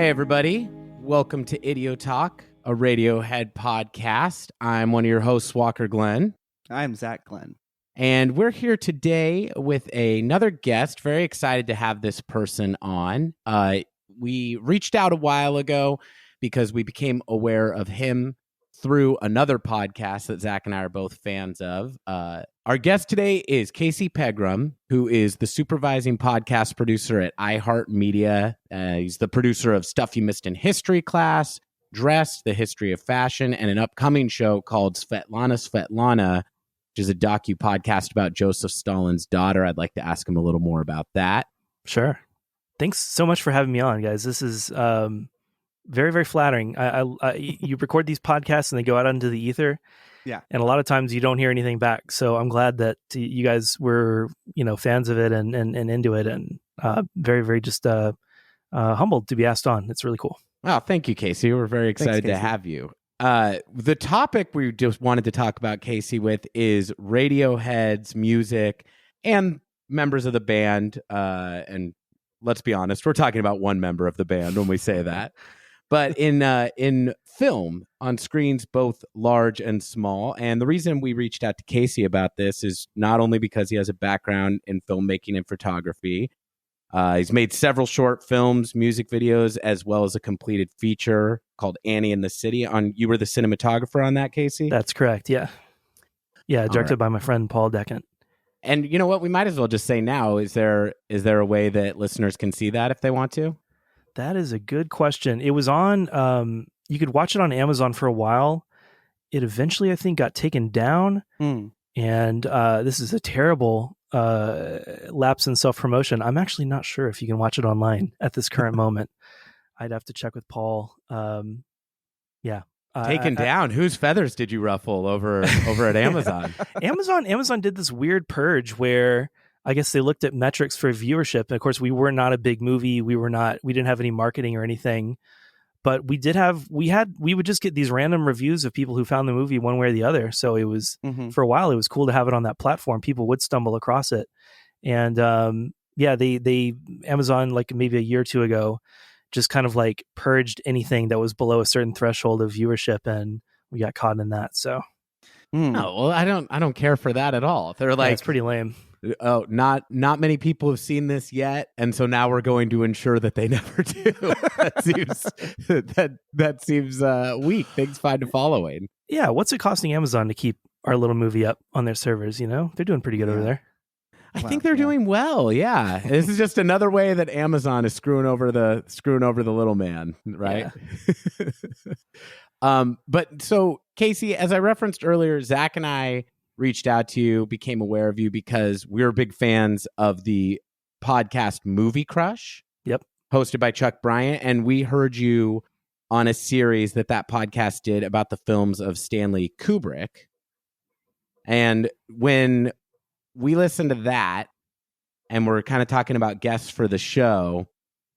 Hey, everybody. Welcome to Idio Talk, a Radiohead podcast. I'm one of your hosts, Walker Glenn. I'm Zach Glenn. And we're here today with another guest. Very excited to have this person on. We reached out a while ago because we became aware of him through another podcast that Zach and I are both fans of. Our guest today is Casey Pegram, who is the supervising podcast producer at iHeartMedia. He's the producer of Stuff You Missed in History Class, Dressed, The History of Fashion, and an upcoming show called Svetlana, which is a docu-podcast about Joseph Stalin's daughter. I'd like to ask him a little more about that. Sure. Thanks so much for having me on, guys. This is very, very flattering. You record these podcasts and they go out into the ether. Yeah. And a lot of times you don't hear anything back. So I'm glad that you guys were, fans of it and into it, and very, very just humbled to be asked on. It's really cool. Oh, thank you, Casey. We're very excited to have you. The topic we just wanted to talk about, Casey, with is Radiohead's music and members of the band. And let's be honest, we're talking about one member of the band when we say that. But in film, on screens both large and small. And the reason we reached out to Casey about this is not only because he has a background in filmmaking and photography. He's made several short films, music videos, as well as a completed feature called Annie in the City. You were the cinematographer on that, Casey? That's correct, yeah. Yeah, directed by my friend Paul Deckant. And you know what? We might as well just say now, is there a way that listeners can see that if they want to? That is a good question. It was on, you could watch it on Amazon for a while. It eventually, I think, got taken down. And this is a terrible lapse in self-promotion. I'm actually not sure if you can watch it online at this current moment. I'd have to check with Paul. Yeah. Taken down? Whose feathers did you ruffle over at Amazon? Amazon did this weird purge where I guess they looked at metrics for viewership. And of course, we were not a big movie. We didn't have any marketing or anything, but we would just get these random reviews of people who found the movie one way or the other. So it was, for a while, it was cool to have it on that platform. People would stumble across it. And they Amazon, like maybe a year or two ago, just kind of like purged anything that was below a certain threshold of viewership. And we got caught in that. So. Oh, well, I don't care for that at all. They're like, it's pretty lame. Oh, not many people have seen this yet, and so now we're going to ensure that they never do. that seems weak. Things find a following. Yeah, what's it costing Amazon to keep our little movie up on their servers? They're doing pretty good over there. I think they're doing well. Yeah, this is just another way that Amazon is screwing over the little man, right? Yeah. But so Casey, as I referenced earlier, Zach and I reached out to you, became aware of you because we're big fans of the podcast Movie Crush. Yep. Hosted by Chuck Bryant. And we heard you on a series that podcast did about the films of Stanley Kubrick. And when we listened to that, and we're kind of talking about guests for the show,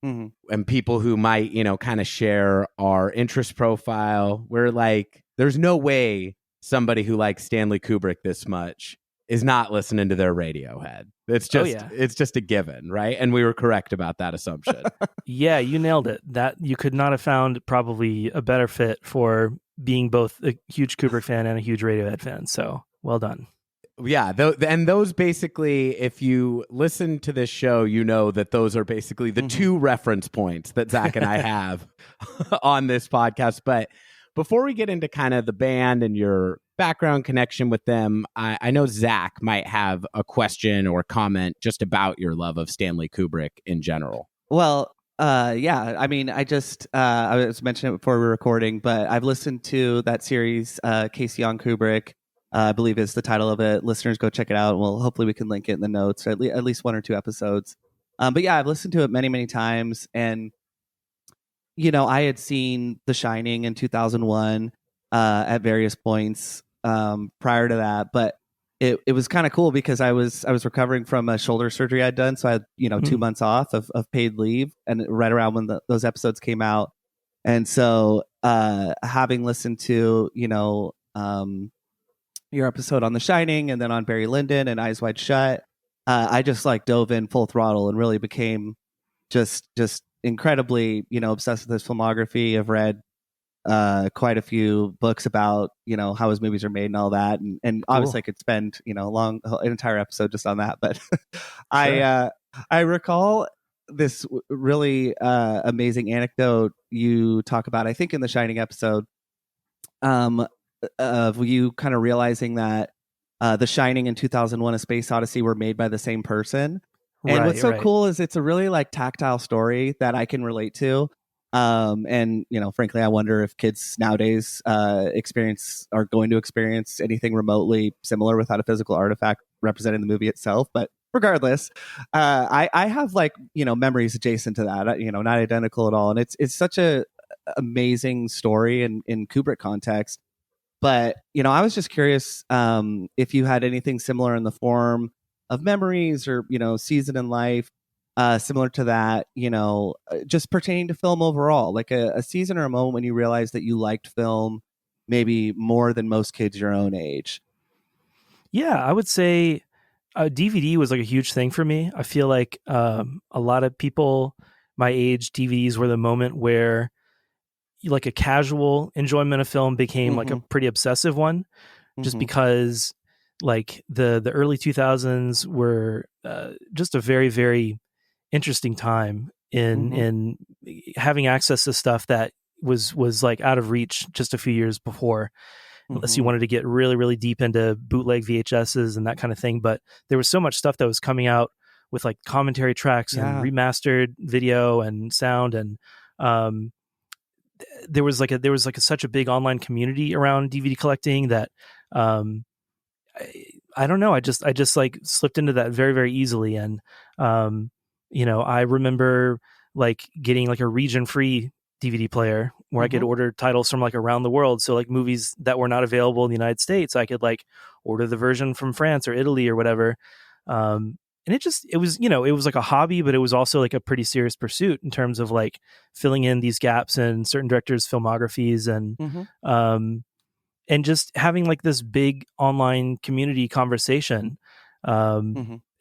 and people who might, kind of share our interest profile, we're like, there's no way somebody who likes Stanley Kubrick this much is not listening to their Radiohead. It's just, It's just a given, right? And we were correct about that assumption. Yeah, you nailed it. That you could not have found probably a better fit for being both a huge Kubrick fan and a huge Radiohead fan. So well done. Yeah, and those basically, if you listen to this show, you know that those are basically the two reference points that Zach and I have on this podcast. But before we get into kind of the band and your background connection with them, I know Zach might have a question or comment just about your love of Stanley Kubrick in general. Well, yeah, I mean, I was mentioning it before we were recording, but I've listened to that series, Casey on Kubrick, I believe is the title of it. Listeners, go check it out. Well, hopefully we can link it in the notes, or at least one or two episodes. But yeah, I've listened to it many, many times, and I had seen The Shining in 2001 at various points prior to that, but it was kind of cool because I was recovering from a shoulder surgery I'd done, so I had 2 months off of paid leave, and right around when those episodes came out, and so having listened to your episode on The Shining and then on Barry Lyndon and Eyes Wide Shut, I just dove in full throttle and really became just incredibly, obsessed with his filmography. I've read quite a few books about, how his movies are made and all that. And obviously I could spend, an entire episode just on that. But I recall this really amazing anecdote you talk about, I think in the Shining episode, of you kind of realizing that The Shining and 2001: A Space Odyssey were made by the same person. And what's so cool is it's a really like tactile story that I can relate to. And frankly, I wonder if kids nowadays are going to experience anything remotely similar without a physical artifact representing the movie itself. But regardless, I have like memories adjacent to that, not identical at all. And it's such a amazing story in Kubrick context. But I was just curious if you had anything similar in the form of memories or season in life similar to that, just pertaining to film overall, like a season or a moment when you realized that you liked film maybe more than most kids your own age. Yeah, I would say DVD was like a huge thing for me. I feel like a lot of people my age, DVDs were the moment where like a casual enjoyment of film became like a pretty obsessive one, just because like the early 2000s were just a very, very interesting time in having access to stuff that was like out of reach just a few years before, unless you wanted to get really, really deep into bootleg VHSs and that kind of thing. But there was so much stuff that was coming out with like commentary tracks and remastered video and sound, and there was such a big online community around DVD collecting that I don't know. I just like slipped into that very, very easily. And, I remember like getting like a region free DVD player where I could order titles from like around the world. So like movies that were not available in the United States, I could like order the version from France or Italy or whatever. And it was like a hobby, but it was also like a pretty serious pursuit in terms of like filling in these gaps in certain directors' filmographies and just having like this big online community conversation.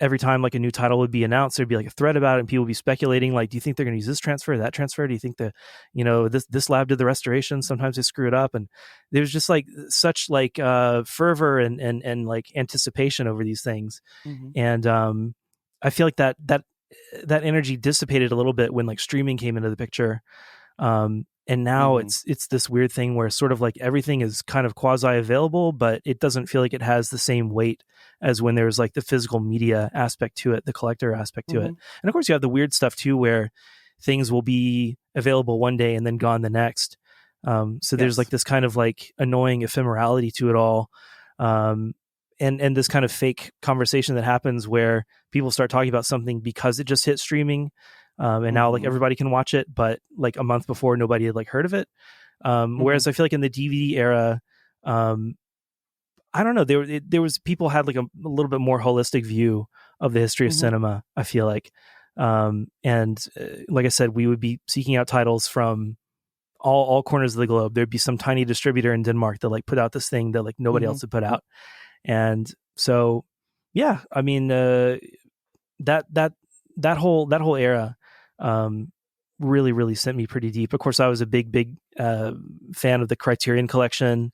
Every time like a new title would be announced, there'd be like a thread about it and people would be speculating, like, do you think they're going to use this transfer, that transfer? Do you think that, this lab did the restoration? Sometimes they screw it up. And there's just like such like fervor and like anticipation over these things. And I feel like that energy dissipated a little bit when like streaming came into the picture. And now it's this weird thing where sort of like everything is kind of quasi available, but it doesn't feel like it has the same weight as when there's like the physical media aspect to it, the collector aspect to it. And of course you have the weird stuff too, where things will be available one day and then gone the next. So there's like this kind of like annoying ephemerality to it all. And this kind of fake conversation that happens where people start talking about something because it just hit streaming. And now like everybody can watch it, but like a month before nobody had like heard of it. Whereas I feel like in the DVD era, I don't know, there was people had like a little bit more holistic view of the history of cinema, I feel like. Like I said, we would be seeking out titles from all corners of the globe. There'd be some tiny distributor in Denmark that like put out this thing that like nobody else had put out. And so, yeah, I mean, that whole era, really, really sent me pretty deep. Of course, I was a big fan of the Criterion Collection,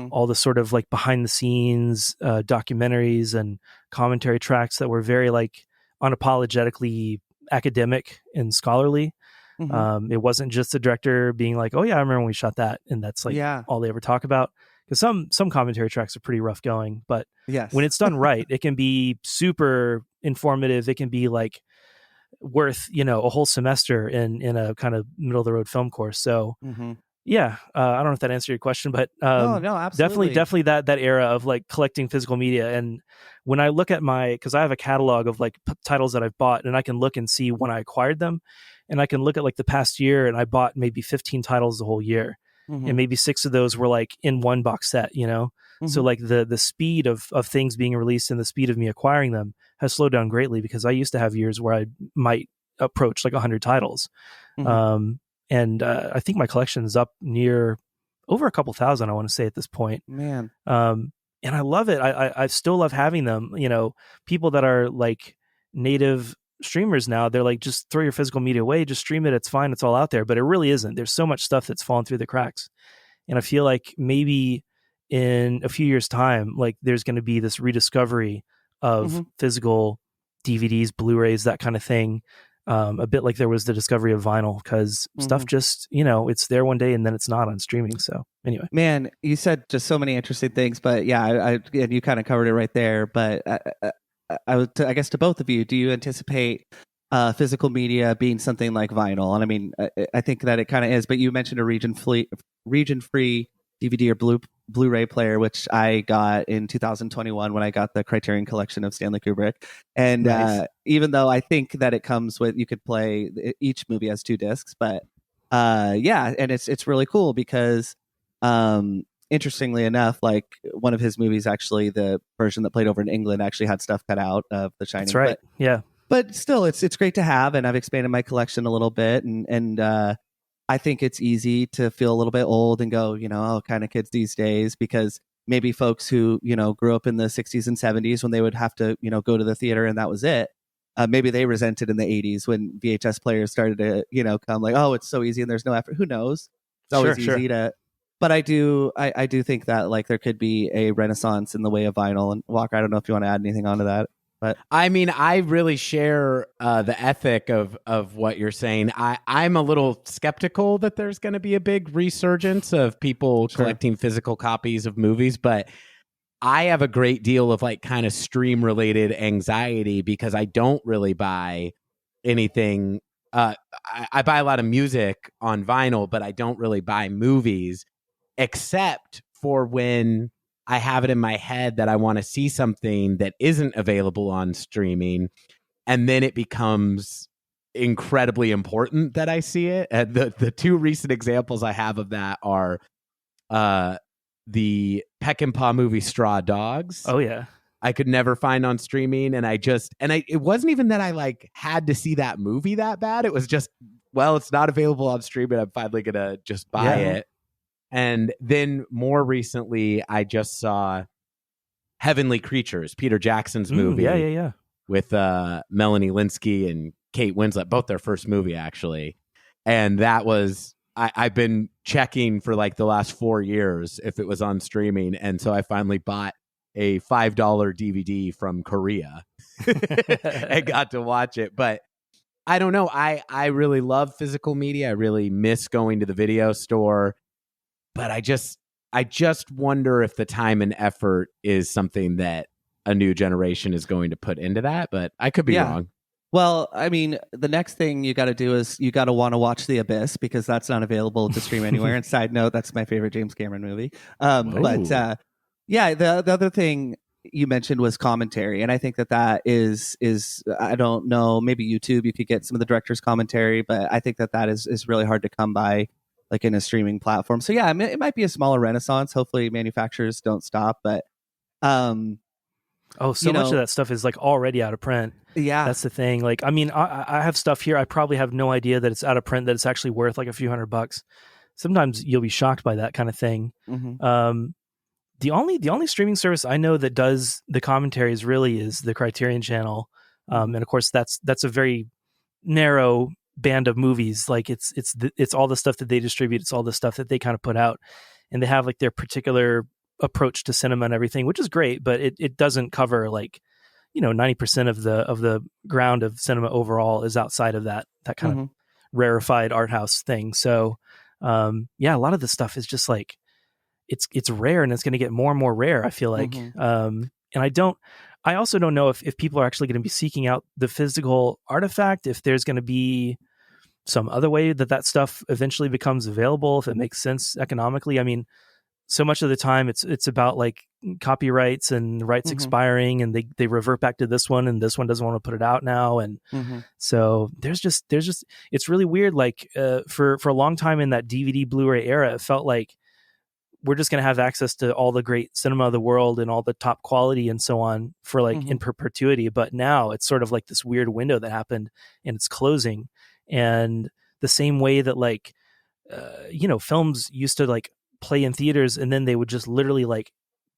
all the sort of like behind the scenes documentaries and commentary tracks that were very like unapologetically academic and scholarly. It wasn't just the director being like, oh yeah, I remember when we shot that, and that's like all they ever talk about. Because some commentary tracks are pretty rough going, but when it's done right, it can be super informative. It can be like worth a whole semester in a kind of middle of the road film course. So I don't know if that answered your question, but no, absolutely. definitely that era of like collecting physical media. And when I look at because I have a catalog of like titles that I've bought, and I can look and see when I acquired them, and I can look at like the past year, and I bought maybe 15 titles the whole year. And maybe 6 of those were like in one box set, So like the speed of things being released and the speed of me acquiring them has slowed down greatly, because I used to have years where I might approach like 100 titles. And I think my collection is up near over a couple thousand, I want to say at this point. Man. And I love it. I still love having them. People that are like native streamers now, they're like, just throw your physical media away, just stream it, it's fine, it's all out there. But it really isn't. There's so much stuff that's fallen through the cracks. And I feel like maybe in a few years' time, like there's going to be this rediscovery of physical DVDs, Blu-rays, that kind of thing. A bit like there was the discovery of vinyl, because stuff just, it's there one day and then it's not on streaming. So anyway, man, you said just so many interesting things, but yeah, and you kind of covered it right there. But I guess to both of you, do you anticipate physical media being something like vinyl? And I mean, I think that it kind of is. But you mentioned a region-free DVD or Blu-ray player, which I got in 2021 when I got the Criterion Collection of Stanley Kubrick. And nice. Even though I think that it comes with, you could play, each movie has 2 discs, but yeah, and it's really cool because interestingly enough, like one of his movies, actually the version that played over in England actually had stuff cut out of The Shining. That's right. Yeah. But still, it's great to have, and I've expanded my collection a little bit, and I think it's easy to feel a little bit old and go, kind of kids these days, because maybe folks who, grew up in the 60s and 70s when they would have to, go to the theater and that was it. Maybe they resented in the 80s when VHS players started to, come like, oh, it's so easy and there's no effort. Who knows? It's always easy to. But I do think that like there could be a renaissance in the way of vinyl. And Walker, I don't know if you want to add anything onto that. But I mean, I really share the ethic of what you're saying. I'm a little skeptical that there's going to be a big resurgence of people collecting physical copies of movies, but I have a great deal of like kind of stream related anxiety because I don't really buy anything. I buy a lot of music on vinyl, but I don't really buy movies except for when I have it in my head that I want to see something that isn't available on streaming, and then it becomes incredibly important that I see it. And the 2 recent examples I have of that are the Peck and Paw movie Straw Dogs. Oh yeah. I could never find on streaming, and it wasn't even that I like had to see that movie that bad. It was just, well, it's not available on streaming. I'm finally gonna just buy it. And then more recently, I just saw Heavenly Creatures, Peter Jackson's movie. Yeah. With Melanie Linsky and Kate Winslet, both their first movie, actually. And that was, I've been checking for like the last 4 years if it was on streaming. And so I finally bought a $5 DVD from Korea and got to watch it. But I don't know. I really love physical media. I really miss going to the video store. But I just wonder if the time and effort is something that a new generation is going to put into that. But I could be wrong. Well, I mean, the next thing you got to do is you got to want to watch The Abyss, because that's not available to stream anywhere. And side note, that's my favorite James Cameron movie. But yeah, the other thing you mentioned was commentary, and I think that is I don't know, maybe YouTube, you could get some of the director's commentary, but I think that is really hard to come by, like in a streaming platform. So yeah, I mean, it might be a smaller renaissance. Hopefully manufacturers don't stop, but much of that stuff is like already out of print. Yeah, that's the thing. Like, I mean, I have stuff here. I probably have no idea that it's out of print, that it's actually worth like a few $100. Sometimes you'll be shocked by that kind of thing. The only streaming service I know that does the commentaries really is the Criterion Channel, and of course that's a very narrow band of movies. Like it's all the stuff that they distribute, it's all the stuff that they kind of put out, and they have like their particular approach to cinema and everything, which is great, but it doesn't cover like 90% of the ground of cinema overall is outside of that kind of rarefied art house thing. So a lot of the stuff is just like it's rare, and it's going to get more and more rare, I feel like. And I also don't know if people are actually going to be seeking out the physical artifact, if there's going to be some other way that stuff eventually becomes available, if it makes sense economically. I mean, so much of the time it's about like copyrights and rights expiring, and they revert back to this one, and this one doesn't want to put it out now. And so there's just, it's really weird. Like for a long time in that DVD Blu-ray era, it felt like we're just going to have access to all the great cinema of the world and all the top quality and so on for like in perpetuity. But now it's sort of like this weird window that happened, and it's closing. And the same way that like, films used to like play in theaters, and then they would just literally like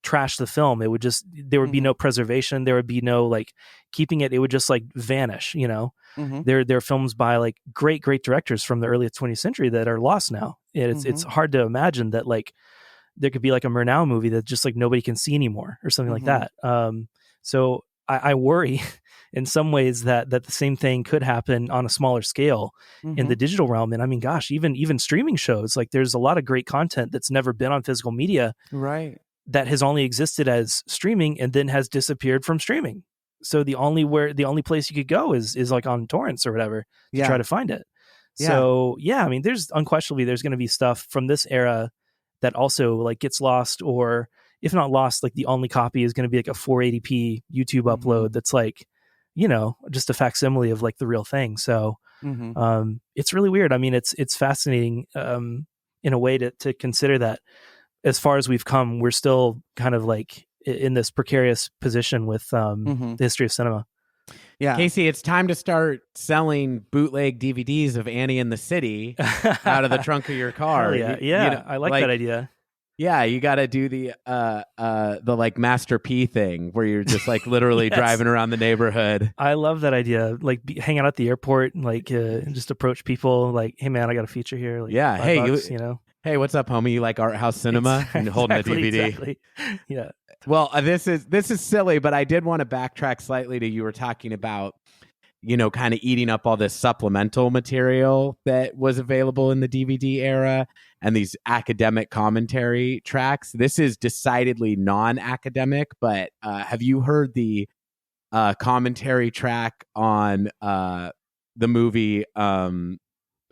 trash the film. It would just, there would be no preservation. There would be no like keeping it. It would just like vanish, you know. There are films by like great directors from the early 20th century that are lost now. It's hard to imagine that like there could be like a Murnau movie that just like nobody can see anymore or something like that. So I worry in some ways that the same thing could happen on a smaller scale in the digital realm. And I mean, gosh, even streaming shows, like there's a lot of great content that's never been on physical media, right? That has only existed as streaming and then has disappeared from streaming. So the only place you could go is like on torrents or whatever to try to find it. So I mean, there's unquestionably there's going to be stuff from this era that also like gets lost, or if not lost, like the only copy is going to be like a 480p YouTube upload that's like, you know, just a facsimile of like the real thing. So it's really weird. I mean, it's fascinating in a way to consider that as far as we've come, we're still kind of like in this precarious position with the history of cinema. Yeah. Casey, it's time to start selling bootleg DVDs of Annie in the City out of the trunk of your car. Yeah, you know, I like that idea. Yeah, you got to do the like Master P thing where you're just like literally driving around the neighborhood. I love that idea. Like hang out at the airport and like just approach people like, "Hey man, I got a feature here." Like, yeah, hey, $5, you know. Hey, what's up, homie? You like art house cinema? And holding a DVD. Exactly. Yeah. Well, this is silly, but I did want to backtrack slightly to you were talking about, you know, kind of eating up all this supplemental material that was available in the DVD era and these academic commentary tracks. This is decidedly non-academic, but have you heard the commentary track on the movie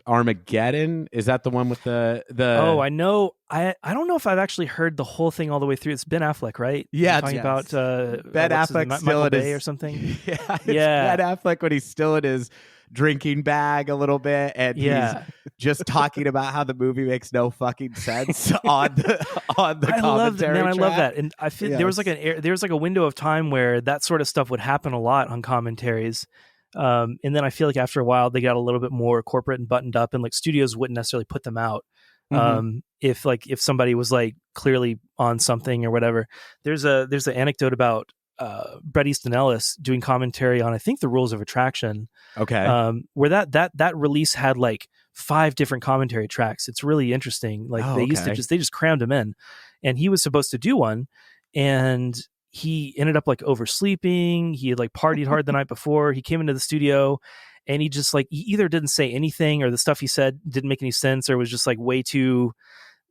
Armageddon? Is that the one with the Oh, I know. I don't know if I've actually heard the whole thing all the way through. It's Ben Affleck, right? Yeah, talking about Ben Affleck still Michael in Bay his, or something. Yeah, Ben Affleck when he's still in his drinking bag a little bit, and he's just talking about how the movie makes no fucking sense on the commentary. I love that, and I feel there was like a window of time where that sort of stuff would happen a lot on commentaries. And then I feel like after a while they got a little bit more corporate and buttoned up, and like studios wouldn't necessarily put them out. If somebody was like clearly on something or whatever. There's an anecdote about Bret Easton Ellis doing commentary on, I think, The Rules of Attraction. Okay. Where that release had like 5 different commentary tracks. It's really interesting. Like they just crammed him in, and he was supposed to do one, and he ended up like oversleeping. He had like partied hard the night before. He came into the studio and he just like, he either didn't say anything or the stuff he said didn't make any sense, or was just like way too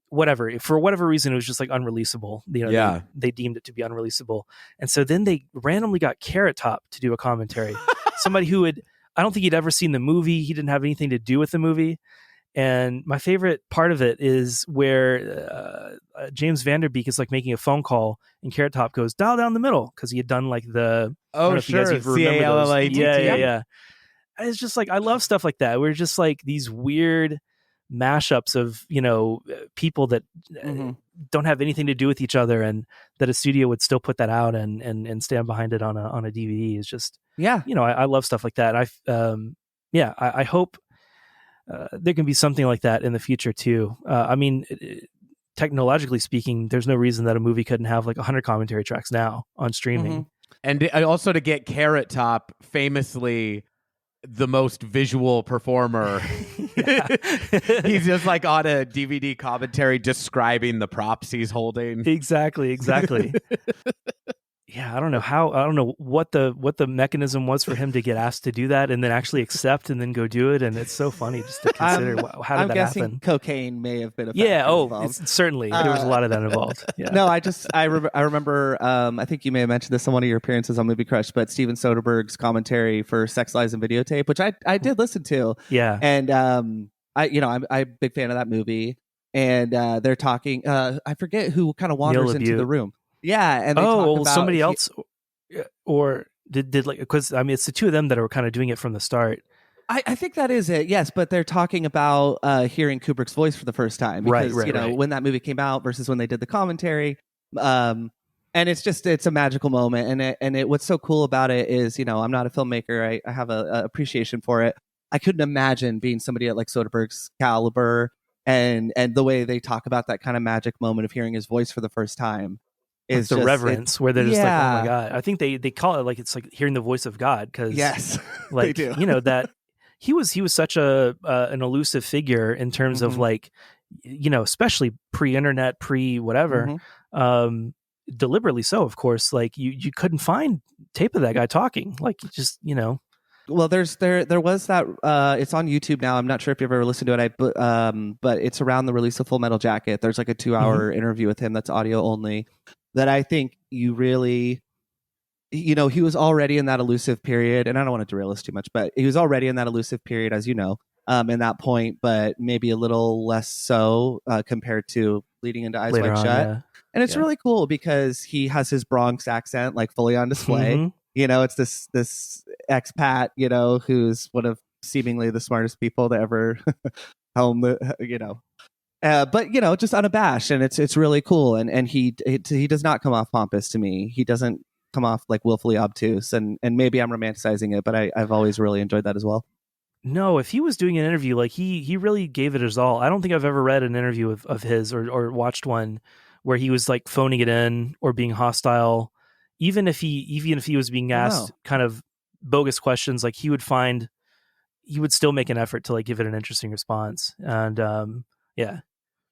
whatever. For whatever reason, it was just like unreleasable. You know, they deemed it to be unreleasable. And so then they randomly got Carrot Top to do a commentary. Somebody who I don't think he'd ever seen the movie. He didn't have anything to do with the movie. And my favorite part of it is where James Vanderbeek is like making a phone call, and Carrot Top goes, "Dial down the middle," because he had done like the CALLATT. Yeah. It's just like, I love stuff like that. We're just like these weird mashups of, you know, people that don't have anything to do with each other, and that a studio would still put that out and stand behind it on a DVD. Is just, you know, I love stuff like that. I hope there can be something like that in the future too. I mean, technologically speaking, there's no reason that a movie couldn't have like 100 commentary tracks now on streaming. And also to get Carrot Top, famously the most visual performer. He's just like on a DVD commentary describing the props he's holding. Exactly. Yeah, I don't know what the mechanism was for him to get asked to do that and then actually accept and then go do it, and it's so funny just to consider how did that happen. Cocaine may have been a factor. Certainly there was a lot of that involved. Yeah. No, I remember I think you may have mentioned this on one of your appearances on Movie Crush, but Steven Soderbergh's commentary for Sex, Lies, and Videotape, which I did listen to. Yeah, and I'm a big fan of that movie, and they're talking. I forget who kind of wanders into the room. Yeah, and they talk about somebody else, or did like, because I mean it's the two of them that are kind of doing it from the start. I think that is it. Yes, but they're talking about hearing Kubrick's voice for the first time because when that movie came out versus when they did the commentary, and it's a magical moment. And what's so cool about it is, you know, I'm not a filmmaker. I have a appreciation for it. I couldn't imagine being somebody at like Soderbergh's caliber and the way they talk about that kind of magic moment of hearing his voice for the first time. is the reverence where they're just like, oh my God. I think they call it like it's like hearing the voice of God, because yes, like they do. You know, that he was such an elusive figure in terms of like, you know, especially pre-internet, pre-whatever, deliberately so, of course. Like you couldn't find tape of that guy talking. Like, just, you know. Well, there was that. It's on YouTube now. I'm not sure if you've ever listened to it. But it's around the release of Full Metal Jacket. There's like a 2-hour interview with him that's audio only. That I think you really, you know, he was already in that elusive period, and I don't want to derail this too much, but he was already in that elusive period, as you know, in that point, but maybe a little less so compared to leading into Eyes Wide Shut. Yeah. And it's really cool because he has his Bronx accent like fully on display. You know, it's this expat, you know, who's one of seemingly the smartest people to ever helm, you know. But you know, just unabashed, and it's really cool. And he does not come off pompous to me. He doesn't come off like willfully obtuse. And maybe I'm romanticizing it, but I've always really enjoyed that as well. No, if he was doing an interview, like he really gave it his all. I don't think I've ever read an interview of his or watched one where he was like phoning it in or being hostile. Even if he was being asked kind of bogus questions, like he would still make an effort to like give it an interesting response. And yeah,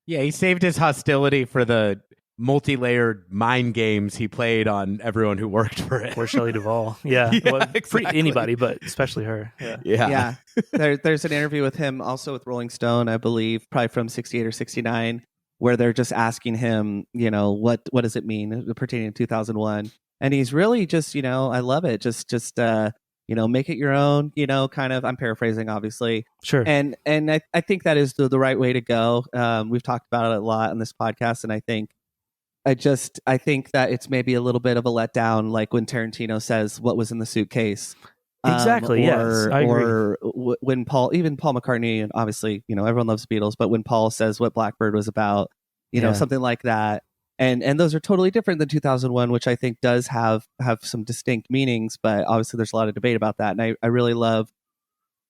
he saved his hostility for the multi-layered mind games he played on everyone who worked for it. Or Shelley Duvall. Yeah, well, exactly. Anybody, but especially her. Yeah. There's an interview with him also with Rolling Stone, I believe, probably from 68 or 69, where they're just asking him, you know, what does it mean pertaining to 2001? And he's really just, you know, I love it. Just you know, make it your own, you know, kind of. I'm paraphrasing, obviously. Sure. And I think that is the right way to go. We've talked about it a lot on this podcast, and I think that it's maybe a little bit of a letdown, like when Tarantino says what was in the suitcase. Exactly. Yes, I agree. Or when Paul McCartney, and obviously, you know, everyone loves Beatles, but when Paul says what Blackbird was about, you know, something like that. And those are totally different than 2001, which I think does have some distinct meanings, but obviously there's a lot of debate about that. And I really love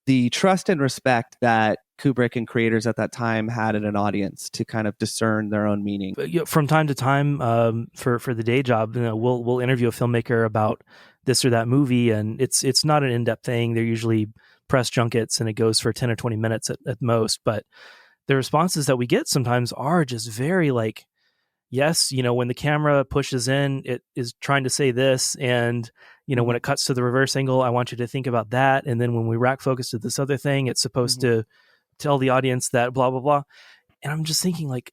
the trust and respect that Kubrick and creators at that time had in an audience to kind of discern their own meaning. From time to time, for the day job, you know, we'll interview a filmmaker about this or that movie, and it's not an in-depth thing. They're usually press junkets, and it goes for 10 or 20 minutes at most. But the responses that we get sometimes are just very like, yes, you know, when the camera pushes in, it is trying to say this. And, you know, when it cuts to the reverse angle, I want you to think about that. And then when we rack focus to this other thing, it's supposed to tell the audience that blah, blah, blah. And I'm just thinking like,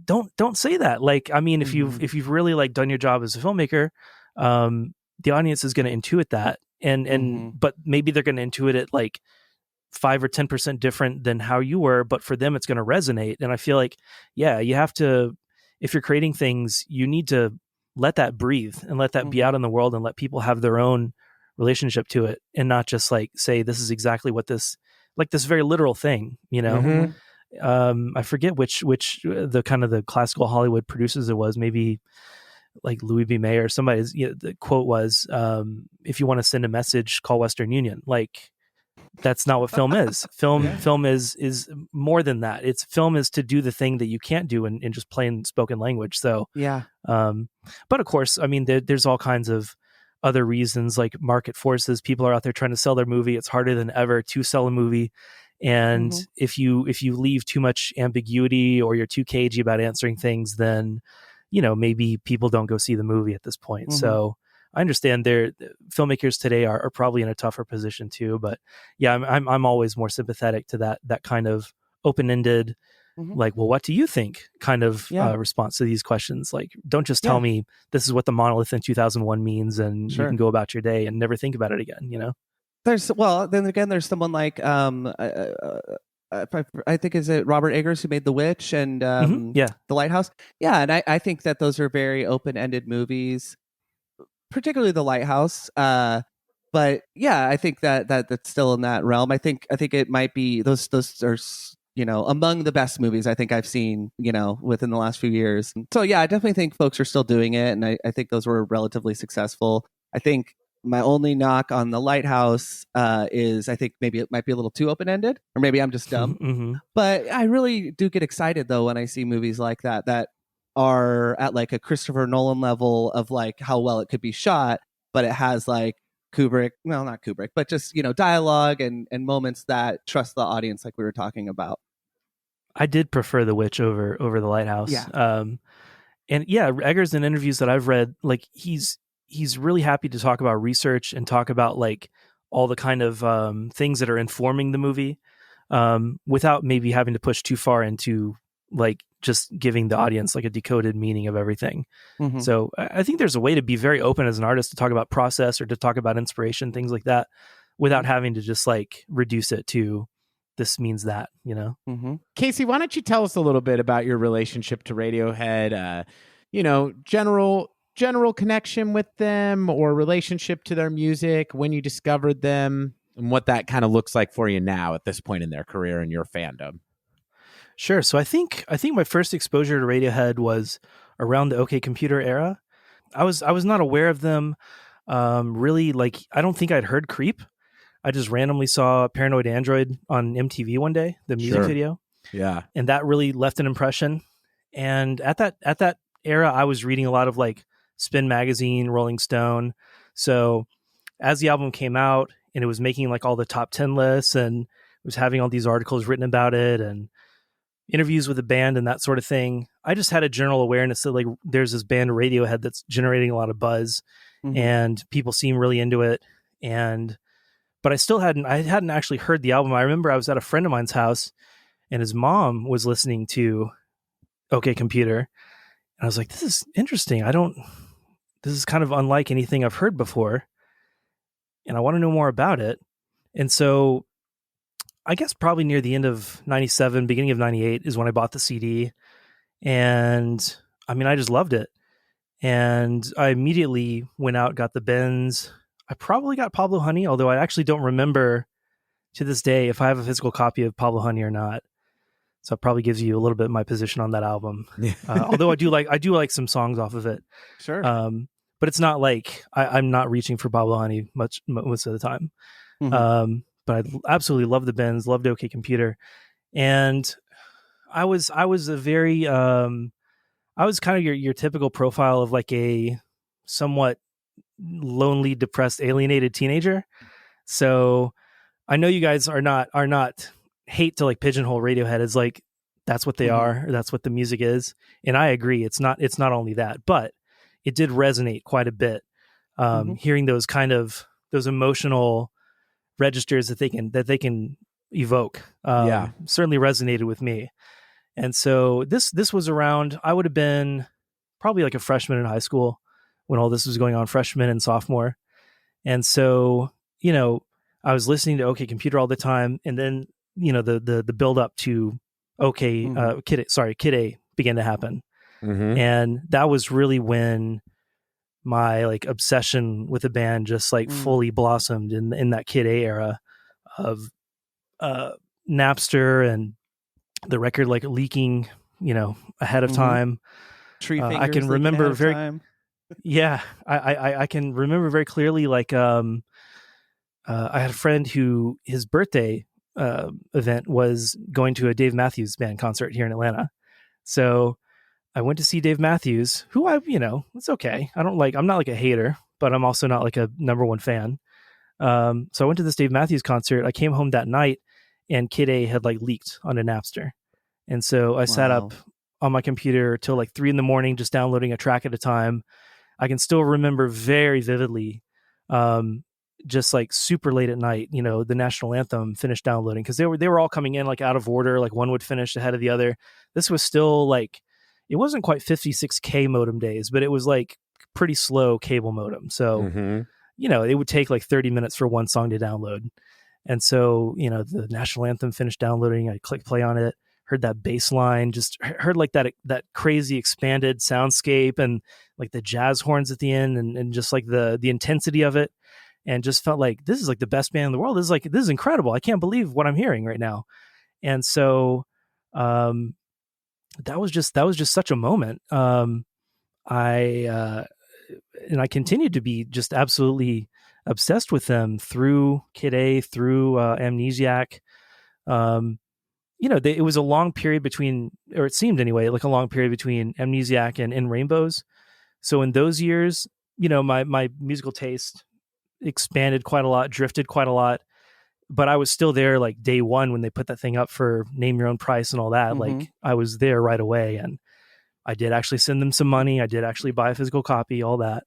don't say that. Like, I mean, if you've really like done your job as a filmmaker, the audience is going to intuit that. But maybe they're going to intuit it like 5 or 10% different than how you were, but for them, it's going to resonate. And I feel like, yeah, you have to, if you're creating things, you need to let that breathe and let that be out in the world and let people have their own relationship to it, and not just like say, this is exactly what this very literal thing, you know? I forget which the kind of the classical Hollywood producers it was, maybe like Louis B. Mayer or somebody's, you know, the quote was, if you want to send a message, call Western Union. Like, that's not what film is. Film is more than that. Film is to do the thing that you can't do in just plain spoken language. So but of course, I mean, there's all kinds of other reasons, like market forces. People are out there trying to sell their movie. It's harder than ever to sell a movie. And if you leave too much ambiguity, or you're too cagey about answering things, then, you know, maybe people don't go see the movie at this point. So I understand filmmakers today are probably in a tougher position too, but yeah, I'm always more sympathetic to that kind of open-ended, like, well, what do you think kind of response to these questions? Like, don't just tell me this is what the monolith in 2001 means, and you can go about your day and never think about it again, you know? There's someone like, I think, is it Robert Eggers who made The Witch and The Lighthouse? Yeah, and I think that those are very open-ended movies, particularly The Lighthouse. But yeah, I think that's still in that realm. I think it might be those are, you know, among the best movies I think I've seen, you know, within the last few years. So yeah, I definitely think folks are still doing it, and I think those were relatively successful. I think my only knock on The Lighthouse is I think maybe it might be a little too open-ended, or maybe I'm just dumb. But I really do get excited though when I see movies like that are at like a Christopher Nolan level of like how well it could be shot, but it has like Kubrick, well, not Kubrick, but just, dialogue and moments that trust the audience, like we were talking about. I did prefer The Witch over The Lighthouse. Yeah. And yeah, Eggers, in interviews that I've read, like he's really happy to talk about research and talk about like all the kind of things that are informing the movie, without maybe having to push too far into like just giving the audience like a decoded meaning of everything. Mm-hmm. So I think there's a way to be very open as an artist to talk about process or to talk about inspiration, things like that, without having to just like reduce it to this means that, Mm-hmm. Casey, why don't you tell us a little bit about your relationship to Radiohead, general connection with them or relationship to their music, when you discovered them, and what that kind of looks like for you now at this point in their career and your fandom. Sure. So I think my first exposure to Radiohead was around the OK Computer era. I was not aware of them. Really, like, I don't think I'd heard Creep. I just randomly saw Paranoid Android on MTV one day, the music video. Yeah. And that really left an impression. And at that era, I was reading a lot of like Spin Magazine, Rolling Stone. So as the album came out and it was making like all the top 10 lists and it was having all these articles written about it and interviews with the band and that sort of thing, I just had a general awareness that like there's this band Radiohead that's generating a lot of buzz, and people seem really into it. But I hadn't actually heard the album. I remember I was at a friend of mine's house and his mom was listening to OK Computer. And I was like, this is interesting. This is kind of unlike anything I've heard before. And I want to know more about it. And so I guess probably near the end of 97, beginning of 98 is when I bought the CD. And I mean, I just loved it. And I immediately went out, got the Benz. I probably got Pablo Honey, although I actually don't remember to this day if I have a physical copy of Pablo Honey or not. So it probably gives you a little bit of my position on that album. Although I do like some songs off of it. Sure. But it's not like I'm not reaching for Pablo Honey most of the time. Mm-hmm. But I absolutely love the Benz, loved OK Computer. And I was a very, I was kind of your typical profile of like a somewhat lonely, depressed, alienated teenager. So I know you guys are not hate to like pigeonhole Radiohead as like that's what they are, or that's what the music is, and I agree. It's not only that, but it did resonate quite a bit. Hearing those kind of those emotional registers that they can evoke, certainly resonated with me. And so this was around, I would have been probably like a freshman in high school when all this was going on, freshman and sophomore. And so, I was listening to OK Computer all the time. And then, the build up to Kid A began to happen. Mm-hmm. And that was really when my like obsession with the band just like fully blossomed in that Kid A era of Napster and the record like leaking, ahead of time. Tree fingers I can remember very time. Yeah, I can remember very clearly. Like, I had a friend who his birthday event was going to a Dave Matthews Band concert here in Atlanta. So I went to see Dave Matthews, who it's okay. I'm not like a hater, but I'm also not like a number one fan. So I went to this Dave Matthews concert. I came home that night and Kid A had like leaked onto Napster. And so I sat up on my computer till like 3 a.m, just downloading a track at a time. I can still remember very vividly, just like super late at night, the national anthem finished downloading, because they were all coming in like out of order, like one would finish ahead of the other. This was still like, it wasn't quite 56K modem days, but it was like pretty slow cable modem. So, it would take like 30 minutes for one song to download. And so, the national anthem finished downloading. I clicked play on it, heard that bass line, just heard like that crazy expanded soundscape and like the jazz horns at the end and just like the intensity of it, and just felt like this is like the best band in the world. This is incredible. I can't believe what I'm hearing right now. And so that was just such a moment. I continued to be just absolutely obsessed with them through Kid A, through Amnesiac. it was a long period between, or it seemed anyway, like a long period between Amnesiac and In Rainbows. So in those years, my musical taste expanded quite a lot, drifted quite a lot, but I was still there like day one when they put that thing up for name your own price and all that. Like I was there right away, and I did actually send them some money. I did actually buy a physical copy, all that.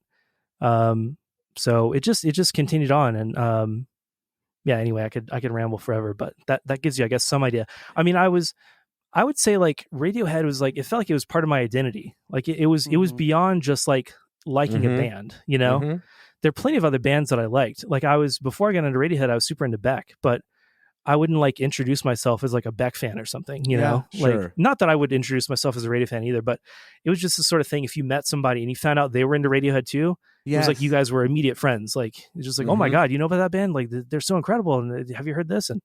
So it just continued on, and yeah. Anyway, I could ramble forever, but that gives you, I guess, some idea. I mean, I would say like Radiohead was like, it felt like it was part of my identity. Like it was beyond just like liking a band. There are plenty of other bands that I liked. Like before I got into Radiohead, I was super into Beck, but I wouldn't like introduce myself as like a Beck fan or something, Sure. Like not that I would introduce myself as a Radio fan either, but it was just the sort of thing. If you met somebody and you found out they were into Radiohead too, it was like you guys were immediate friends. Like it's just like, oh my God, you know about that band? Like they're so incredible. And have you heard this? And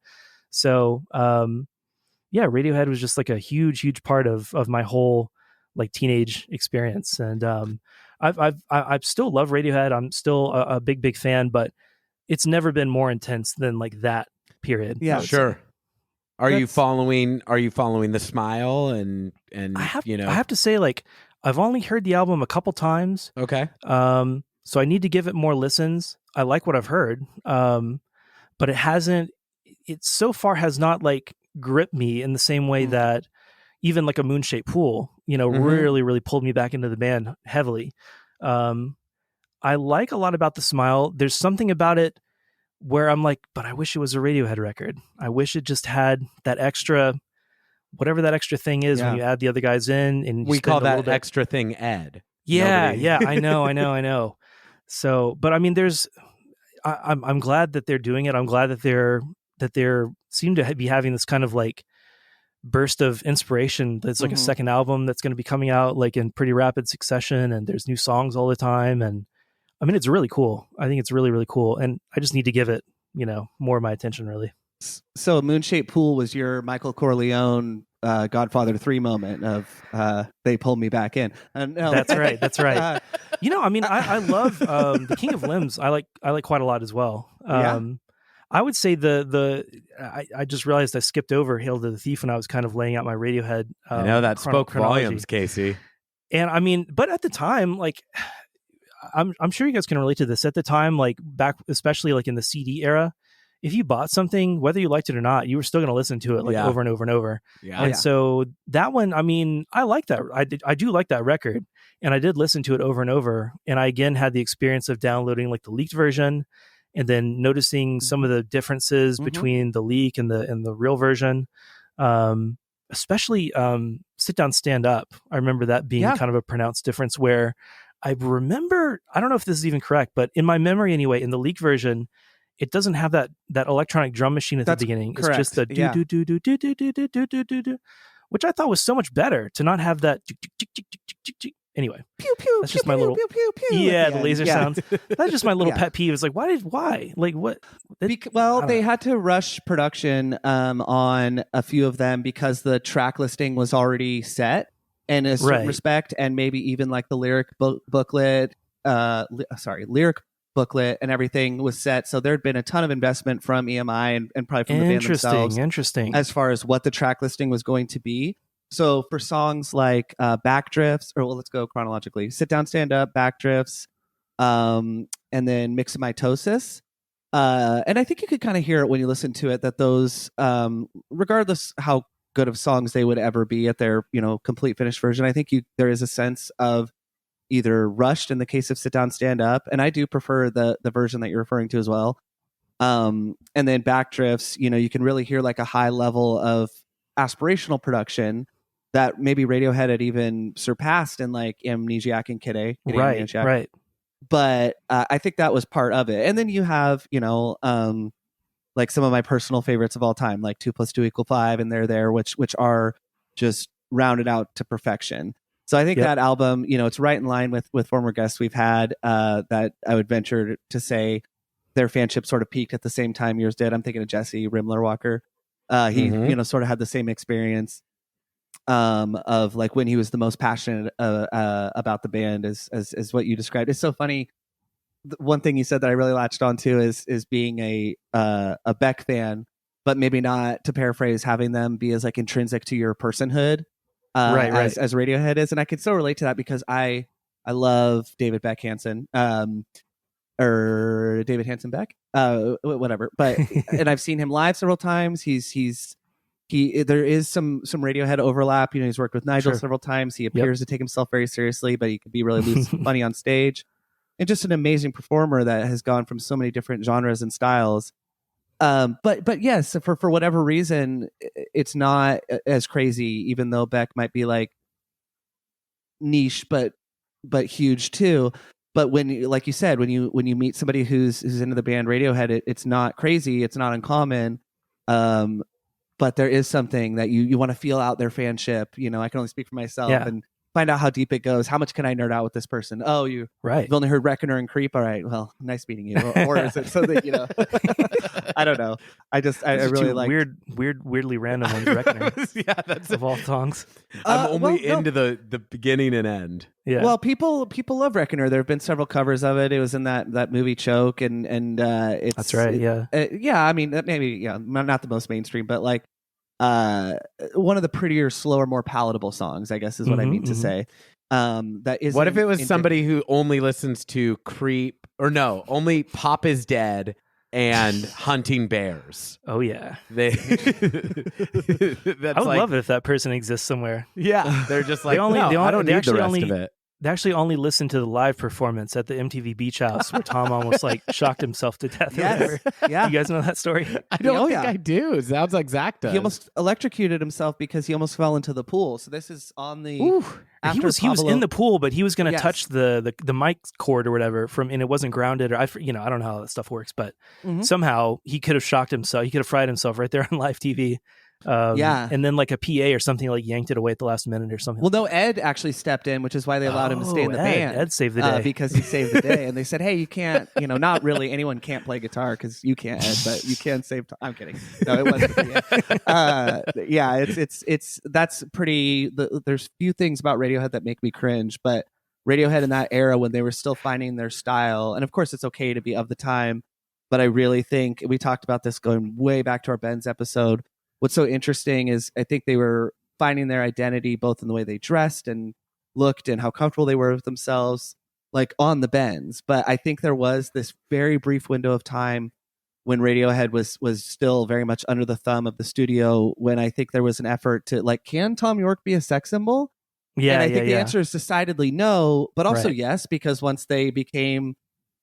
so, yeah, Radiohead was just like a huge, huge part of my whole like teenage experience. And I still love Radiohead. I'm still a big, big fan, but it's never been more intense than like that period. Yeah, sure. Are you following the Smile and I have to say, like, I've only heard the album a couple times. Okay. So I need to give it more listens. I like what I've heard. But it so far has not like gripped me in the same way that even like a Moonshaped Pool, really, really pulled me back into the band heavily. I like a lot about the Smile. There's something about it where I'm like, but I wish it was a Radiohead record. I wish it just had that extra, whatever that extra thing is when you add the other guys in. And we call that extra thing Ed. Yeah, yeah, I know. So, but I mean, I'm glad that they're doing it. I'm glad that they're seem to be having this kind of like burst of inspiration. That's like a second album that's going to be coming out like in pretty rapid succession, and there's new songs all the time. And I mean, it's really cool. I think it's really, really cool. And I just need to give it, more of my attention, really. So Moonshaped Pool was your Michael Corleone Godfather 3 moment of they pulled me back in. No. That's right. I mean, I love the King of Limbs. I like quite a lot as well. I would say I just realized I skipped over Hail to the Thief when I was kind of laying out my Radiohead. I know that spoke volumes, Casey. And I mean, but at the time, like, I'm sure you guys can relate to this. At the time, like back, especially like in the CD era, if you bought something, whether you liked it or not, you were still going to listen to it like over and over and over. Yeah. And so that one, I mean, I like that. I do like that record, and I did listen to it over and over. And I again had the experience of downloading like the leaked version, and then noticing some of the differences between the leak and the real version. Especially Sit Down, Stand Up. I remember that being kind of a pronounced difference where I remember, I don't know if this is even correct, but in my memory anyway, in the leak version, it doesn't have that electronic drum machine at the beginning. Correct. It's just the do do do do do do do do do do do do, which I thought was so much better to not have that. Anyway, pew pew. That's just my little pew pew pew. Yeah, the laser sounds. That's just my little pet peeve. It's like, why? Like what? They had to rush production on a few of them because the track listing was already set. And a certain respect, and maybe even like the lyric booklet, lyric booklet and everything was set. So there'd been a ton of investment from EMI and probably from the band themselves. Interesting. As far as what the track listing was going to be. So for songs like Backdrifts, let's go chronologically. Sit Down, Stand Up, Backdrifts, and then Myxomatosis. And I think you could kind of hear it when you listen to it that those, regardless how good of songs they would ever be at their complete finished version, I think there is a sense of either rushed in the case of Sit Down, Stand Up, and I do prefer the version that you're referring to as well, and then Backdrifts, you can really hear like a high level of aspirational production that maybe Radiohead had even surpassed in like Amnesiac and Kid A. Right. But I think that was part of it. And then you have like some of my personal favorites of all time, like 2 + 2 = 5, and They're There, which are just rounded out to perfection. So I think that album, it's right in line with former guests we've had that I would venture to say their fanship sort of peaked at the same time yours did. I'm thinking of Jesse Rimler Walker. He, sort of had the same experience of like when he was the most passionate about the band as what you described. It's so funny. One thing you said that I really latched onto is being a Beck fan. but maybe not, to paraphrase, having them be as like intrinsic to your personhood Right. as Radiohead is. And I can still relate to that because I love David Beck Hansen, or David Hansen Beck, whatever. But and I've seen him live several times. There is some Radiohead overlap. You know, he's worked with Nigel several times. He appears to take himself very seriously, but he can be really loose and funny on stage. And just an amazing performer that has gone from so many different genres and styles. But yes, for whatever reason, it's not as crazy, even though Beck might be like niche, but huge too. But when, like you said, when you meet somebody who's into the band Radiohead, it's not crazy, it's not uncommon. But there is something that you want to feel out their fanship. You know, I can only speak for myself and find out how deep it goes. How much can I nerd out with this person? Oh, you've only heard Reckoner and Creep. All right, well, nice meeting you. Or is it so that, you know, I don't know. I really like weirdly random ones. Reckoner, that's of all songs. I'm only into the beginning and end. Yeah. Well, people love Reckoner. There have been several covers of it. It was in that movie Choke, and it's that's right. Yeah. I mean, maybe not the most mainstream, but like one of the prettier, slower, more palatable songs, I guess is what I mean to say. That is. What if it was somebody who only listens to Creep, or no, only Pop Is Dead and Hunting Bears? Oh yeah, I would love it if that person exists somewhere. Yeah, they're just like, I don't need the rest of it. They actually only listened to the live performance at the MTV Beach House where Tom almost like shocked himself to death. Yes. Yeah. You guys know that story? I don't think I do. It sounds like Zach does. He almost electrocuted himself because he almost fell into the pool. So this is on the. He was in the pool, but he was going to touch the mic cord or whatever and it wasn't grounded, or I don't know how that stuff works, but somehow he could have shocked himself. He could have fried himself right there on live TV. And then like a PA or something like yanked it away at the last minute or something. Well, no, Ed actually stepped in, which is why they allowed him to stay in the band. Ed saved the day because he saved the day. And they said, hey, you can't, not really anyone can't play guitar because you can't, Ed, but you can save time. I'm kidding. No, it wasn't the PA. It's that's pretty. There's few things about Radiohead that make me cringe, but Radiohead in that era when they were still finding their style, and of course it's okay to be of the time, but I really think we talked about this going way back to our Ben's episode. What's so interesting is I think they were finding their identity both in the way they dressed and looked and how comfortable they were with themselves, like on the Bends. But I think there was this very brief window of time when Radiohead was still very much under the thumb of the studio, when I think there was an effort to like, can Tom York be a sex symbol? Yeah. And I think the answer is decidedly no, but also yes, because once they became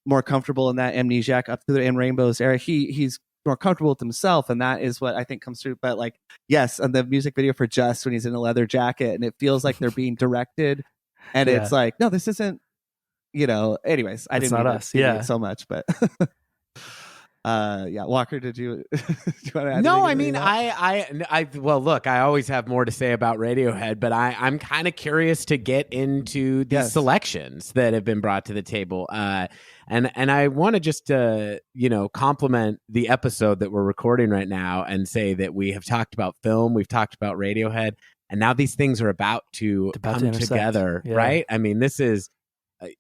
more comfortable in that Amnesiac Up to the In Rainbows era, he's more comfortable with himself, and that is what I think comes through. But like, yes, and the music video for Just, when he's in a leather jacket and it feels like they're being directed, and it's like, no, this isn't, anyways, I didn't not see it so much, but Walker, did you want to add? No, I mean, well, look, I always have more to say about Radiohead, but I'm kind of curious to get into these selections that have been brought to the table. And I want to just, compliment the episode that we're recording right now and say that we have talked about film, we've talked about Radiohead, and now these things are about to come together, right? I mean, this is,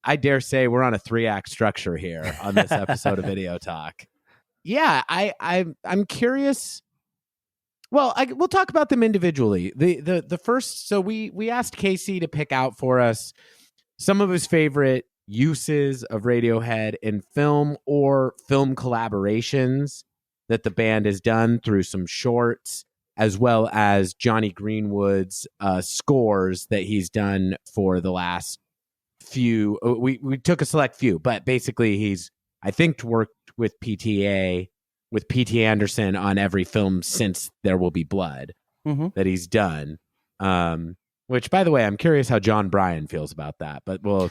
I dare say we're on a 3-act structure here on this episode of Video Talk. Yeah, I'm curious. Well, we'll talk about them individually. The first, so we asked Casey to pick out for us some of his favorite uses of Radiohead in film or film collaborations that the band has done through some shorts, as well as Johnny Greenwood's scores that he's done for the last few. We took a select few, but basically he's, I think, worked with P.T. Anderson on every film since There Will Be Blood that he's done. Which, by the way, I'm curious how John Bryan feels about that, but we'll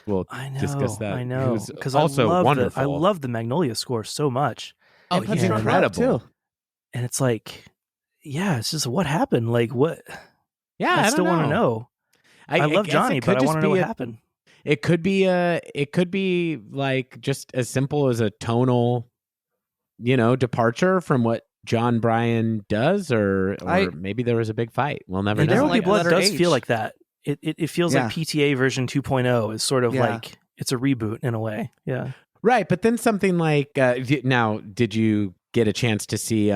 discuss that. I know, because also wonderful. I love the Magnolia score so much. Oh, he's incredible too. And it's like, it's just what happened. Like what? Yeah, I still want to know. I love Johnny, but I want to know what happened. It could be like just as simple as a tonal, departure from what John Bryan does, or maybe there was a big fight. We'll never know. There Will Be Blood does feel like that. It feels like PTA version 2.0 is sort of like it's a reboot in a way. Yeah. Right. But then something like, now, did you get a chance to see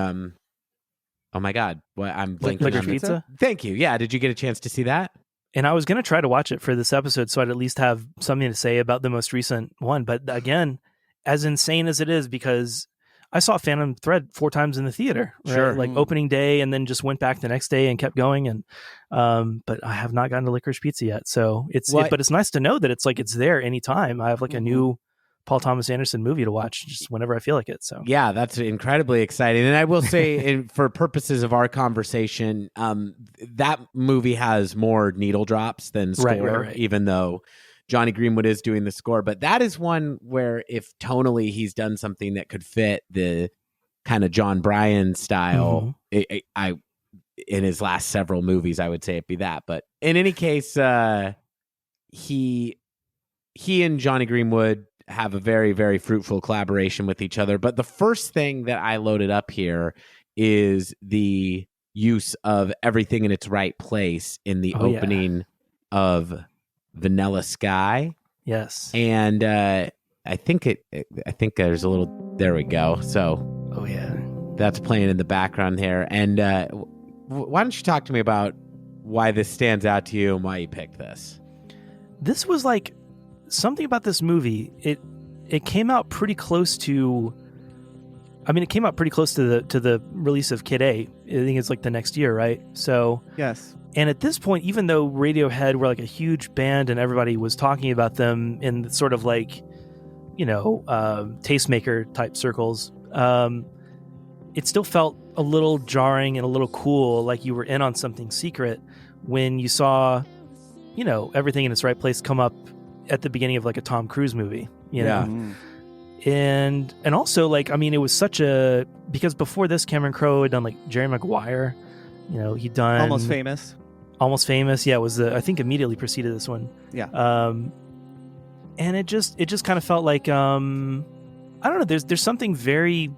Oh my God. Well, I'm blanking Licorice on the- Pizza. Thank you. Yeah. Did you get a chance to see that? And I was going to try to watch it for this episode so I'd at least have something to say about the most recent one. But again, as insane as it is, because I saw Phantom Thread 4 times in the theater, right? Sure. Like opening day, and then just went back the next day and kept going. And but I have not gotten to Licorice Pizza yet. So but it's nice to know that it's like it's there anytime. I have like a new Paul Thomas Anderson movie to watch just whenever I feel like it. So yeah, that's incredibly exciting. And I will say, for purposes of our conversation, that movie has more needle drops than score, right. even though Johnny Greenwood is doing the score. But that is one where if tonally he's done something that could fit the kind of John Bryan style, I in his last several movies, I would say it'd be that. But in any case, he and Johnny Greenwood have a very, very fruitful collaboration with each other. But the first thing that I loaded up here is the use of Everything in Its Right Place in the opening of Vanilla Sky. Yes. And I think there's a little, there we go. So that's playing in the background here. And why don't you talk to me about why this stands out to you and why you picked this? This was like something about this movie. It came out pretty close to. I mean, it came out pretty close to the release of Kid A. I think it's like the next year, right? So yes. And at this point, even though Radiohead were like a huge band and everybody was talking about them in sort of like, tastemaker type circles, it still felt a little jarring and a little cool, like you were in on something secret when you saw, Everything in Its Right Place come up at the beginning of like a Tom Cruise movie, you know? And also, like, I mean, it was because before this, Cameron Crowe had done like Jerry Maguire, he'd done Almost Famous. Yeah, it was I think immediately preceded this one. Yeah. And it just kind of felt like, I don't know, there's something very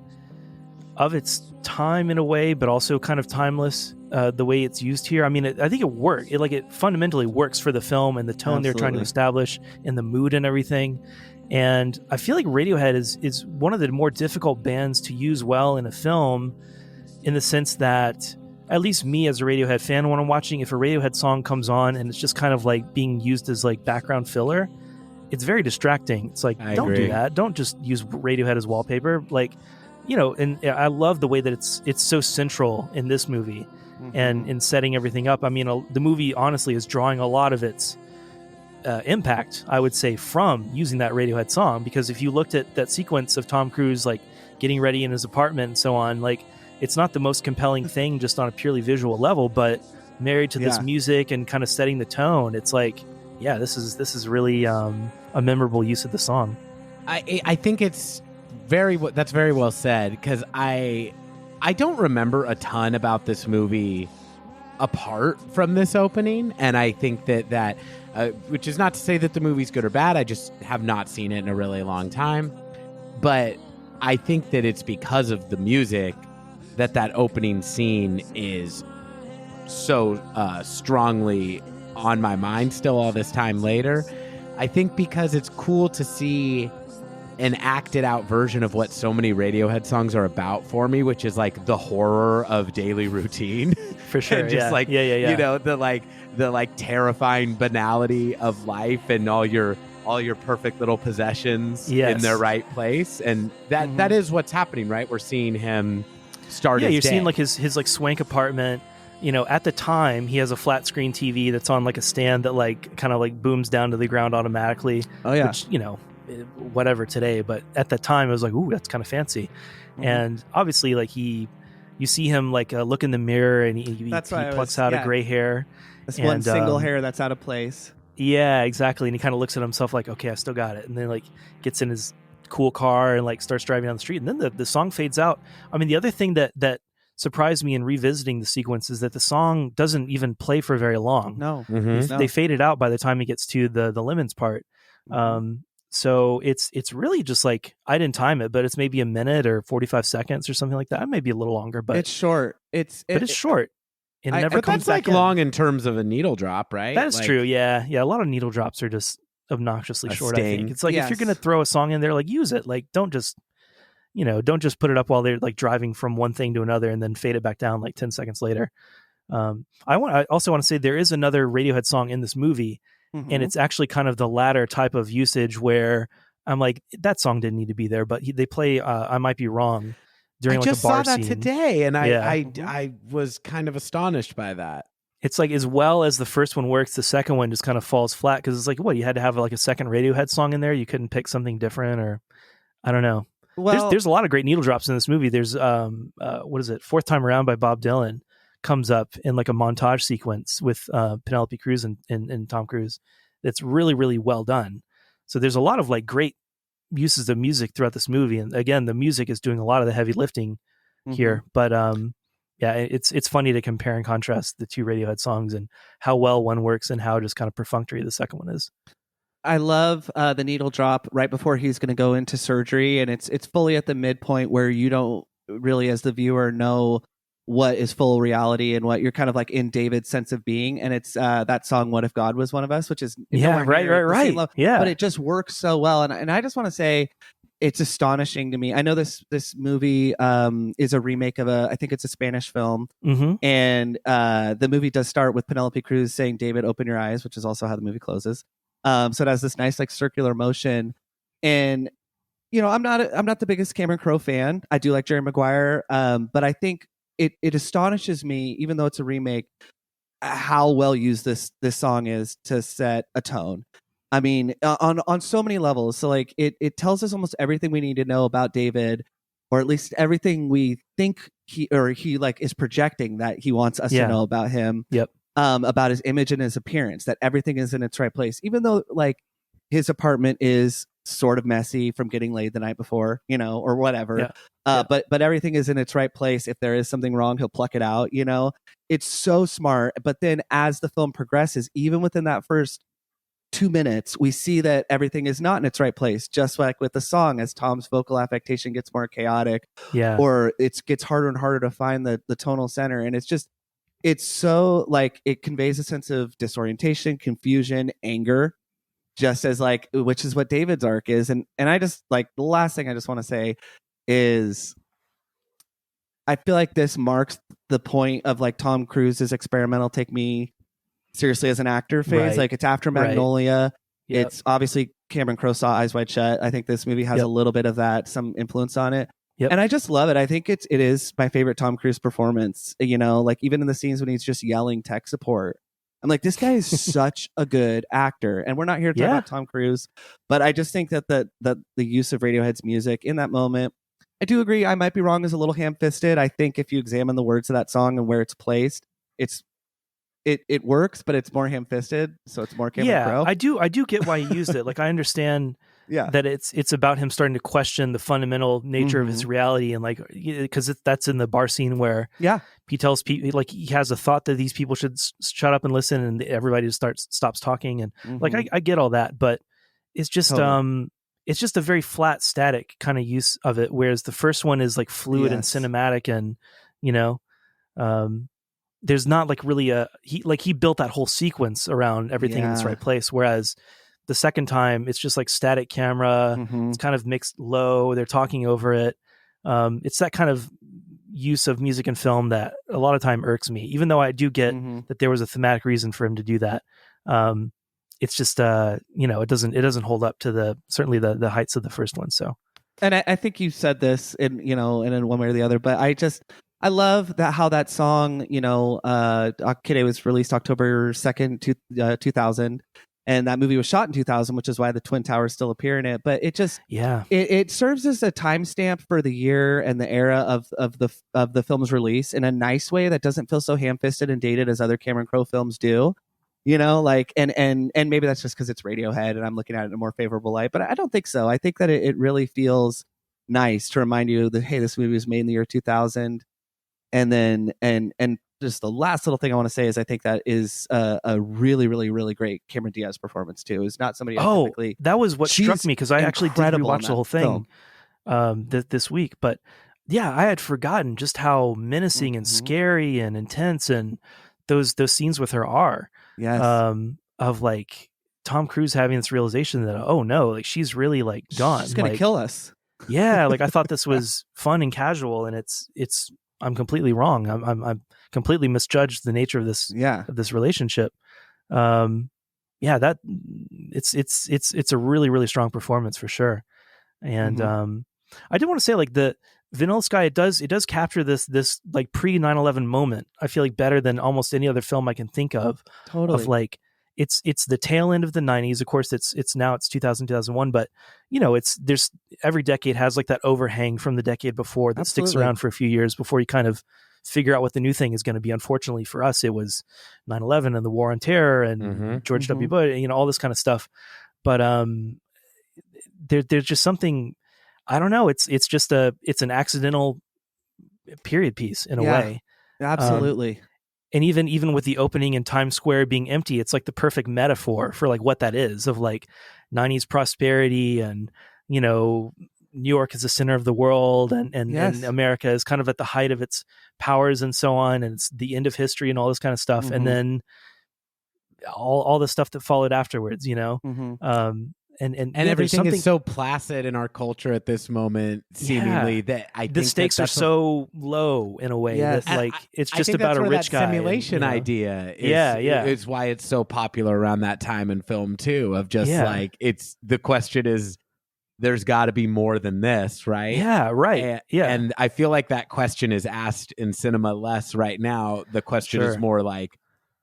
of its time in a way, but also kind of timeless, the way it's used here. I mean, I think it worked. It fundamentally works for the film and the tone they're trying to establish and the mood and everything. And I feel like Radiohead is one of the more difficult bands to use well in a film, in the sense that, at least me as a Radiohead fan, when I'm watching, if a Radiohead song comes on and it's just kind of like being used as like background filler, it's very distracting. It's like, don't do that. Don't just use Radiohead as wallpaper. Like, and I love the way that it's so central in this movie and in setting everything up. I mean, the movie honestly is drawing a lot of its impact, I would say, from using that Radiohead song, because if you looked at that sequence of Tom Cruise like getting ready in his apartment and so on, like, it's not the most compelling thing just on a purely visual level, but married to this music and kind of setting the tone, it's like, this is really a memorable use of the song. I think that's very well said, because I don't remember a ton about this movie apart from this opening, and I think that which is not to say that the movie's good or bad. I just have not seen it in a really long time, but I think that it's because of the music that opening scene is so strongly on my mind still all this time later. I think because it's cool to see an acted out version of what so many Radiohead songs are about for me, which is like the horror of daily routine. For sure. And just the terrifying banality of life and all your perfect little possessions in their right place. And that is what's happening, right? We're seeing him start his day. You're seeing like his like swank apartment. At the time, he has a flat screen TV that's on like a stand that like kind of like booms down to the ground automatically. Oh yeah. Which, whatever today, but at the time it was like, ooh, that's kind of fancy. And obviously, like, you see him like look in the mirror and he plucks out a gray hair. This one single hair that's out of place. Yeah, exactly. And he kind of looks at himself like, okay, I still got it. And then like gets in his cool car and like starts driving down the street. And then the song fades out. I mean, the other thing that surprised me in revisiting the sequence is that the song doesn't even play for very long. No. They fade it out by the time he gets to the lemons part. So it's really just like, I didn't time it, but it's maybe a minute or 45 seconds or something like that. Maybe a little longer, but it's short. It's short. It never comes that's like back long in terms of a needle drop, right? That is true. Yeah. A lot of needle drops are just obnoxiously short. Sting. I think it's like, if you're gonna throw a song in there, like, use it. Like, don't just don't just put it up while they're like driving from one thing to another and then fade it back down like 10 seconds later. I also want to say there is another Radiohead song in this movie, and it's actually kind of the latter type of usage where I'm like, that song didn't need to be there, but they play I Might Be Wrong during like a bar scene. I just saw that today, and I was kind of astonished by that. It's like, as well as the first one works, the second one just kind of falls flat because it's like, what, you had to have like a second Radiohead song in there? You couldn't pick something different, or I don't know. Well, there's a lot of great needle drops in this movie. There's what is it? Fourth Time Around by Bob Dylan comes up in like a montage sequence with Penelope Cruz and Tom Cruise. That's really, really well done. So there's a lot of like great uses of music throughout this movie. And again, the music is doing a lot of the heavy lifting here. But yeah, it's funny to compare and contrast the two Radiohead songs and how well one works and how just kind of perfunctory the second one is. I love the needle drop right before he's going to go into surgery, and it's fully at the midpoint where you don't really, as the viewer, know what is full reality and what you're kind of like in David's sense of being. And it's that song "What If God Was One of Us," which is right. Yeah, but it just works so well. And I just want to say, it's astonishing to me. I know this movie is a remake of I think it's a Spanish film, and the movie does start with Penelope Cruz saying, "David, open your eyes," which is also how the movie closes. So it has this nice like circular motion, and I'm not the biggest Cameron Crowe fan. I do like Jerry Maguire, but I think it astonishes me, even though it's a remake, how well used this song is to set a tone. I mean, on so many levels. So like it tells us almost everything we need to know about David, or at least everything we think he like is projecting that he wants us to know about him. Yep. About his image and his appearance, that everything is in its right place, even though like his apartment is sort of messy from getting laid the night before, or whatever. But everything is in its right place. If there is something wrong, he'll pluck it out. It's so smart. But then as the film progresses, even within that first 2 minutes, we see that everything is not in its right place. Just like with the song, as Tom's vocal affectation gets more chaotic, or it gets harder and harder to find the tonal center, and it's so like it conveys a sense of disorientation, confusion, anger, just as like, which is what David's arc is. And I just like, the last thing I just want to say is I feel like this marks the point of like Tom Cruise's experimental take me seriously as an actor phase. Right. Like it's after Magnolia. Yep. It's obviously Cameron Crowe saw Eyes Wide Shut. I think this movie has a little bit of that, some influence on it. And I just love it. I think it is my favorite Tom Cruise performance. Like even in the scenes when he's just yelling tech support, I'm like, this guy is such a good actor. And we're not here to talk about Tom Cruise, but I just think that the use of Radiohead's music in that moment, I do agree. I Might Be Wrong is a little ham-fisted. I think if you examine the words of that song and where it's placed, it works, but it's more ham-fisted, so it's more Cameron Crowe. I do get why he used it. Like I understand that it's about him starting to question the fundamental nature of his reality, and like, because that's in the bar scene where he tells people, like, he has a thought that these people should shut up and listen, and everybody just stops talking, and like I get all that, but it's just it's just a very flat, static kind of use of it, whereas the first one is like fluid and cinematic, and there's not like really he built that whole sequence around everything in its right place, whereas the second time it's just like static camera. It's kind of mixed low. They're talking over it. It's that kind of use of music and film that a lot of time irks me, even though I do get that there was a thematic reason for him to do that. It's just, it doesn't hold up to certainly the heights of the first one. So, and I think you said this in one way or the other, but I love how that song, Kid was released October 2nd, 2000. And that movie was shot in 2000, which is why the Twin Towers still appear in it. But it just, it serves as a timestamp for the year and the era of the film's release in a nice way that doesn't feel so ham-fisted and dated as other Cameron Crowe films do. And maybe that's just because it's Radiohead and I'm looking at it in a more favorable light. But I don't think so. I think that it really feels nice to remind you that, hey, this movie was made in the year 2000. And then and just the last little thing I want to say is I think that is a really, really, really great Cameron Diaz performance too. It's not somebody. That was what struck me, because I actually did rewatch the whole thing this week. But yeah, I had forgotten just how menacing and scary and intense and those scenes with her are. Yes. Of like Tom Cruise having this realization that, oh no, like she's really like gone. She's gonna like, kill us. Yeah, like I thought this was fun and casual, and I'm completely wrong. I'm completely misjudged the nature of this relationship. Yeah, that it's a really, really strong performance for sure. And I did want to say, like, the Vanilla Sky, it does capture this like pre 9/11 moment, I feel like, better than almost any other film I can think of. Totally. Of like, it's the tail end of the 90s. Of course, it's 2000, 2001, but there's every decade has like that overhang from the decade before that sticks around for a few years before you kind of figure out what the new thing is going to be. Unfortunately for us, it was 9/11 and the war on terror and George W. Bush, all this kind of stuff. But there's just something, I don't know. It's an accidental period piece in a way. Absolutely. And even with the opening in Times Square being empty, it's like the perfect metaphor for like what that is, of like 90s prosperity, and New York is the center of the world, and America is kind of at the height of its powers and so on, and it's the end of history and all this kind of stuff. And then all the stuff that followed afterwards, and everything is so placid in our culture at this moment, seemingly, that I think the stakes are so low in a way that like it's just about a rich guy. Simulation idea is why it's so popular around that time in film too. Of just like, it's the question is, there's got to be more than this, right? Yeah, right. And I feel like that question is asked in cinema less right now. The question is more like,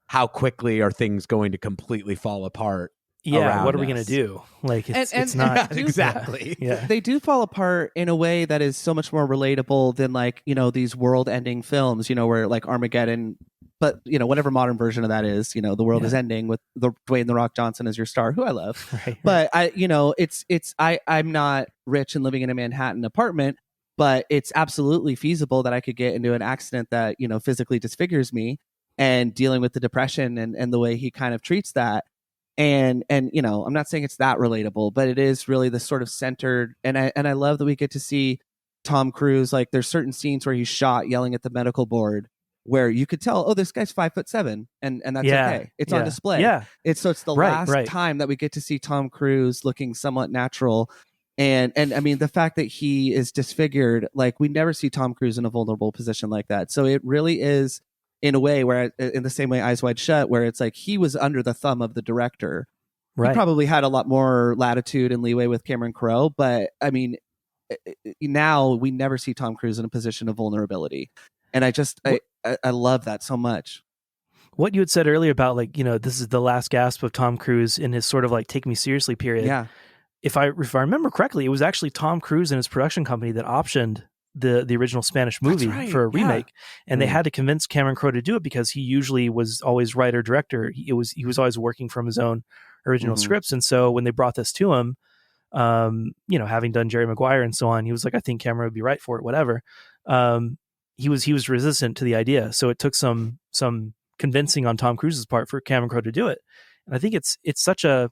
how quickly are things going to completely fall apart? Yeah, what are we going to do? Like, it's not exactly. Yeah. They do fall apart in a way that is so much more relatable than like, these world-ending films, where like Armageddon, but whatever modern version of that is, the world is ending with Dwayne "The Rock" Johnson as your star, who I love. Right. But I'm not rich and living in a Manhattan apartment, but it's absolutely feasible that I could get into an accident that, physically disfigures me, and dealing with the depression and the way he kind of treats that. And I'm not saying it's that relatable, but it is really the sort of centered, and I love that we get to see Tom Cruise. Like, there's certain scenes where he's shot yelling at the medical board where you could tell, oh, this guy's 5'7", and that's okay. It's on display. Yeah. It's the last time that we get to see Tom Cruise looking somewhat natural. And I mean, the fact that he is disfigured, like, we never see Tom Cruise in a vulnerable position like that. So it really is, in a way, where in the same way Eyes Wide Shut, where it's like he was under the thumb of the director. Right. He probably had a lot more latitude and leeway with Cameron Crowe, but I mean, now we never see Tom Cruise in a position of vulnerability. And I love that so much. What you had said earlier about, like, this is the last gasp of Tom Cruise in his sort of like take me seriously period. Yeah. If I remember correctly, it was actually Tom Cruise and his production company that optioned the original Spanish movie for a remake, and they had to convince Cameron Crowe to do it because he usually was always writer director. He was always working from his own original scripts, and so when they brought this to him, having done Jerry Maguire and so on, he was like, I think Cameron would be right for it, whatever. He was resistant to the idea, so it took some convincing on Tom Cruise's part for Cameron Crowe to do it. And I think it's such a,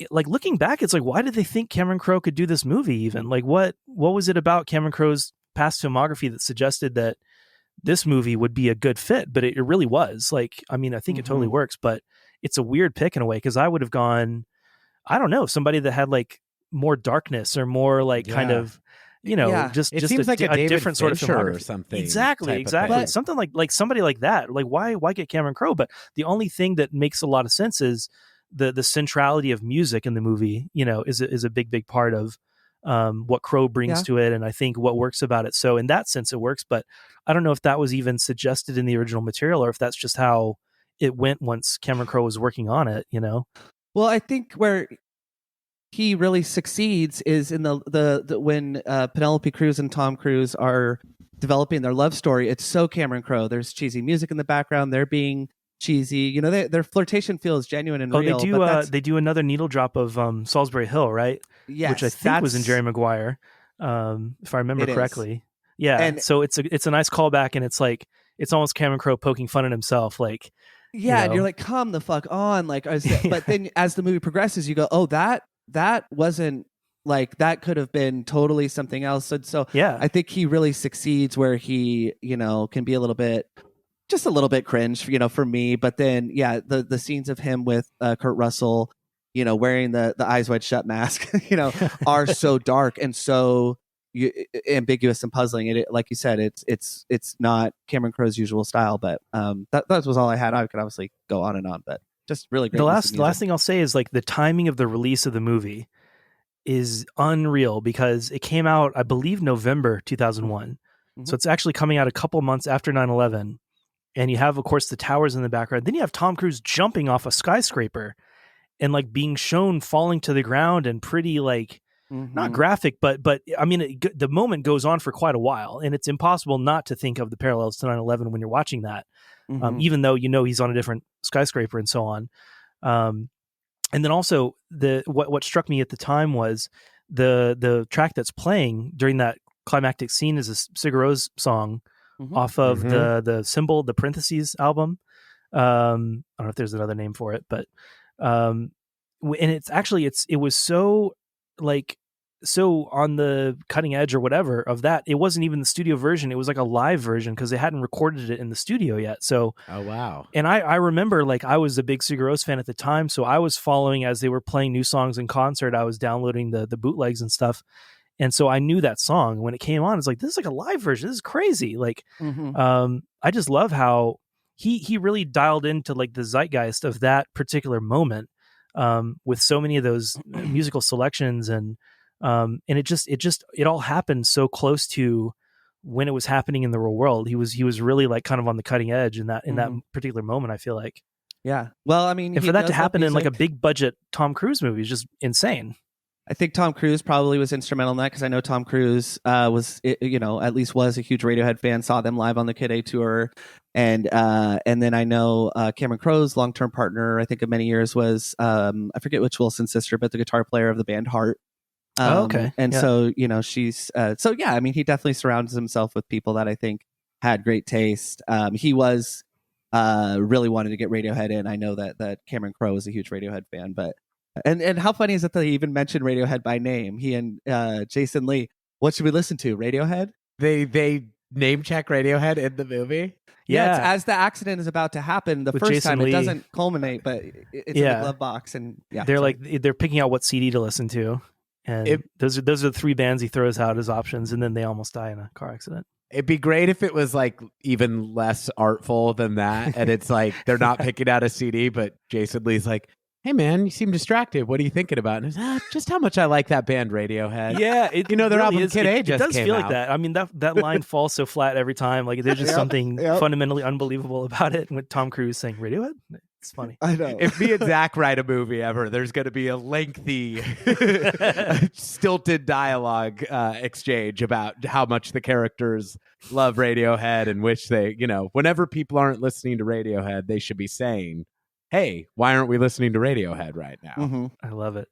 like, looking back, it's like, why did they think Cameron Crowe could do this movie even? Like, what was it about Cameron Crowe's past filmography that suggested that this movie would be a good fit? But it really was. Like, I mean, I think it totally works, but it's a weird pick in a way, because I would have gone, I don't know, somebody that had like more darkness or more like kind of, just seems like a different sort of filmography or something. Exactly. Something like somebody like that. Like, why get Cameron Crowe? But the only thing that makes a lot of sense is the centrality of music in the movie, is a big part of what Crowe brings to it, and I think what works about it. So in that sense, it works. But I don't know if that was even suggested in the original material, or if that's just how it went once Cameron Crowe was working on it. Well, I think where he really succeeds is in the when Penelope Cruz and Tom Cruise are developing their love story. It's so Cameron Crowe. There's cheesy music in the background. They're being cheesy, their flirtation feels genuine and real. They do another needle drop of Salisbury Hill, right? Yes, which I think was in Jerry Maguire, if I remember correctly. Yeah, and so it's a nice callback, and it's like, it's almost Cameron Crowe poking fun at himself, like, and you're like, come the fuck on, like, but then as the movie progresses, you go, oh, that wasn't, like, that could have been totally something else. And so I think he really succeeds where he can be just a little bit cringe, for me. But then, the scenes of him with Kurt Russell wearing the eyes wide shut mask, are so dark and so ambiguous and puzzling. It, like you said, it's not Cameron Crowe's usual style, but that was all I had. I could obviously go on and on, but just really great. The last thing I'll say is like the timing of the release of the movie is unreal because it came out, I believe, November 2001. Mm-hmm. So it's actually coming out a couple months after 9/11. And you have, of course, the towers in the background. Then you have Tom Cruise jumping off a skyscraper and like being shown falling to the ground and pretty like not graphic, but I mean, the moment goes on for quite a while, and it's impossible not to think of the parallels to 9/11 when you're watching that, even though he's on a different skyscraper and so on. And then also what struck me at the time was the track that's playing during that climactic scene is a Sigur Rós song off of the Symbol, the Parentheses album. I don't know if there's another name for it, but and it's actually it was so like so on the cutting edge or whatever of that. It wasn't even the studio version. It was like a live version because they hadn't recorded it in the studio yet. So, oh wow. And I remember like I was a big Sigur Rós fan at the time. So I was following as they were playing new songs in concert. I was downloading the bootlegs and stuff. And so I knew that song. When it came on, it's like, this is like a live version. This is crazy. Like, I just love how he really dialed into like the zeitgeist of that particular moment with so many of those musical selections and it all happened so close to when it was happening in the real world. He was really like kind of on the cutting edge in that particular moment, I feel like. Yeah. Well, I mean, and for that to happen in like a big budget Tom Cruise movie is just insane. I think Tom Cruise probably was instrumental in that because I know Tom Cruise was a huge Radiohead fan, saw them live on the Kid A tour. And then I know Cameron Crowe's long-term partner, I think of many years, was I forget which Wilson's sister, but the guitar player of the band Heart. Okay. And so, she's I mean, he definitely surrounds himself with people that I think had great taste. He was really wanted to get Radiohead in. I know that Cameron Crowe is a huge Radiohead fan, but and how funny is it that they even mentioned Radiohead by name? He and Jason Lee. What should we listen to? Radiohead? They name check Radiohead in the movie. Yeah, it's as the accident is about to happen. The With first Jason time Lee. It doesn't culminate, but it's in the glove box, and they're picking out what CD to listen to, and those are the three bands he throws out as options, and then they almost die in a car accident. It'd be great if it was like even less artful than that, and it's like they're not picking out a CD, but Jason Lee's like, "Hey man, you seem distracted. What are you thinking about?" And it's just how much I like that band Radiohead. Yeah, their really album Kid A just does came feel out. like that. I mean, that line falls so flat every time. Like there's just something fundamentally unbelievable about it. With Tom Cruise saying Radiohead, it's funny. I know. If me and Zach write a movie ever, there's going to be a lengthy, stilted dialogue exchange about how much the characters love Radiohead and wish they, whenever people aren't listening to Radiohead, they should be saying, "Hey, why aren't we listening to Radiohead right now?" I love it.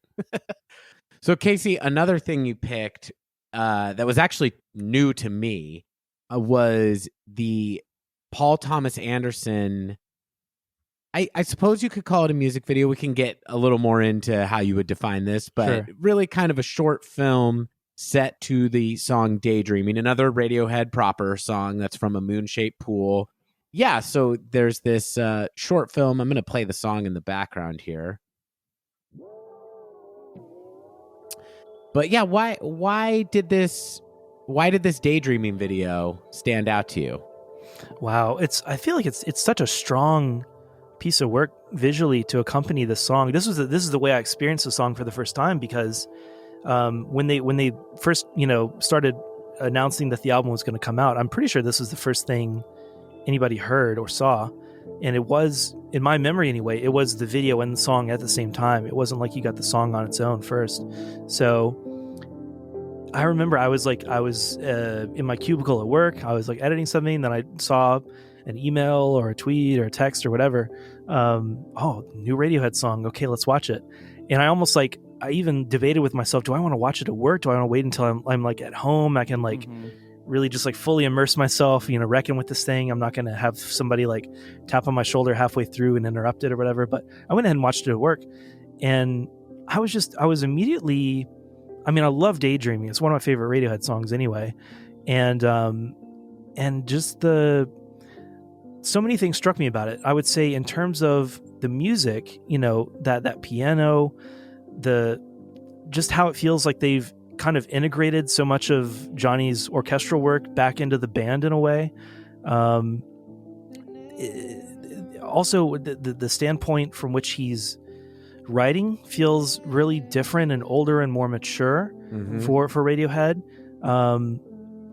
So, Casey, another thing you picked that was actually new to me was the Paul Thomas Anderson. I suppose you could call it a music video. We can get a little more into how you would define this, but really kind of a short film set to the song Daydreaming, another Radiohead proper song that's from A Moon-Shaped Pool. Yeah, so there's this short film. I'm going to play the song in the background here. But yeah, why did this Daydreaming video stand out to you? Wow, I feel like it's such a strong piece of work visually to accompany the song. This is the way I experienced the song for the first time because when they first started announcing that the album was going to come out, I'm pretty sure this was the first thing anybody heard or saw, and it was, in my memory anyway, it was the video and the song at the same time. It wasn't like you got the song on its own first. So I remember I was in my cubicle at work. I was like editing something, then I saw an email or a tweet or a text or whatever. New Radiohead song. Okay, let's watch it. And I even debated with myself, do I want to watch it at work? Do I want to wait until I'm like at home? I can really just like fully immerse myself, reckon with this thing. I'm not going to have somebody like tap on my shoulder halfway through and interrupt it or whatever. But I went ahead and watched it at work, and I was immediately, I love Daydreaming. It's one of my favorite Radiohead songs anyway. And just so many things struck me about it. I would say in terms of the music, that piano, just how it feels like they've kind of integrated so much of Johnny's orchestral work back into the band in a way. Also, the standpoint from which he's writing feels really different and older and more mature for Radiohead.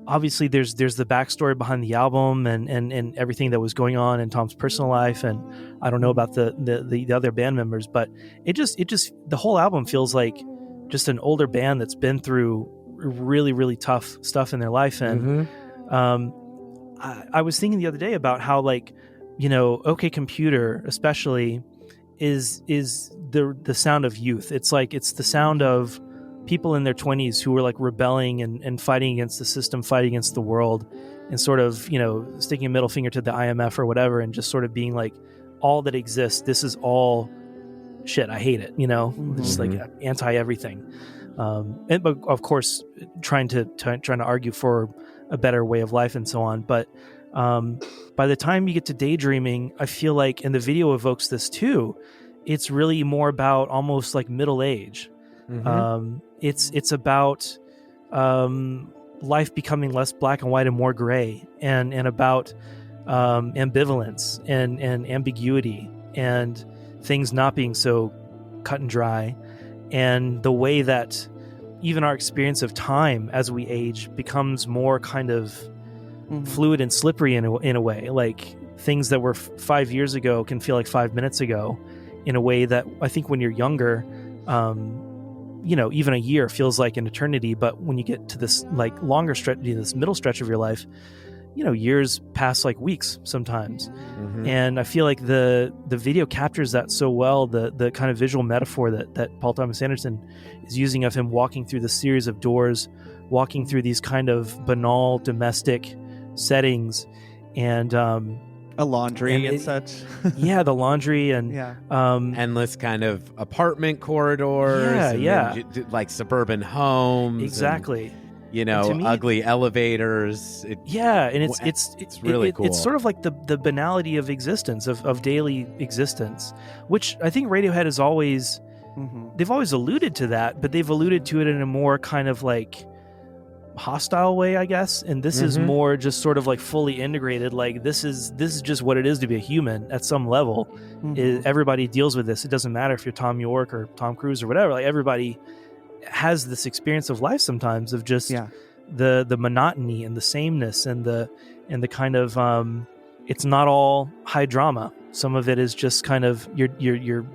Obviously, there's the backstory behind the album and everything that was going on in Tom's personal life, and I don't know about the other band members, but it just the whole album feels like just an older band that's been through really, really tough stuff in their life. And I was thinking the other day about how, like, OK Computer especially is the sound of youth. It's like it's the sound of people in their 20s who were like rebelling and fighting against the system, fighting against the world, and sort of sticking a middle finger to the IMF or whatever, and just sort of being like, all that exists, this is all shit, I hate it, just like anti everything, and but of course trying to argue for a better way of life and so on. But by the time you get to Daydreaming, I feel like, and the video evokes this too, it's really more about almost like middle age. It's about life becoming less black and white and more gray, and about ambivalence and ambiguity, and things not being so cut and dry, and the way that even our experience of time as we age becomes more kind of fluid and slippery in a way. Like things that were 5 years ago can feel like 5 minutes ago, in a way that I think when you're younger, even a year feels like an eternity. But when you get to this like longer stretch, this middle stretch of your life, years pass like weeks sometimes. And I feel like the video captures that so well, the kind of visual metaphor that Paul Thomas Anderson is using of him walking through the series of doors, walking through these kind of banal domestic settings, and a laundry and such. Yeah, the laundry and endless kind of apartment corridors, like suburban homes, exactly. And, ugly elevators. It's really cool. It's sort of like the banality of existence, of daily existence, which I think Radiohead has always they've always alluded to that, but they've alluded to it in a more kind of like hostile way, I guess. And this is more just sort of like fully integrated. Like this is just what it is to be a human at some level. Everybody deals with this. It doesn't matter if you're Tom York or Tom Cruise or whatever. Like everybody has this experience of life sometimes, of just the monotony and the sameness and the kind of it's not all high drama. Some of it is just kind of you're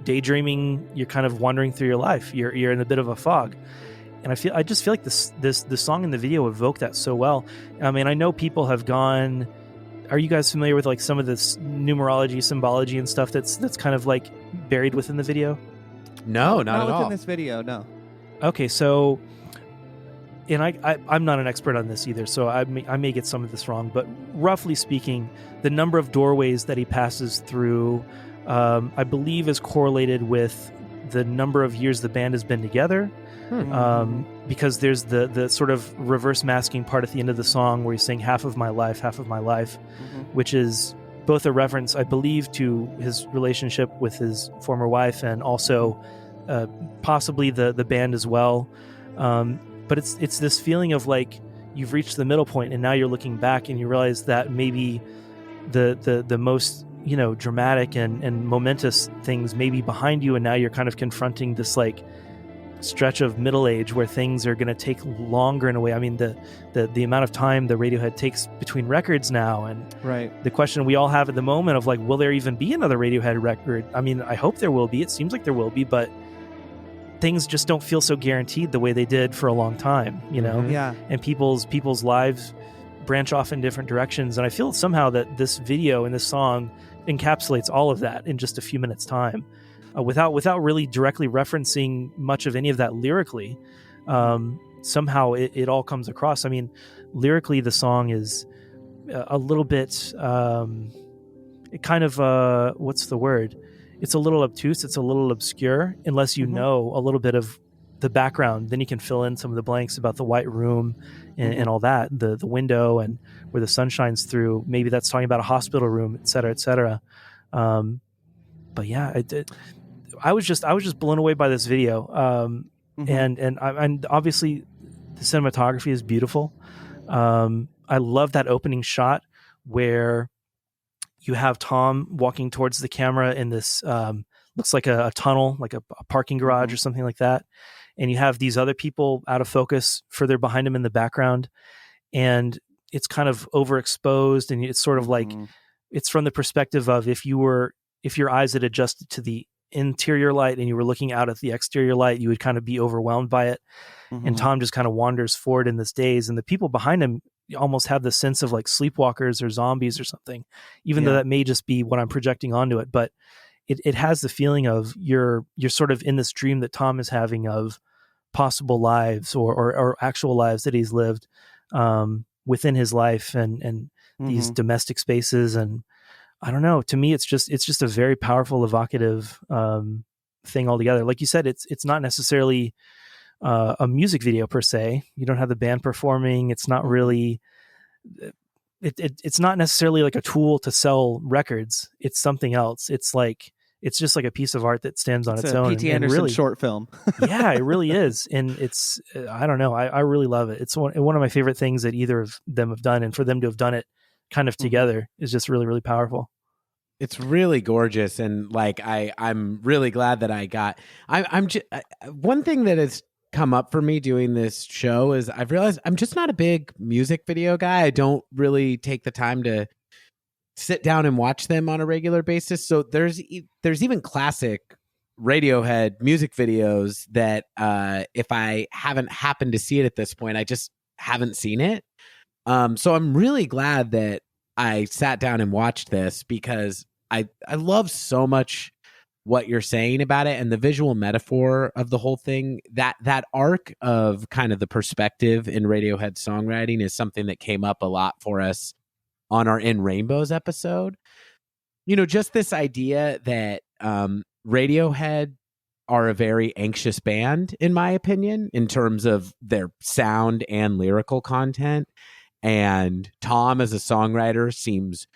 daydreaming. You're kind of wandering through your life. You're in a bit of a fog. And I just feel like the song and the video evoke that so well. I mean, I know people have gone. Are you guys familiar with like some of this numerology, symbology, and stuff that's kind of like buried within the video? No, not at all. Within this video, no. Okay, so, and I'm not an expert on this either, so I may get some of this wrong, but roughly speaking, the number of doorways that he passes through, I believe, is correlated with the number of years the band has been together. Because there's the sort of reverse masking part at the end of the song where he's saying half of my life, which is both a reference, I believe, to his relationship with his former wife, and also possibly the band as well. But it's this feeling of like you've reached the middle point, and now you're looking back and you realize that maybe the most dramatic and momentous things may be behind you, and now you're kind of confronting this like stretch of middle age where things are going to take longer in a way. I mean, the amount of time the Radiohead takes between records now, and the question we all have at the moment of like, will there even be another Radiohead record? I mean, I hope there will be. It seems like there will be, but things just don't feel so guaranteed the way they did for a long time, and people's lives branch off in different directions. And I feel somehow that this video and this song encapsulates all of that in just a few minutes time. Without really directly referencing much of any of that lyrically, somehow it all comes across. I mean, lyrically, the song is a little bit, it kind of, what's the word? It's a little obtuse. It's a little obscure, unless you know a little bit of the background. Then you can fill in some of the blanks about the white room and all that, the window and where the sun shines through. Maybe that's talking about a hospital room, et cetera, et cetera. But yeah, I was just blown away by this video. And obviously the cinematography is beautiful. I love that opening shot where you have Tom walking towards the camera in this looks like a tunnel, like a parking garage or something like that. And you have these other people out of focus further behind him in the background. And it's kind of overexposed. And it's sort of like, it's from the perspective of if your eyes had adjusted to the interior light and you were looking out at the exterior light, you would kind of be overwhelmed by it. And Tom just kind of wanders forward in this daze. And the people behind him almost have the sense of like sleepwalkers or zombies or something, even though that may just be what I'm projecting onto it. But it has the feeling of you're sort of in this dream that Tom is having of possible lives or actual lives that he's lived within his life and these domestic spaces. And I don't know, to me, it's just a very powerful, evocative thing altogether. Like you said, it's not necessarily a music video per se. You don't have the band performing. It's not really, it's not necessarily like a tool to sell records. It's something else. It's just like a piece of art that stands on its own. P.T. Anderson really, short film. Yeah, it really is. And it's, I don't know. I really love it. It's one of my favorite things that either of them have done. And for them to have done it kind of together is just really, really powerful. It's really gorgeous. And like, I'm really glad that I got, I'm just, one thing that has come up for me doing this show is I've realized I'm just not a big music video guy. I don't really take the time to sit down and watch them on a regular basis. So there's even classic Radiohead music videos that if I haven't happened to see it at this point, I just haven't seen it. So I'm really glad that I sat down and watched this because I love so much what you're saying about it and the visual metaphor of the whole thing. That arc of kind of the perspective in Radiohead songwriting is something that came up a lot for us on our In Rainbows episode. You know, just this idea that Radiohead are a very anxious band, in my opinion, in terms of their sound and lyrical content. And Tom, as a songwriter, seems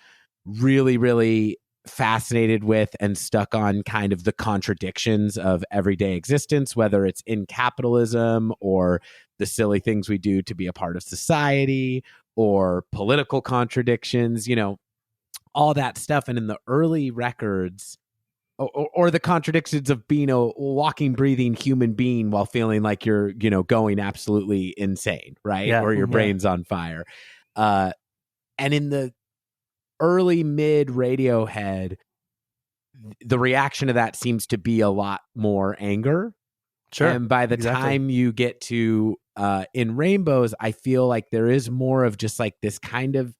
really, really fascinated with and stuck on kind of the contradictions of everyday existence, whether it's in capitalism or the silly things we do to be a part of society or political contradictions, you know, all that stuff. And in the early records, or the contradictions of being a walking, breathing human being while feeling like you're, you know, going absolutely insane, right? Yeah, or your brain's on fire. And in the early mid Radiohead, the reaction to that seems to be a lot more anger. Sure. And by the time you get to In Rainbows, I feel like there is more of just like this kind of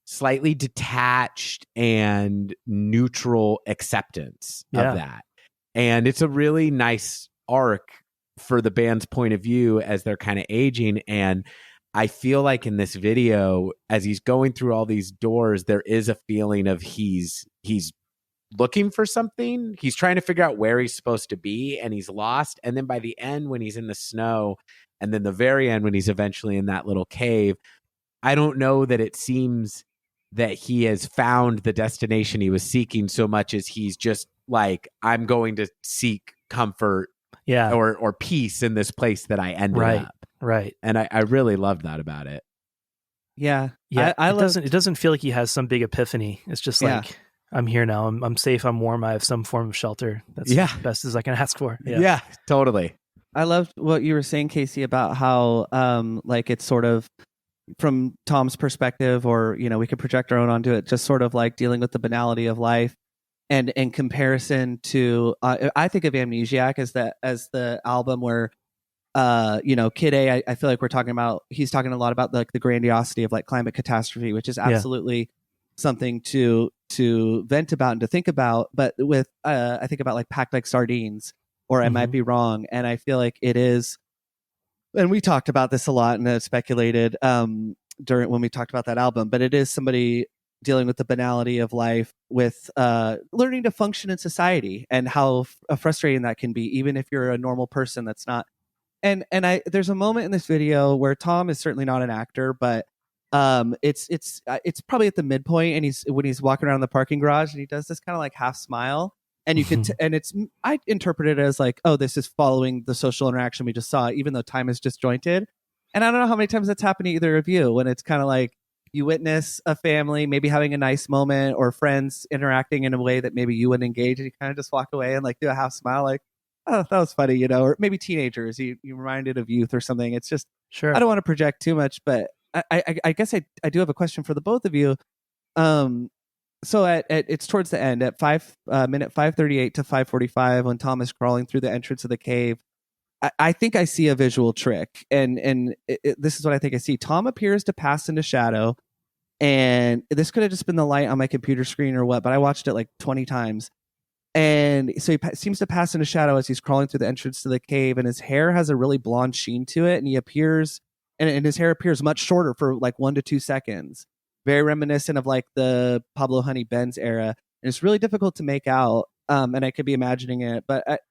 slightly detached and neutral acceptance of that. And it's a really nice arc for the band's point of view as they're kind of aging. And I feel like in this video, as he's going through all these doors, there is a feeling of he's looking for something. He's trying to figure out where he's supposed to be, and he's lost. And then by the end, when he's in the snow, and then the very end, when he's eventually in that little cave, I don't know that it seems that he has found the destination he was seeking so much as he's just like, I'm going to seek comfort or peace in this place that I ended up. Right. And I really loved that about it. Yeah. It doesn't feel like he has some big epiphany. It's just like, I'm here now. I'm safe. I'm warm. I have some form of shelter. That's the best as I can ask for. Yeah, totally. I loved what you were saying, Casey, about how like it's sort of from Tom's perspective, or, you know, we could project our own onto it, just sort of like dealing with the banality of life. And in comparison to, I think of Amnesiac as the album where, you know, Kid A, I feel like he's talking a lot about like the grandiosity of like climate catastrophe, which is absolutely something to vent about and to think about. But with, I think about like Packed Like Sardines or I Might Be Wrong. And I feel like it is, and we talked about this a lot and speculated during when we talked about that album, but it is somebody dealing with the banality of life, with learning to function in society and how frustrating that can be, even if you're a normal person that's not. And there's a moment in this video where Tom is certainly not an actor, but it's probably at the midpoint, and when he's walking around the parking garage, and he does this kind of like half smile, And you can, and I interpret it as like, oh, this is following the social interaction we just saw, even though time is disjointed. And I don't know how many times that's happened to either of you, when it's kind of like you witness a family maybe having a nice moment, or friends interacting in a way that maybe you wouldn't engage, and you kind of just walk away and like do a half smile, like, oh, that was funny, or maybe teenagers, you reminded of youth or something. It's just, sure. I don't want to project too much, but I guess I do have a question for the both of you. So at it's towards the end at minute 5:38 to 5:45, when Tom is crawling through the entrance of the cave, I think I see a visual trick, and this is what I think I see. Tom appears to pass into shadow, and this could have just been the light on my computer screen or what, but I watched it like 20 times. And so he seems to pass into shadow as he's crawling through the entrance to the cave, and his hair has a really blonde sheen to it, and he appears, and his hair appears much shorter for like 1 to 2 seconds, very reminiscent of like the Pablo Honey Benz era. And it's really difficult to make out, and I could be imagining it, but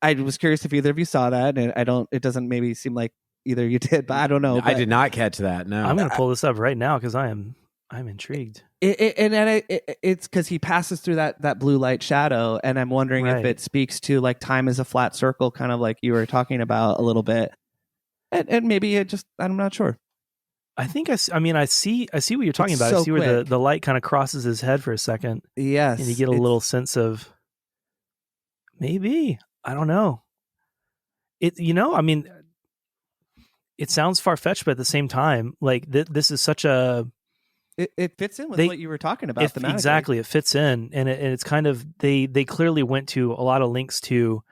I was curious if either of you saw that, and it doesn't maybe seem like either you did, but I don't know. I did not catch that. No, I'm going to pull this up right now because I'm intrigued. It's because he passes through that blue light shadow, and I'm wondering if it speaks to like time is a flat circle, kind of like you were talking about a little bit, and maybe it just, I'm not sure. I think I see what you're talking about. So I see where the light kind of crosses his head for a second. Yes, and you get a little sense of maybe, I don't know. It it sounds far-fetched, but at the same time, like this is such a... It fits in with what you were talking about thematically. Exactly, it fits in, and it's kind of, they clearly went to a lot of links to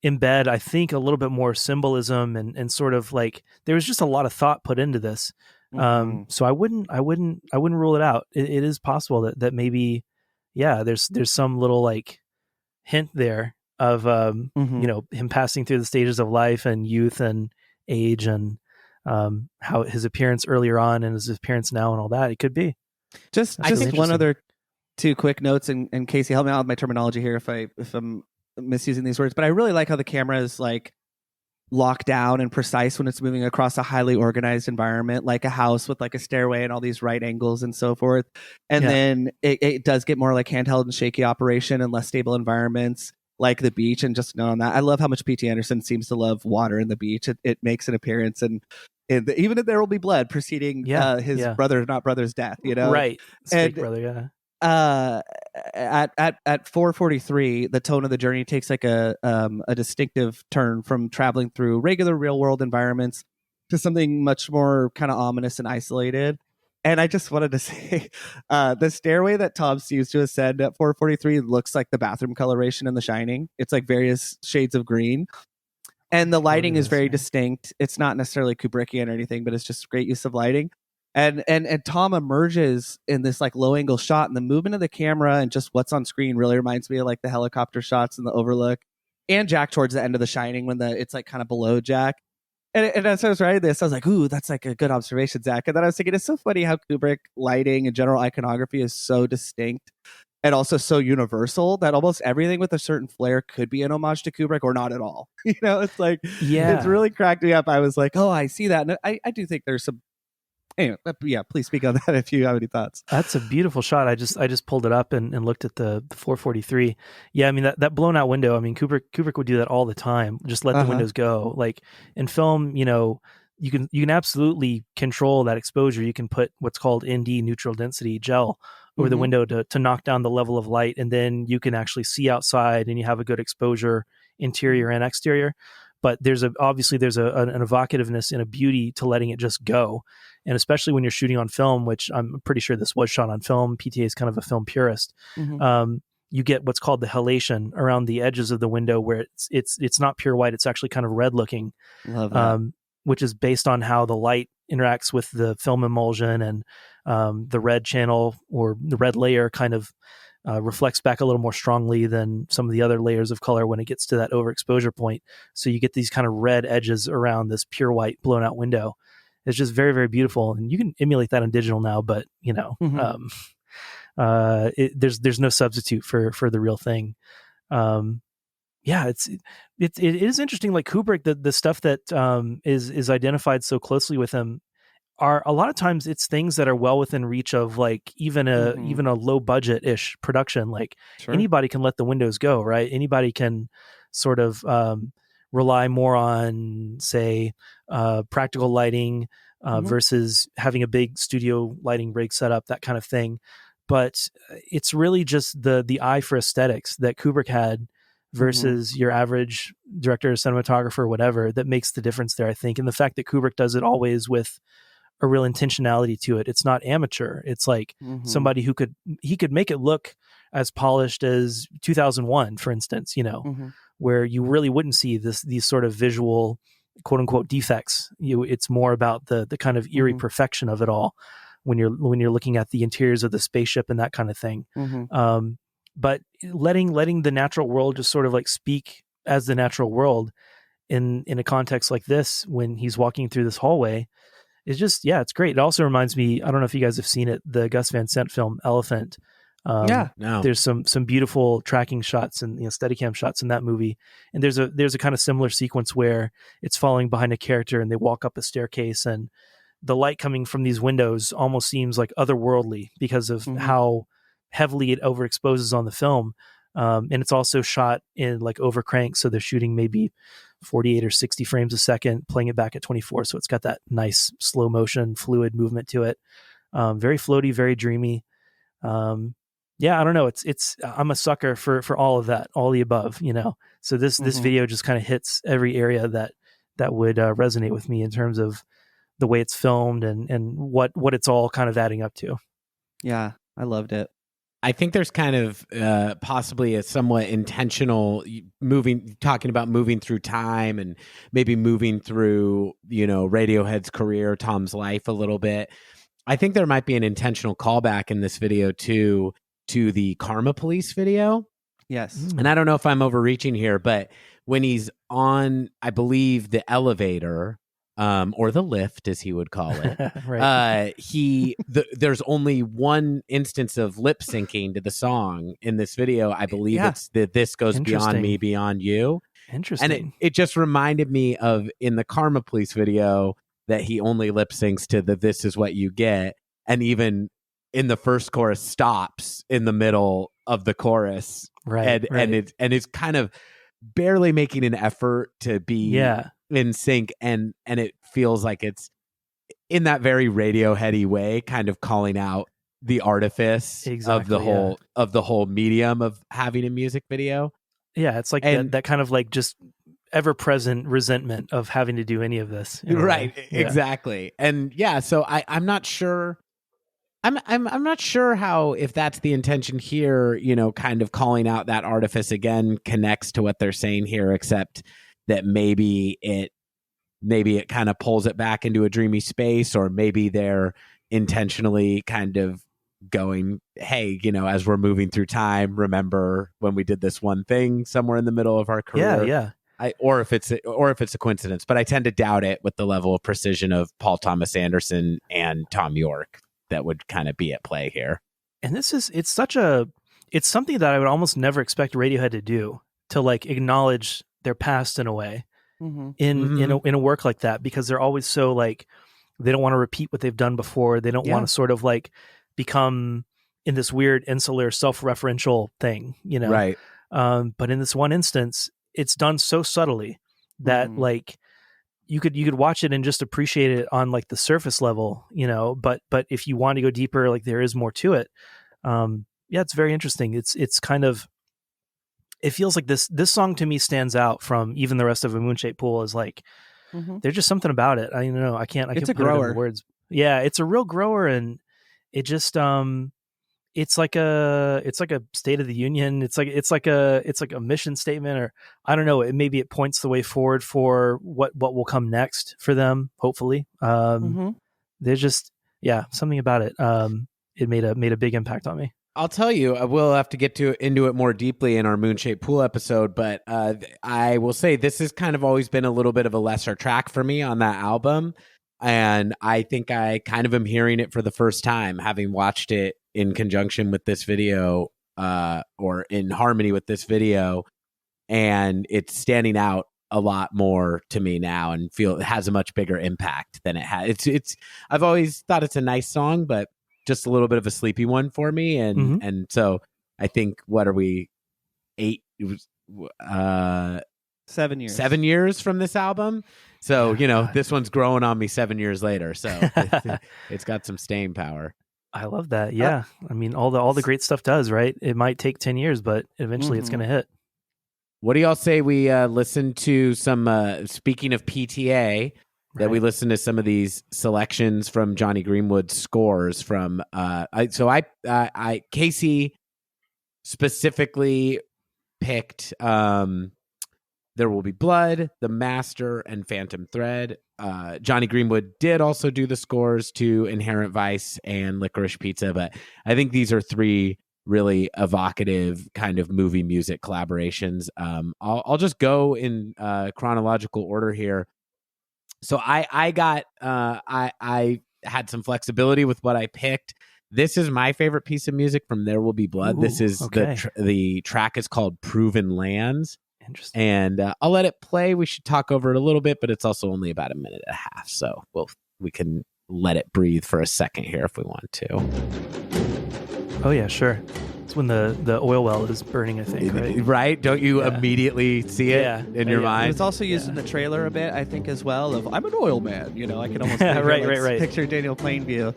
embed, I think, a little bit more symbolism and sort of like, there was just a lot of thought put into this. So I wouldn't rule it out. It is possible that maybe, there's some little like hint there of him passing through the stages of life and youth and age, and how his appearance earlier on and his appearance now and all that. It could be. Just one other 2 quick notes, and Casey, help me out with my terminology here if I'm misusing these words, but I really like how the camera is like locked down and precise when it's moving across a highly organized environment, like a house with like a stairway and all these right angles and so forth. And then it does get more like handheld and shaky operation and less stable environments like the beach. And just knowing that, I love how much P.T. Anderson seems to love water in the beach. It makes an appearance, and even if there will be blood preceding his brother's death, right? And brother, at 4:43, the tone of the journey takes like a distinctive turn from traveling through regular real world environments to something much more kind of ominous and isolated. And I just wanted to say, the stairway that Tom seems to ascend at 4:43 looks like the bathroom coloration in The Shining. It's like various shades of green, and the lighting is very distinct. It's not necessarily Kubrickian or anything, but it's just great use of lighting. And Tom emerges in this like low angle shot, and the movement of the camera and just what's on screen really reminds me of like the helicopter shots and the overlook, and Jack towards the end of The Shining when it's like kind of below Jack. And as I was writing this, I was like, ooh, that's like a good observation, Zach. And then I was thinking, it's so funny how Kubrick lighting and general iconography is so distinct and also so universal that almost everything with a certain flair could be an homage to Kubrick or not at all. It's like, it's really cracked me up. I was like, oh, I see that. And I do think there's some... Anyway, please speak on that if you have any thoughts. That's a beautiful shot. I just pulled it up and looked at the 443. Yeah, I mean that blown out window. I mean Kubrick would do that all the time. Just let the windows go. Like in film, you can absolutely control that exposure. You can put what's called ND, neutral density gel, over the window to knock down the level of light, and then you can actually see outside, and you have a good exposure, interior and exterior. But there's an evocativeness and a beauty to letting it just go. And especially when you're shooting on film, which I'm pretty sure this was shot on film. PTA is kind of a film purist. You get what's called the halation around the edges of the window, where it's not pure white. It's actually kind of red looking. Love that. Which is based on how the light interacts with the film emulsion, and the red channel or the red layer kind of reflects back a little more strongly than some of the other layers of color when it gets to that overexposure point. So you get these kind of red edges around this pure white blown out window. It's just very, very beautiful, and you can emulate that in digital now. But there's no substitute for the real thing. It is interesting. Like Kubrick, the stuff that is identified so closely with him are a lot of times it's things that are well within reach of like even a low budget ish production. Like anybody can let the windows go, right? Anybody can sort of rely more on, say, practical lighting versus having a big studio lighting rig set up, that kind of thing. But it's really just the eye for aesthetics that Kubrick had versus your average director, cinematographer, whatever, that makes the difference there, I think. And the fact that Kubrick does it always with a real intentionality to it. It's not amateur. It's like somebody who could make it look as polished as 2001, for instance, where you really wouldn't see these sort of visual quote unquote defects. It's more about the kind of eerie perfection of it all when you're looking at the interiors of the spaceship and that kind of thing. But letting the natural world just sort of like speak as the natural world in a context like this, when he's walking through this hallway, is just, it's great. It also reminds me, I don't know if you guys have seen it, the Gus Van Sant film Elephant. No. There's some beautiful tracking shots and Steadicam shots in that movie, and there's a kind of similar sequence where it's following behind a character and they walk up a staircase, and the light coming from these windows almost seems like otherworldly because of how heavily it overexposes on the film. And it's also shot in like over crank, so they're shooting maybe 48 or 60 frames a second, playing it back at 24, so it's got that nice slow motion fluid movement to it. Very floaty, very dreamy. I don't know, it's I'm a sucker for all of that, all the above, so this video just kind of hits every area that would resonate with me in terms of the way it's filmed and what it's all kind of adding up to. I loved it. I think there's kind of possibly a somewhat intentional talking about moving through time and maybe moving through, Radiohead's career, Tom's life a little bit. I think there might be an intentional callback in this video to the Karma Police video. Yes. And I don't know if I'm overreaching here, but when he's on, I believe, the elevator, or the lift, as he would call it. Right. There's only one instance of lip syncing to the song in this video. I believe it's that This Goes Beyond Me, Beyond You. Interesting. And it just reminded me of in the Karma Police video that he only lip syncs to the This Is What You Get. And even in the first chorus stops in the middle of the chorus. Right. And it's kind of barely making an effort to be in sync, and it feels like it's in that very Radioheady way, kind of calling out the artifice of the whole medium of having a music video. Yeah, it's like that kind of like just ever-present resentment of having to do any of this. Right, exactly. And so I'm not sure. I'm not sure how, if that's the intention here, kind of calling out that artifice again connects to what they're saying here, except that maybe it kind of pulls it back into a dreamy space, or maybe they're intentionally kind of going, hey, as we're moving through time, remember when we did this one thing somewhere in the middle of our career? Or if it's a coincidence, but I tend to doubt it with the level of precision of Paul Thomas Anderson and Tom York that would kind of be at play here. And it's something that I would almost never expect Radiohead to do, to like acknowledge their past in a way in a work like that, because they're always so like, they don't want to repeat what they've done before. They don't want to sort of like become in this weird insular self-referential thing, Right. But in this one instance, it's done so subtly that like you could watch it and just appreciate it on like the surface level, but if you want to go deeper, like there is more to it. It's very interesting. It's kind of, it feels like this song to me stands out from even the rest of A Moon-Shaped Pool. Is like, there's just something about it. I don't know. I can't It's a put it grower. into words. Yeah, it's a real grower, and it just it's like a State of the Union. It's like a mission statement, or I don't know. Maybe it points the way forward for what will come next for them. Hopefully, there's just something about it. It made a big impact on me. I'll tell you, we'll have to get into it more deeply in our Moon-Shaped Pool episode, but I will say this has kind of always been a little bit of a lesser track for me on that album, and I think I kind of am hearing it for the first time, having watched it in conjunction with this video, or in harmony with this video, and it's standing out a lot more to me now, and feel it has a much bigger impact than it had. It's I've always thought it's a nice song, but just a little bit of a sleepy one for me. And so I think, what are we, 7 years. 7 years from this album. So, this one's growing on me 7 years later. So it's got some staying power. I love that. Yeah. I mean, all the great stuff does, right? It might take 10 years, but eventually it's going to hit. What do y'all say we listen to some, speaking of PTA, that we listen to some of these selections from Johnny Greenwood's scores from, Casey specifically picked, There Will Be Blood, The Master, and Phantom Thread. Johnny Greenwood did also do the scores to Inherent Vice and Licorice Pizza, but I think these are three really evocative kind of movie music collaborations. I'll just go in chronological order here. So I had some flexibility with what I picked. This is my favorite piece of music from There Will Be Blood. This is the track is called Proven Lands. Interesting. And I'll let it play. We should talk over it a little bit, but it's also only about a minute and a half. So we can let it breathe for a second here if we want to. Oh, yeah, sure. It's when the oil well is burning, I think, right? Right? Don't you immediately see it in your mind? It's also used in the trailer a bit, I think, as well, of I'm an oil man. I can almost right. picture Daniel Plainview.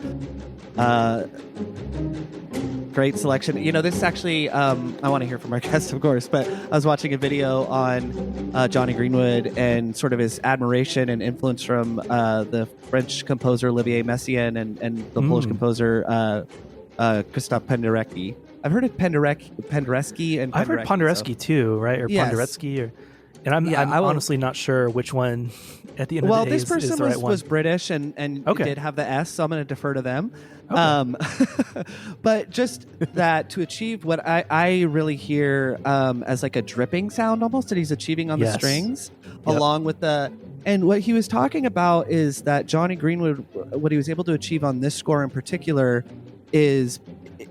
Great selection. This is actually, I want to hear from our guest, of course, but I was watching a video on Johnny Greenwood and sort of his admiration and influence from the French composer Olivier Messiaen and the Polish composer Krzysztof Penderecki. I've heard of Penderecki and I've heard Penderecki too, right? Or yes. Penderecki, and I'm honestly not sure which one at the end of the day this person is the right one. was British and did have the S, so I'm going to defer to them. Okay. But just that to achieve what I really hear as like a dripping sound almost that he's achieving on the strings, along with and what he was talking about is that Johnny Greenwood, what he was able to achieve on this score in particular, is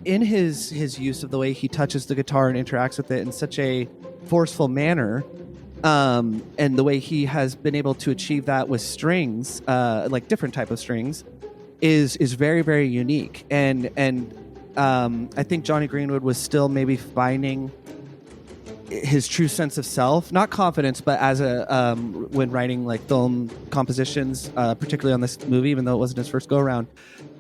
in his use of the way he touches the guitar and interacts with it in such a forceful manner. And the way he has been able to achieve that with strings, like different type of strings, is very, very unique. And I think Johnny Greenwood was still maybe finding his true sense of self, not confidence, but as when writing like film compositions, particularly on this movie, even though it wasn't his first go around.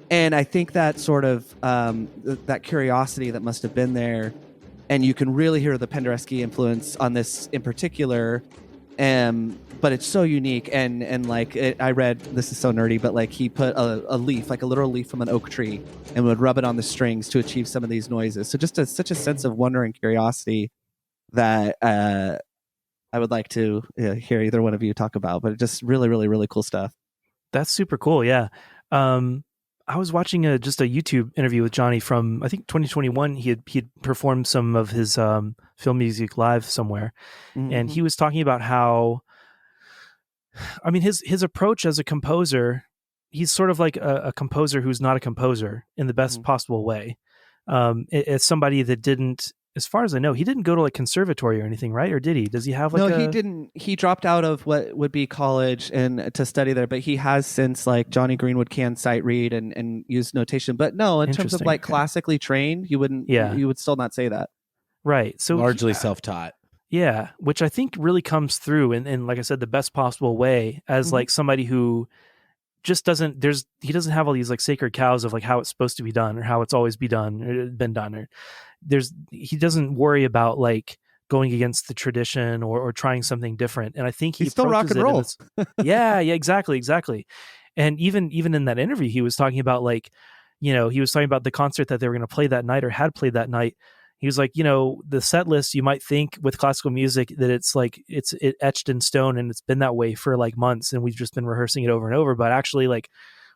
And I think that sort of that curiosity that must have been there. And you can really hear the Penderecki influence on this in particular, but it's so unique. And like I read, this is so nerdy, but like he put a leaf, like a literal leaf from an oak tree, and would rub it on the strings to achieve some of these noises. So just such a sense of wonder and curiosity that I would like to hear either one of you talk about. But just really, really, really cool stuff. That's super cool. Yeah. I was watching just a YouTube interview with Johnny from, I think, 2021. He'd performed some of his film music live somewhere. Mm-hmm. And he was talking about how, I mean, his approach as a composer, he's sort of like a composer who's not a composer in the best possible way. As somebody that didn't, as far as I know, he didn't go to like conservatory or anything, right? Or did he? Does he have like he didn't. He dropped out of what would be college and to study there, but he has since, like Johnny Greenwood can sight read and use notation. But no, in terms of like classically trained, you wouldn't. Yeah. You would still not say that. Right. So largely self-taught. Yeah, which I think really comes through in like I said, the best possible way as like somebody who just doesn't have all these like sacred cows of like how it's supposed to be done or how it's always been done or he doesn't worry about like going against the tradition or trying something different. And I think he's still rock and roll. Yeah, exactly. And even in that interview, he was talking about like, he was talking about the concert that they were going to play that night or had played that night. He was like, the set list, you might think with classical music that it's like it's etched in stone and it's been that way for like months and we've just been rehearsing it over and over. But actually, like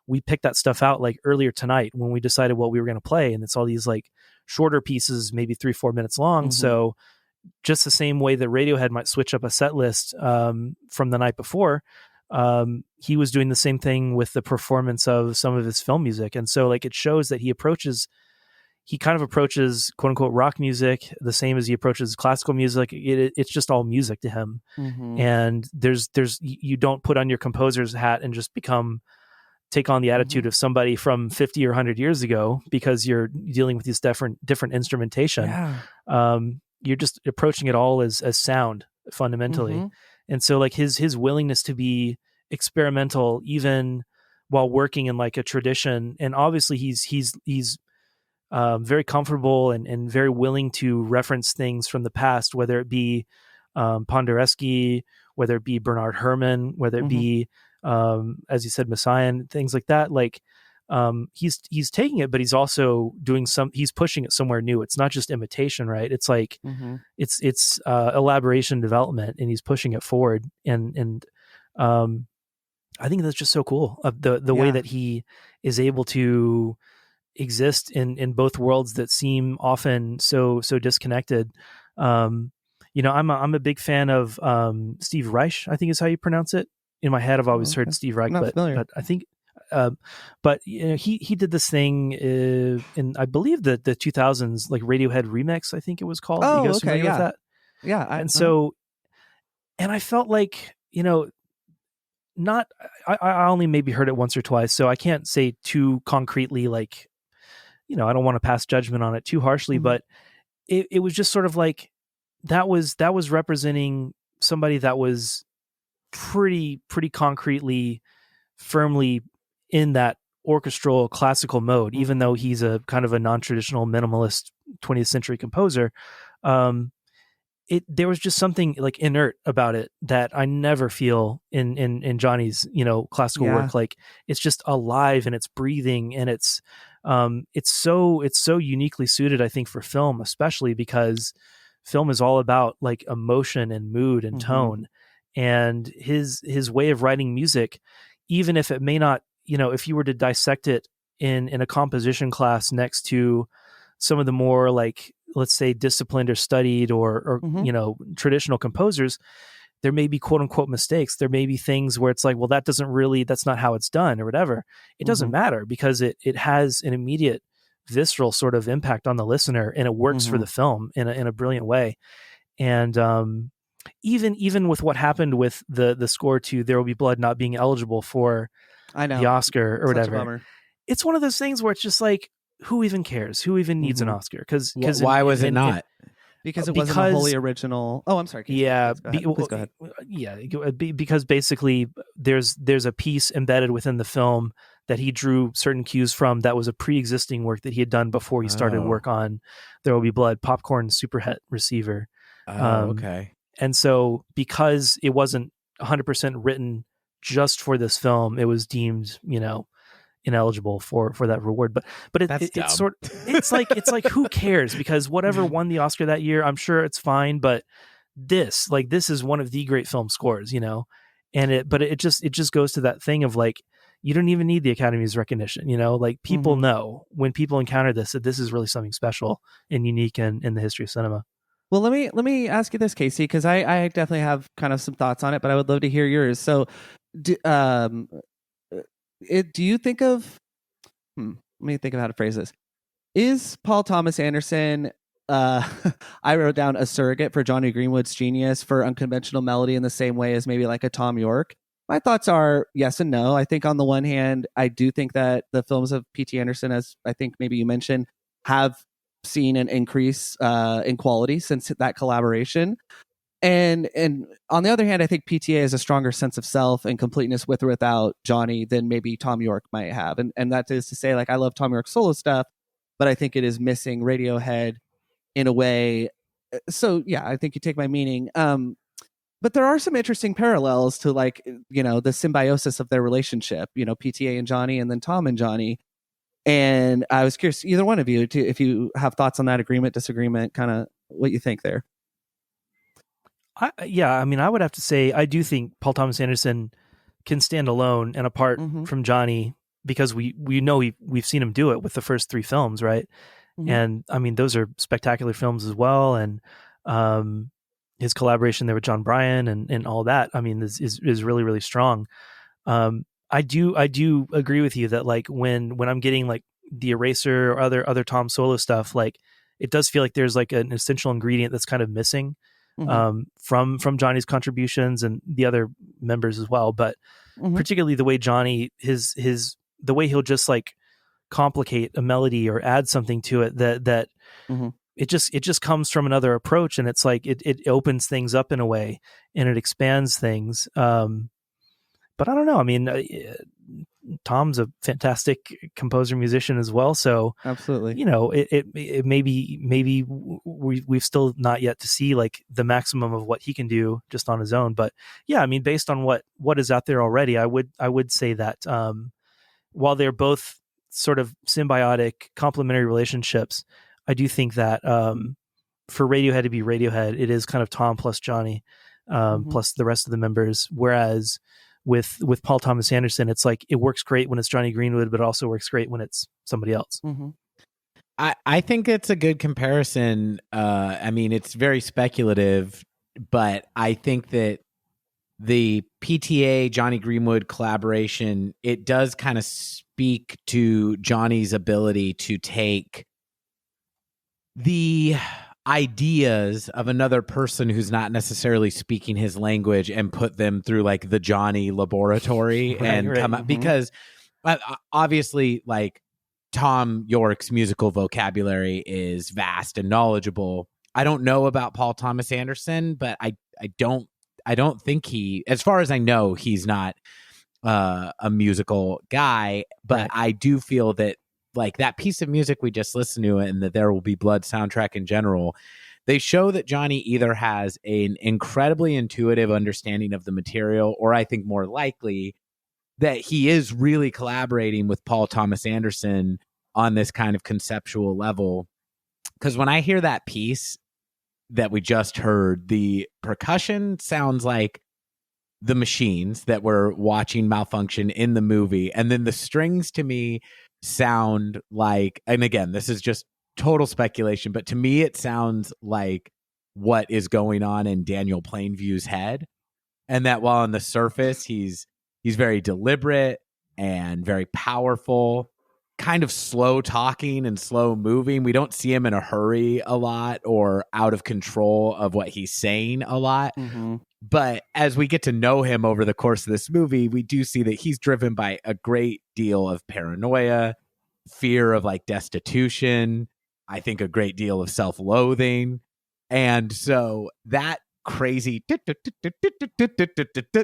we picked that stuff out like earlier tonight when we decided what we were going to play, and it's all these like shorter pieces, maybe 3-4 minutes long. So just the same way that Radiohead might switch up a set list from the night before, he was doing the same thing with the performance of some of his film music. And so like it shows that he approaches he kind of approaches quote unquote rock music the same as he approaches classical music. It's just all music to him. And there's you don't put on your composer's hat and just take on the attitude of somebody from 50 or 100 years ago because you're dealing with these different instrumentation. You're just approaching it all as sound fundamentally. And so like his willingness to be experimental even while working in like a tradition, and obviously he's very comfortable and very willing to reference things from the past, whether it be Penderecki, whether it be Bernard Herrmann, whether it be as you said, Messiaen, things like that. Like he's taking it, but he's also he's pushing it somewhere new. It's not just imitation, right? It's like it's elaboration development, and he's pushing it forward. And I think that's just so cool. The way that he is able to exist in both worlds that seem often so disconnected. I'm a big fan of Steve Reich, I think is how you pronounce it. In my head, I've always heard Steve Reich, but I think, but he did this thing in I believe the 2000s, like Radiohead remix, I think it was called. Oh, you guys familiar with that? Yeah, and I felt like not I only maybe heard it once or twice, so I can't say too concretely, like I don't want to pass judgment on it too harshly, but it was just sort of like that was representing somebody that was pretty concretely, firmly in that orchestral classical mode, even though he's a kind of a non-traditional minimalist 20th century composer. There was just something like inert about it that I never feel in Johnny's classical work. Like it's just alive and it's breathing, and it's so uniquely suited, I think, for film, especially because film is all about like emotion and mood and tone. And his way of writing music, even if it may not, if you were to dissect it in a composition class next to some of the more like, let's say, disciplined or studied or traditional composers, there may be quote unquote mistakes. There may be things where it's like, well, that's not how it's done or whatever. It doesn't matter because it has an immediate visceral sort of impact on the listener, and it works for the film in a brilliant way. And even with what happened with the score to There Will Be Blood not being eligible for the Oscar or whatever, it's one of those things where it's just like, who even cares? Who even needs an Oscar? Because why was it not? Because it wasn't a wholly original. Oh, I'm sorry. Please go ahead. Because basically there's a piece embedded within the film that he drew certain cues from that was a pre-existing work that he had done before he started work on There Will Be Blood, Popcorn Superhet Receiver. Okay. And so because it wasn't 100% written just for this film, it was deemed, ineligible for that reward. But it's like who cares? Because whatever won the Oscar that year, I'm sure it's fine. But this is one of the great film scores, and it just goes to that thing of like, you don't even need the Academy's recognition, like people know when people encounter this, that this is really something special and unique in the history of cinema. Well, let me ask you this, Casey, because I definitely have kind of some thoughts on it, but I would love to hear yours. So, do you think of? Let me think of how to phrase this. Is Paul Thomas Anderson? I wrote down a surrogate for Johnny Greenwood's genius for unconventional melody in the same way as maybe like a Tom York. My thoughts are yes and no. I think on the one hand, I do think that the films of P.T. Anderson, as I think maybe you mentioned, have seen an increase in quality since that collaboration. And on the other hand, I think PTA has a stronger sense of self and completeness with or without Johnny than maybe Tom York might have. And that is to say, like, I love Tom York's solo stuff, but I think it is missing Radiohead in a way. So yeah, I think you take my meaning. But there are some interesting parallels to, like, the symbiosis of their relationship, PTA and Johnny, and then Tom and Johnny. And I was curious, either one of you, if you have thoughts on that, agreement, disagreement, kind of what you think there. I would have to say I do think Paul Thomas Anderson can stand alone and apart from Johnny, because we know we've seen him do it with the first three films, right? And I mean, those are spectacular films as well. And his collaboration there with John Bryan and all that, I mean, is really, really strong. I do agree with you that, like, when I'm getting like the Eraser or other Tom solo stuff, like it does feel like there's like an essential ingredient that's kind of missing from Johnny's contributions and the other members as well. But particularly the way Johnny, the way he'll just like complicate a melody or add something to it that it just comes from another approach, and it's like it opens things up in a way and it expands things. But I don't know. I mean, Tom's a fantastic composer, musician as well. So absolutely, you know, it maybe we've still not yet to see like the maximum of what he can do just on his own. But yeah, I mean, based on what is out there already, I would say that while they're both sort of symbiotic, complementary relationships, I do think that for Radiohead to be Radiohead, it is kind of Tom plus Johnny plus the rest of the members. Whereas with Paul Thomas Anderson, it's like it works great when it's Johnny Greenwood, but it also works great when it's somebody else. I think it's a good comparison. I mean, it's very speculative, but I think that the PTA Johnny Greenwood collaboration, it does kind of speak to Johnny's ability to take the ideas of another person who's not necessarily speaking his language and put them through like the Johnny laboratory come up, because obviously like Tom York's musical vocabulary is vast and knowledgeable. I don't know about Paul Thomas Anderson, but I don't think he, as far as I know, he's not a musical guy, but I do feel that like that piece of music we just listened to and the There Will Be Blood soundtrack in general, they show that Johnny either has an incredibly intuitive understanding of the material, or I think more likely that he is really collaborating with Paul Thomas Anderson on this kind of conceptual level. Because when I hear that piece that we just heard, the percussion sounds like the machines that we're watching malfunction in the movie. And then the strings to me sound like, and again, this is just total speculation, but to me it sounds like what is going on in Daniel Plainview's head. And that while on the surface he's very deliberate and very powerful, kind of slow talking and slow moving. We don't see him in a hurry a lot or out of control of what he's saying a lot. But as we get to know him over the course of this movie, we do see that he's driven by a great deal of paranoia, fear of like destitution, I think a great deal of self-loathing. And so that crazy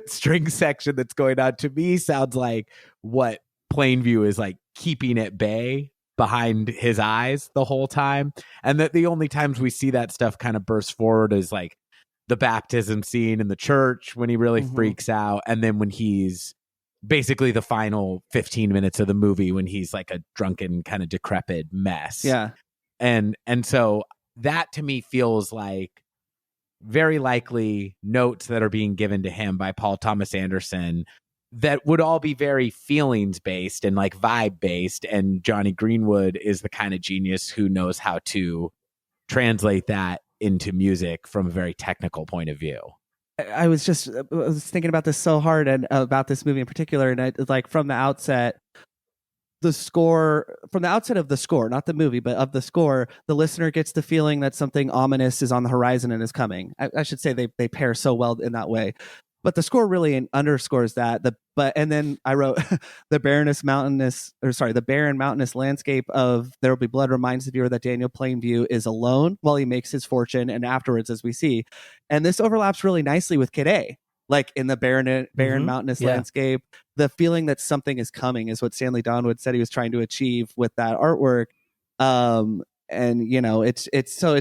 string section that's going on to me sounds like what Plainview is like keeping at bay behind his eyes the whole time. And that the only times we see that stuff kind of burst forward is like the baptism scene in the church when he really freaks out. And then when he's basically the final 15 minutes of the movie when he's like a drunken kind of decrepit mess. Yeah. And so that to me feels like very likely notes that are being given to him by Paul Thomas Anderson that would all be very feelings based and like vibe based. And Johnny Greenwood is the kind of genius who knows how to translate that into music from a very technical point of view. I was thinking about this so hard and about this movie in particular. And like from the outset of the score, not the movie, but of the score, the listener gets the feeling that something ominous is on the horizon and is coming. I should say they pair so well in that way. But the score really underscores that. And then I wrote the barren mountainous landscape of There Will Be Blood reminds the viewer that Daniel Plainview is alone while he makes his fortune, and afterwards, as we see. And this overlaps really nicely with Kid A. Like in the barren mountainous landscape, the feeling that something is coming is what Stanley Donwood said he was trying to achieve with that artwork. And you know, it's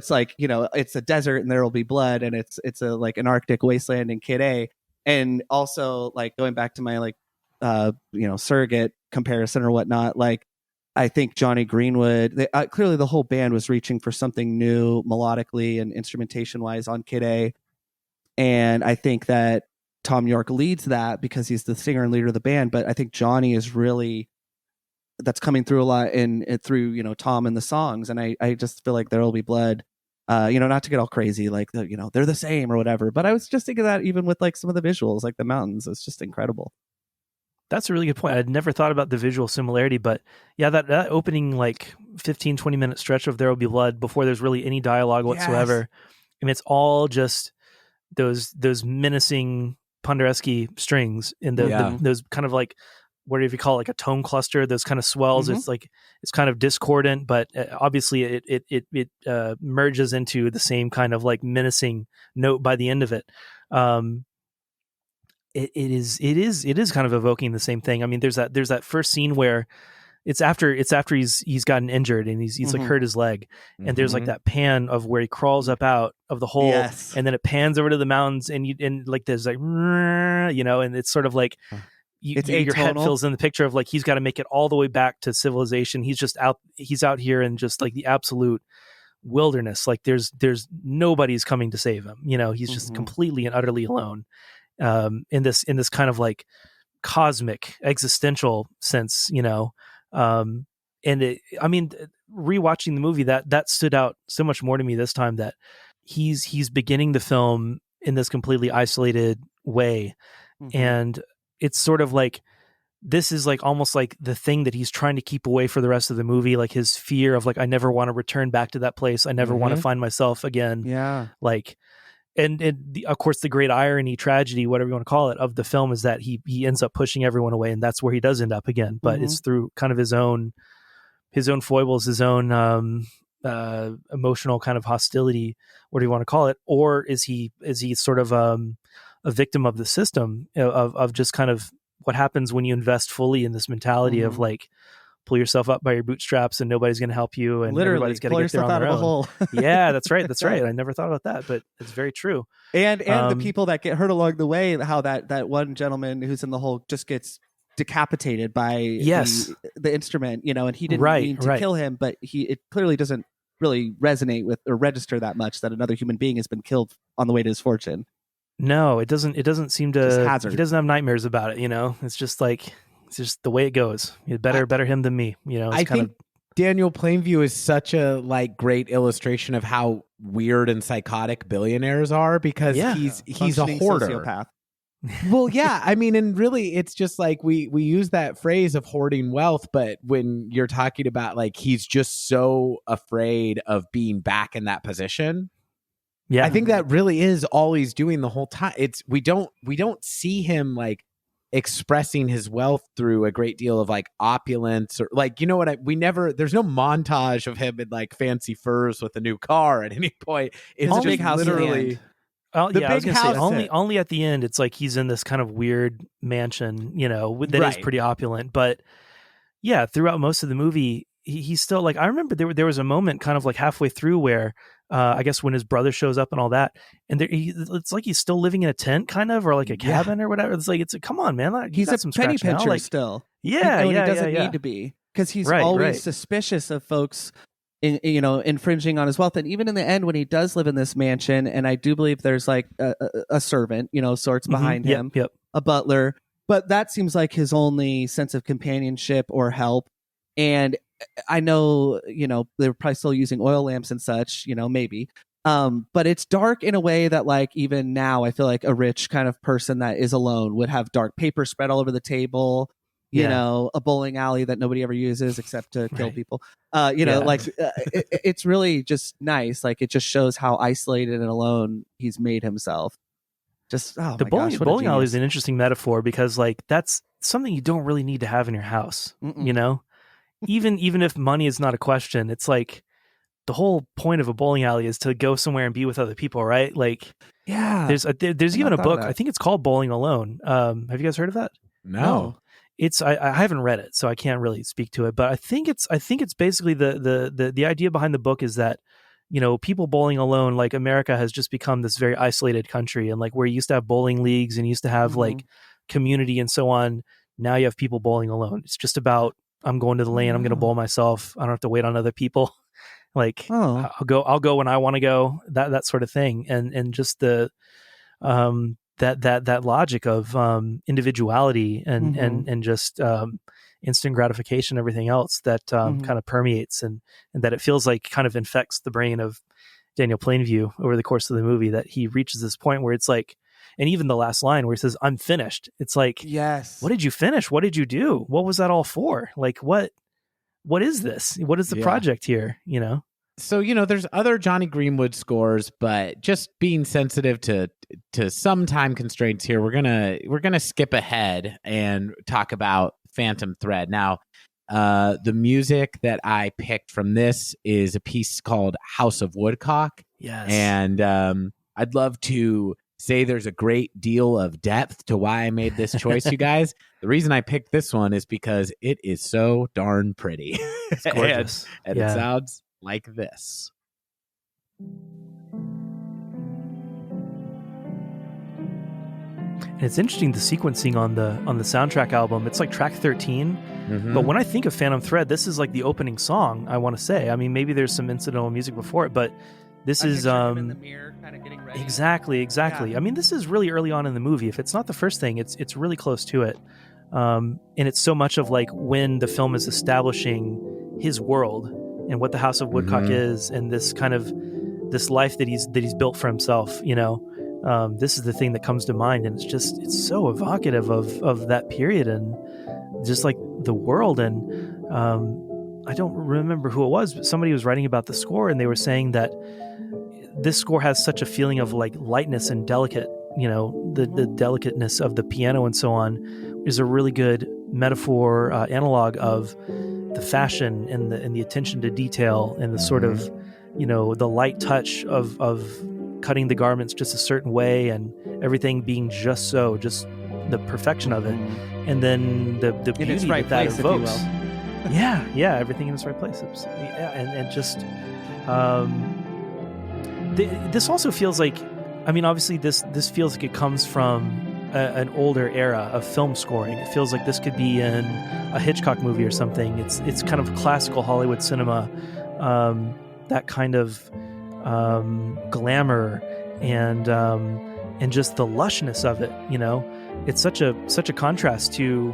like, you know, it's a desert and There Will Be Blood, and it's a like an Arctic wasteland in Kid A. And also, like, going back to my like surrogate comparison or whatnot, like I think Johnny Greenwood, clearly the whole band was reaching for something new melodically and instrumentation wise on Kid A. And I think that Tom York leads that because he's the singer and leader of the band. But I think Johnny is really, that's coming through a lot through, you know, Tom and the songs. And I just feel like There Will Be Blood, not to get all crazy, like, they're the same or whatever. But I was just thinking that even with like some of the visuals, like the mountains, it's just incredible. That's a really good point. I'd never thought about the visual similarity, but yeah, that opening like 15, 20-minute stretch of There Will Be Blood before there's really any dialogue whatsoever. Yes. And it's all just those menacing Penderecki strings in those kind of like, whatever you call it, like a tone cluster, those kind of swells. It's like, it's kind of discordant, but obviously it merges into the same kind of like menacing note by the end of it. It is kind of evoking the same thing. I mean, there's that first scene where it's after he's gotten injured and he's like hurt his leg, and there's like that pan of where he crawls up out of the hole, and then it pans over to the mountains, and like there's like, and it's sort of like your head fills in the picture of like he's got to make it all the way back to civilization. He's out here in just like the absolute wilderness. Like there's nobody's coming to save him. He's just completely and utterly alone. In this kind of like cosmic existential sense, and rewatching the movie, that stood out so much more to me this time, that he's beginning the film in this completely isolated way, and it's sort of like this is like almost like the thing that he's trying to keep away for the rest of the movie, like his fear of like, I never want to return back to that place, I never want to find myself again, like. And of course, the great irony, tragedy, whatever you want to call it, of the film is that he ends up pushing everyone away, and that's where he does end up again. But it's through kind of his own foibles, his own emotional kind of hostility, whatever you want to call it, or is he sort of a victim of the system, of just kind of what happens when you invest fully in this mentality of like, pull yourself up by your bootstraps and nobody's going to help you, and everybody's got to get there on their own. Yeah, that's right. That's right. I never thought about that, but it's very true. And the people that get hurt along the way, how that one gentleman who's in the hole just gets decapitated by the instrument, and he didn't mean to kill him, but it clearly doesn't really resonate with or register that much that another human being has been killed on the way to his fortune. No, it doesn't seem to. He doesn't have nightmares about it. It's just like, it's just the way it goes. Better him than me. I think Daniel Plainview is such a like great illustration of how weird and psychotic billionaires are, because he's a hoarder. Sociopath. Well, yeah. I mean, and really, it's just like we use that phrase of hoarding wealth, but when you're talking about like he's just so afraid of being back in that position. Yeah, I think that really is all he's doing the whole time. We don't see him like expressing his wealth through a great deal of like opulence, or like, there's no montage of him in like fancy furs with a new car at any point. It's just big house literally I was gonna say, only at the end it's like he's in this kind of weird mansion, that is pretty opulent, but yeah, throughout most of the movie he's still like, I remember there was a moment kind of like halfway through where I guess when his brother shows up and all that, and it's like he's still living in a tent, kind of, or like a cabin or whatever. It's like, come on, man, like, he's a penny pincher like, still. He doesn't need to be, because he's always suspicious of folks, infringing on his wealth. And even in the end, when he does live in this mansion, and I do believe there's like a servant, sorts behind him, a butler, but that seems like his only sense of companionship or help. And I know, they're probably still using oil lamps and such, maybe. But it's dark in a way that, like, even now, I feel like a rich kind of person that is alone would have dark paper spread all over the table, a bowling alley that nobody ever uses except to kill people. It's really just nice. Like, it just shows how isolated and alone he's made himself. Just the bowling alley is an interesting metaphor, because like that's something you don't really need to have in your house. Even if money is not a question, it's like the whole point of a bowling alley is to go somewhere and be with other people, right? Like, there's even a book, I think it's called Bowling Alone. Have you guys heard of that? No. It's I haven't read it, so I can't really speak to it, but I think it's basically the idea behind the book is that, people bowling alone, like America has just become this very isolated country, and like where you used to have bowling leagues and you used to have like community and so on, now you have people bowling alone. It's just about, I'm going to the lane, I'm going to bowl myself, I don't have to wait on other people. Like, I'll go when I want to go, that sort of thing. And just the that logic of individuality and just instant gratification, everything else that kind of permeates and that it feels like kind of infects the brain of Daniel Plainview over the course of the movie, that he reaches this point where it's like, And even the last line where he says, "I'm finished." It's like, yes, what did you finish? What did you do? What was that all for? Like, what is this? What is the project here? You know? So, there's other Johnny Greenwood scores, but just being sensitive to some time constraints here, we're gonna skip ahead and talk about Phantom Thread. Now, the music that I picked from this is a piece called House of Woodcock. Yes. And I'd love to say there's a great deal of depth to why I made this choice, you guys. The reason I picked this one is because it is so darn pretty. It's gorgeous. and it sounds like this. And it's interesting, the sequencing on the soundtrack album. It's like track 13. Mm-hmm. But when I think of Phantom Thread, this is like the opening song, I want to say. I mean, maybe there's some incidental music before it, but this is him in the mirror, kind of getting ready. Exactly. Yeah. I mean, this is really early on in the movie. If it's not the first thing, it's really close to it. And it's so much of like when the film is establishing his world and what the House of Woodcock is, and this kind of this life that he's built for himself, this is the thing that comes to mind. And it's so evocative of that period and just like the world. And I don't remember who it was, but somebody was writing about the score, and they were saying that this score has such a feeling of like lightness and delicate, the delicateness of the piano and so on is a really good metaphor, analog of the fashion and the attention to detail and the sort of, the light touch of cutting the garments just a certain way and everything being just the perfection of it. And then the beauty its right that place, evokes. if you will. Yeah, everything in its right place. And just this also feels like, I mean, obviously this feels like it comes from an older era of film scoring. It feels like this could be in a Hitchcock movie or something. It's kind of classical Hollywood cinema, that kind of glamour and just the lushness of it. It's such a contrast to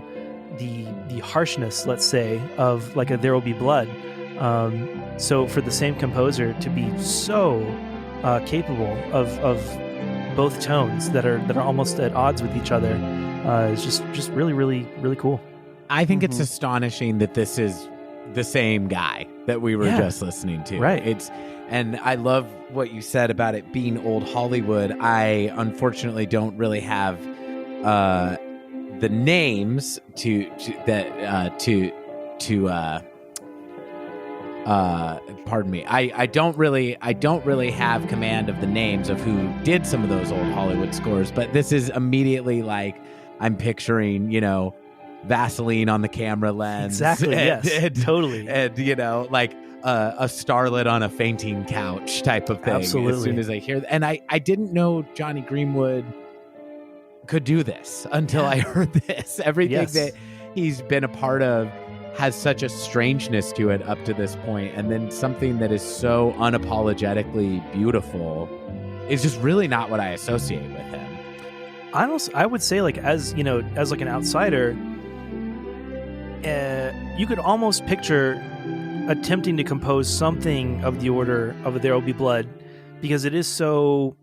the harshness, let's say, of like a There Will Be Blood. So for the same composer to be so capable of both tones that are almost at odds with each other is just really, really, really cool. I think it's astonishing that this is the same guy that we were just listening to. Right. And I love what you said about it being old Hollywood. I unfortunately don't really have the names pardon me. I don't really have command of the names of who did some of those old Hollywood scores, but this is immediately like I'm picturing, Vaseline on the camera lens. Exactly. Totally. And like a starlet on a fainting couch type of thing. Absolutely. As soon as I hear and I didn't know Johnny Greenwood could do this until I heard this. Everything that he's been a part of has such a strangeness to it up to this point, and then something that is so unapologetically beautiful is just really not what I associate with him. I would say, like, as like an outsider, you could almost picture attempting to compose something of the order of There Will Be Blood, because it is so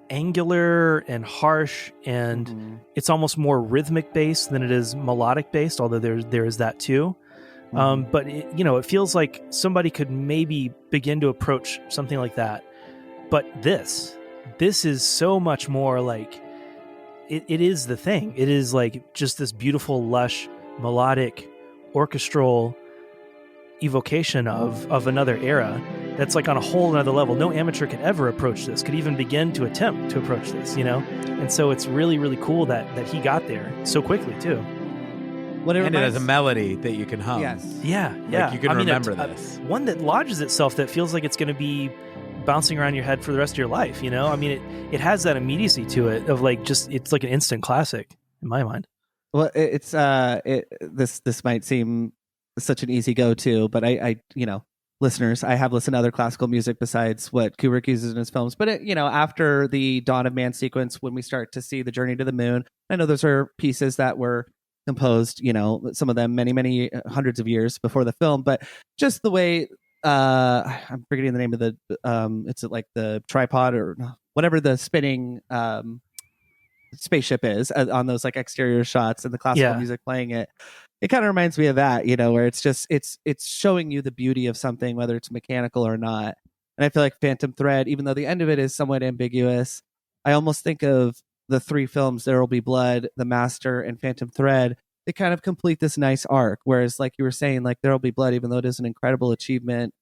angular and harsh, and it's almost more rhythmic based than it is melodic based, although there is that too. But it feels like somebody could maybe begin to approach something like that. But this is so much more like it is the thing. It is like just this beautiful, lush, melodic, orchestral evocation of another era that's like on a whole another level. No amateur could ever approach this, could even begin to attempt to approach this, And so it's really, really cool that he got there so quickly too. And it has a melody that you can hum. Yes. Yeah. Like you can remember this. One that lodges itself, that feels like it's going to be bouncing around your head for the rest of your life, I mean, it has that immediacy to it of like, just, it's like an instant classic in my mind. Well, this might seem such an easy go-to, but I listeners, I have listened to other classical music besides what Kubrick uses in his films. But after the Dawn of Man sequence, when we start to see the Journey to the Moon, I know those are pieces that were composed, some of them many, many hundreds of years before the film. But just the way, I'm forgetting the name of the, it's like the tripod or whatever the spinning spaceship is on those like exterior shots and the classical music playing it. It kind of reminds me of that, where it's just it's showing you the beauty of something, whether it's mechanical or not. And I feel like Phantom Thread, even though the end of it is somewhat ambiguous, I almost think of the three films, There Will Be Blood, The Master, and Phantom Thread. They kind of complete this nice arc. Whereas, like you were saying, like There Will Be Blood, even though it is an incredible achievement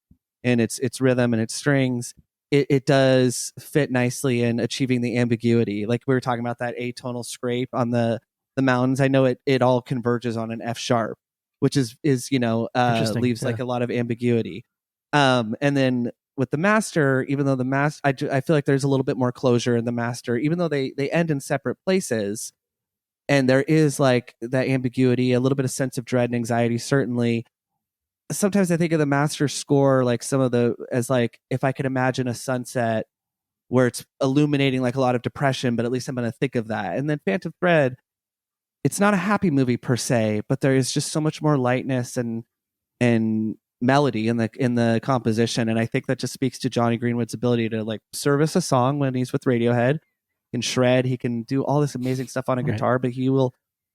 in its rhythm and its strings, it does fit nicely in achieving the ambiguity. Like we were talking about that atonal scrape on the mountains. I know it all converges on an F sharp, which is leaves like a lot of ambiguity. And then with the Master, even though the Master, I feel like there's a little bit more closure in the Master, even though they end in separate places. And there is like that ambiguity, a little bit of sense of dread and anxiety, certainly. Sometimes I think of the Master score, like as like, if I could imagine a sunset where it's illuminating like a lot of depression, but at least I'm going to think of that. And then Phantom Thread, it's not a happy movie per se, but there is just so much more lightness and melody in the composition. And I think that just speaks to Johnny Greenwood's ability to like service a song when he's with Radiohead. He can shred, he can do all this amazing stuff on a guitar, but he will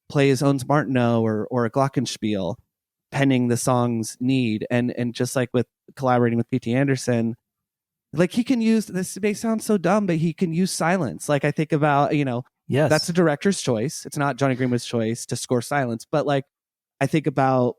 play his own Martineau or a glockenspiel pending the song's need. And just like with collaborating with P.T. Anderson, like he can use, this may sound so dumb, but he can use silence. Like I think about, yes, that's a director's choice. It's not Johnny Greenwood's choice to score silence. But like I think about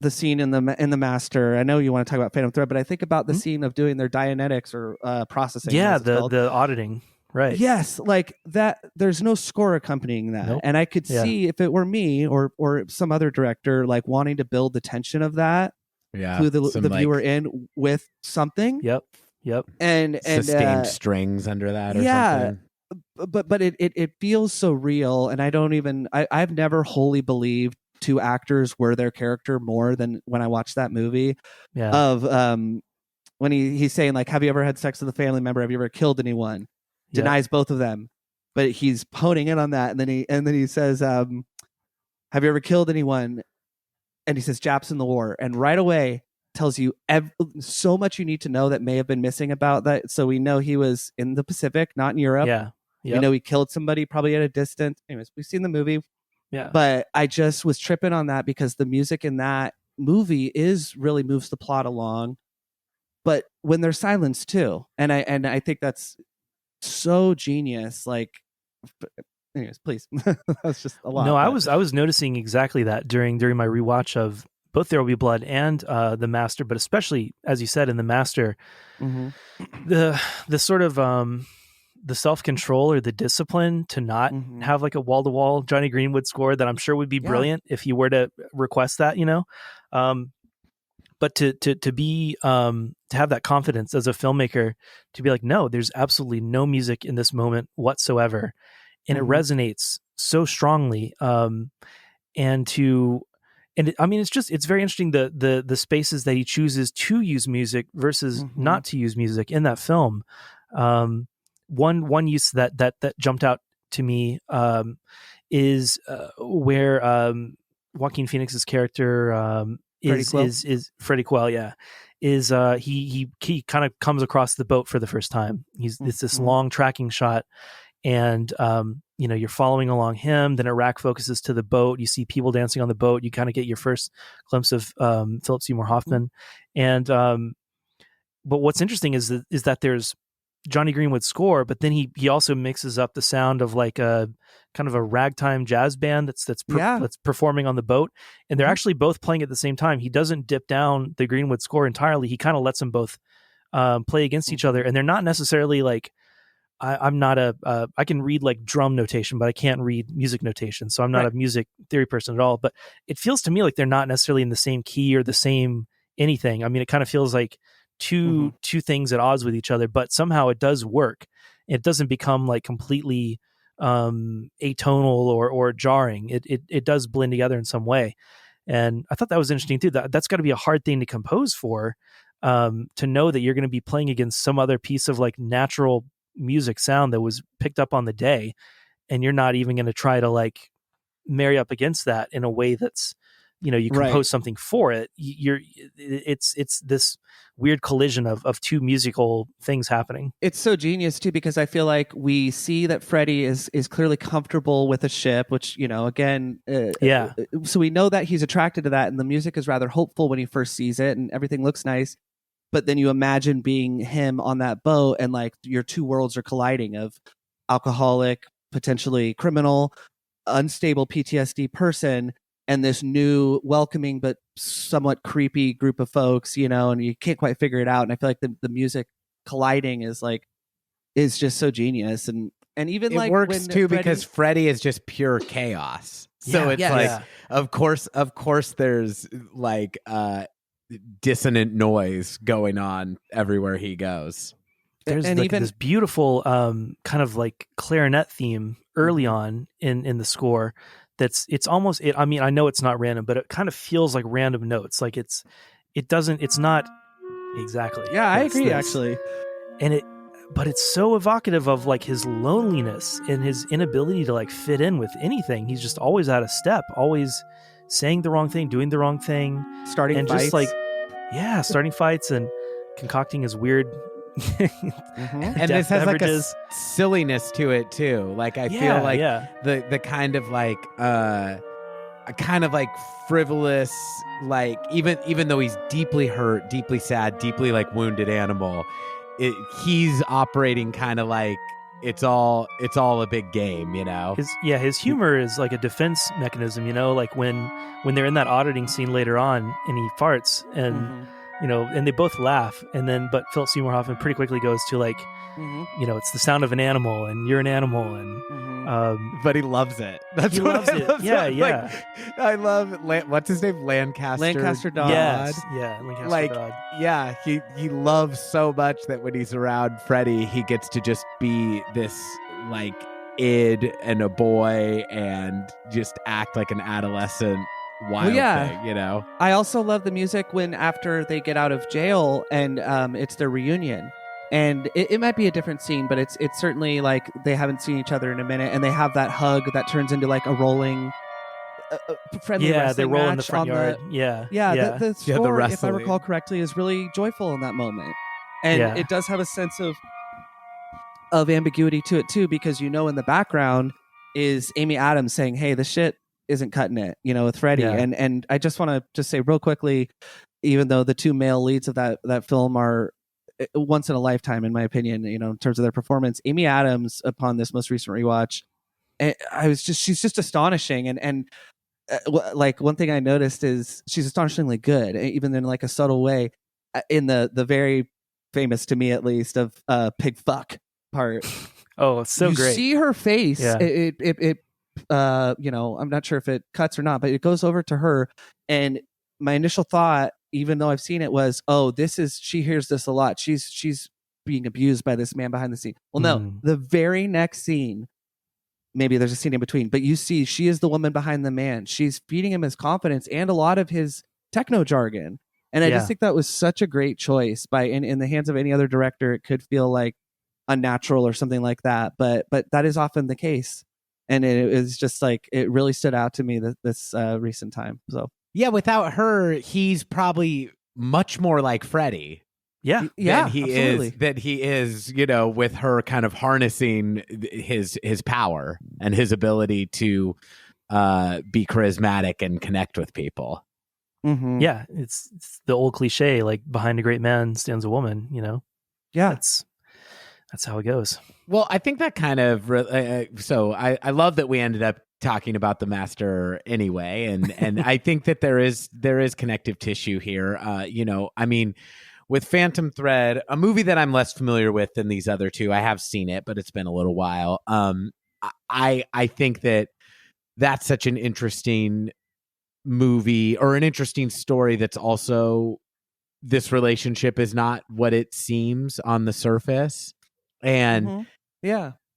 the scene in the Master. I know you want to talk about Phantom Thread, but I think about the scene of doing their Dianetics or processing. Yeah, the auditing. Right. Yes, like that. There's no score accompanying that, nope. And I could see if it were me or some other director, like wanting to build the tension of that, clue the viewer in with something. Yep. And sustained strings under that, or something. But it feels so real, and I've never wholly believed two actors were their character more than when I watched that movie. Yeah. Of when he's saying like, have you ever had sex with a family member? Have you ever killed anyone? Denies both of them, but he's honing in on that, and then he says, have you ever killed anyone? And he says, Japs in the war, and right away tells you so much you need to know that may have been missing about that. So we know he was in the Pacific, not in Europe. Yeah. We know he killed somebody probably at a distance. Anyways, we've seen the movie. Yeah. But I just was tripping on that because the music in that movie really moves the plot along. But when there's silence too, and I think that's so genius. Like, anyways, please. That's just a lot. No, I was noticing exactly that during my rewatch of both There Will Be Blood and The Master, but especially, as you said, in The Master, the sort of the self-control or the discipline to not have like a wall-to-wall Johnny Greenwood score that I'm sure would be brilliant if you were to request that, but to be to have that confidence as a filmmaker to be like, no, there's absolutely no music in this moment whatsoever, and it resonates so strongly. It's very interesting the spaces that he chooses to use music versus not to use music in that film. One use that jumped out to me is where Joaquin Phoenix's character is Freddie Quell. Yeah, he kind of comes across the boat for the first time. It's this long tracking shot, and you're following along him. Then Iraq focuses to the boat. You see people dancing on the boat. You kind of get your first glimpse of Philip Seymour Hoffman. And but what's interesting is that there's Johnny Greenwood's score, but then he also mixes up the sound of like a kind of a ragtime jazz band that's performing on the boat, and they're actually both playing at the same time. He doesn't dip down the Greenwood score entirely. He kind of lets them both play against each other, and they're not necessarily like I'm not I can read like drum notation, but I can't read music notation, so I'm not a music theory person at all. But it feels to me like they're not necessarily in the same key or the same anything. I mean, it kind of feels like two things at odds with each other, but somehow it does work. It doesn't become like completely atonal or jarring. It does blend together in some way, and I thought that was interesting too. That's got to be a hard thing to compose for, to know that you're going to be playing against some other piece of like natural music sound that was picked up on the day, and you're not even going to try to like marry up against that in a way that's you compose something for it. It's this weird collision of two musical things happening. It's so genius too, because I feel like we see that Freddie is clearly comfortable with a ship, which, again, so we know that he's attracted to that, and the music is rather hopeful when he first sees it, and everything looks nice. But then you imagine being him on that boat, and like your two worlds are colliding, of alcoholic, potentially criminal, unstable PTSD person, and this new welcoming but somewhat creepy group of folks, and you can't quite figure it out. And I feel like the music colliding is just so genius. And even it works too, because Freddie is just pure chaos. So of course there's like dissonant noise going on everywhere he goes. There's even this beautiful kind of like clarinet theme early on in the score. It's almost I mean, I know it's not random, but it kind of feels like random notes. Like it's not exactly. Yeah, I agree actually. But it's so evocative of like his loneliness and his inability to like fit in with anything. He's just always out of step, always saying the wrong thing, doing the wrong thing, starting fights. Starting fights and concocting his weird and this has beverages. Like a silliness to it too. Like I feel like the kind of like a kind of like frivolous, like even though he's deeply hurt, deeply sad, deeply like wounded animal, he's operating kind of like it's all a big game, His humor is like a defense mechanism, like when they're in that auditing scene later on and he farts and and they both laugh, and then but Philip Seymour Hoffman pretty quickly goes to like it's the sound of an animal and you're an animal, and but he loves it. He loves it. Yeah. Like, I love what's his name, Lancaster Dodd. Yes, Lancaster Dodd. Yeah, he loves so much that when he's around Freddie, he gets to just be this like id and a boy and just act like an adolescent wild thing, I also love the music when after they get out of jail and it's their reunion, and it might be a different scene, but it's certainly like they haven't seen each other in a minute, and they have that hug that turns into like a rolling friendly they roll in the front yard. The score, if I recall correctly, is really joyful in that moment, and it does have a sense of ambiguity to it too, because in the background is Amy Adams saying, hey, the shit isn't cutting it, with Freddie. And I just want to just say real quickly, even though the two male leads of that film are once in a lifetime, in my opinion, in terms of their performance, Amy Adams, upon this most recent rewatch, she's just astonishing. And like one thing I noticed is she's astonishingly good, even in like a subtle way, in the very famous, to me at least, of pig fuck part. Oh, it's so great. You see her face. Yeah. It I'm not sure if it cuts or not, but it goes over to her, and my initial thought, even though I've seen it, was, oh, she hears this a lot. She's being abused by this man behind the scene. Well, no, the very next scene, maybe there's a scene in between, but you see she is the woman behind the man. She's feeding him his confidence and a lot of his techno jargon. And I just think that was such a great choice. In the hands of any other director, it could feel like unnatural or something like that, but that is often the case. And it was just like, it really stood out to me this recent time. So yeah, without her, he's probably much more like Freddie. Than he is, with her kind of harnessing his power and his ability to be charismatic and connect with people. Mm-hmm. Yeah, it's the old cliche, like behind a great man stands a woman. Yeah, that's how it goes. Well, I think that kind of so I love that we ended up talking about the master anyway, and I think that there is connective tissue here. I mean, with Phantom Thread, a movie that I'm less familiar with than these other two. I have seen it, but it's been a little while. I think that's such an interesting movie, or an interesting story, that's also, this relationship is not what it seems on the surface. And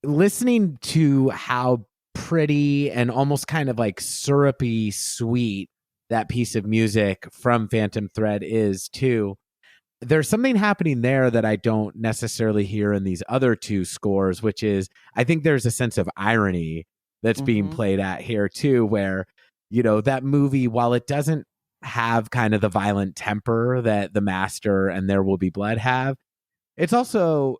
listening to how pretty and almost kind of like syrupy sweet that piece of music from Phantom Thread is too, there's something happening there that I don't necessarily hear in these other two scores, which is, I think there's a sense of irony that's being played at here too, where that movie, while it doesn't have kind of the violent temper that The Master and There Will Be Blood have, it's also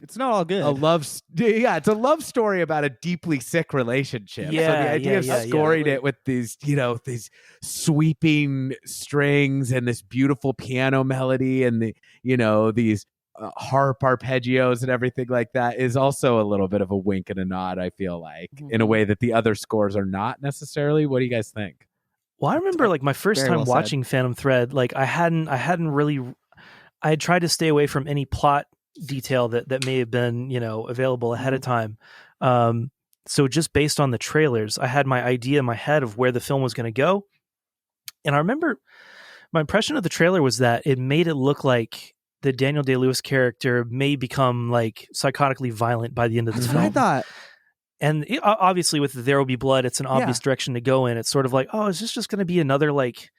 it's not all good. It's a love story about a deeply sick relationship. Yeah, so the idea of scoring it with these, these sweeping strings and this beautiful piano melody and these harp arpeggios and everything like that is also a little bit of a wink and a nod, I feel like, in a way that the other scores are not necessarily. What do you guys think? Well, I remember like my first time watching Phantom Thread, like I had tried to stay away from any plot detail that may have been, available ahead of time. So just based on the trailers, I had my idea in my head of where the film was going to go. And I remember my impression of the trailer was that it made it look like the Daniel Day-Lewis character may become like psychotically violent by the end of the film. That's what I thought. And obviously with There Will Be Blood, it's an obvious direction to go in. It's sort of like, oh, is this just going to be another like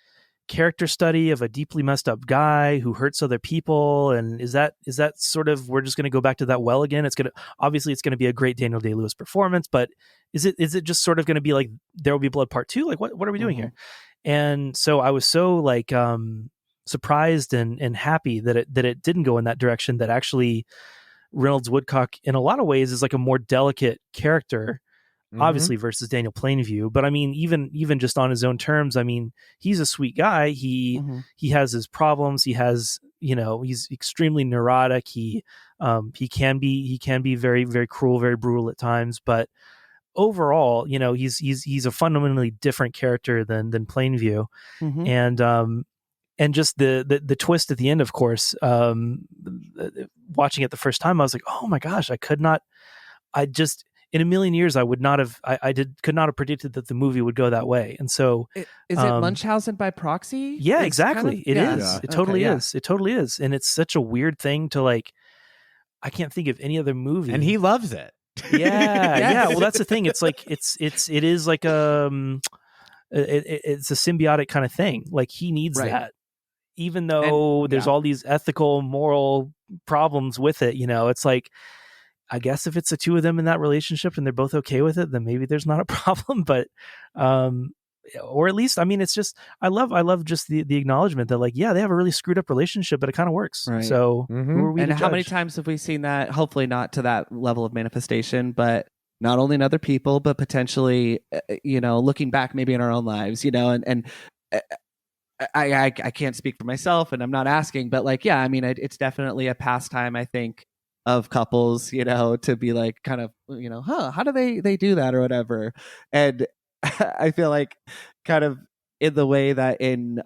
character study of a deeply messed up guy who hurts other people? And is that sort of, we're just going to go back to that well again? It's going to be a great Daniel Day-Lewis performance, but is it just sort of going to be like There Will Be Blood Part 2? Like what are we doing here? And so I was so like surprised and happy that it didn't go in that direction, that actually Reynolds Woodcock in a lot of ways is like a more delicate character, obviously, versus Daniel Plainview. But I mean, even just on his own terms, I mean, he's a sweet guy. He has his problems. He has, he's extremely neurotic. He can be very, very cruel, very brutal at times. But overall, he's a fundamentally different character than Plainview. And just the twist at the end, of course, watching it the first time, I was like, oh my gosh, in a million years, I could not have predicted that the movie would go that way. And so is it Munchausen by proxy? Yeah, exactly. It is. It totally is. It totally is. And it's such a weird thing to like, I can't think of any other movie. And he loves it. Yeah. Yeah. Well, that's the thing. It's like, it is like it's a symbiotic kind of thing. Like he needs that. Even though there's all these ethical, moral problems with it, it's like, I guess if it's the two of them in that relationship and they're both okay with it, then maybe there's not a problem. But, or at least, I mean, it's just, I love just the acknowledgement that like, yeah, they have a really screwed up relationship, but it kind of works. Right. So who are we to judge? How many times have we seen that? Hopefully not to that level of manifestation, but not only in other people, but potentially, looking back maybe in our own lives, and I can't speak for myself and I'm not asking, but like, yeah, I mean, it's definitely a pastime, I think, of couples, to be like kind of, how do they do that or whatever. And I feel like kind of in the way that in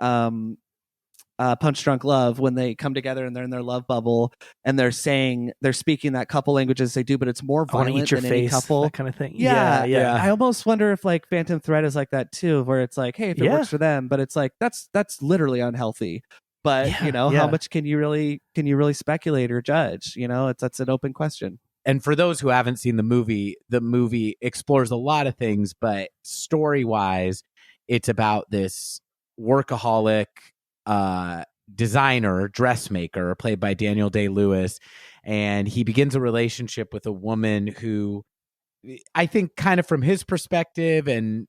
Punch Drunk Love, when they come together and they're in their love bubble and they're speaking that couple languages they do, but it's more violent than any couple, that kind of thing. Yeah. I almost wonder if like Phantom Thread is like that too, where it's like, hey, if it works for them, but it's like that's literally unhealthy. But how much can you really speculate or judge? That's an open question. And for those who haven't seen the movie explores a lot of things, but story-wise, it's about this workaholic designer, dressmaker, played by Daniel Day-Lewis, and he begins a relationship with a woman who, I think, kind of from his perspective and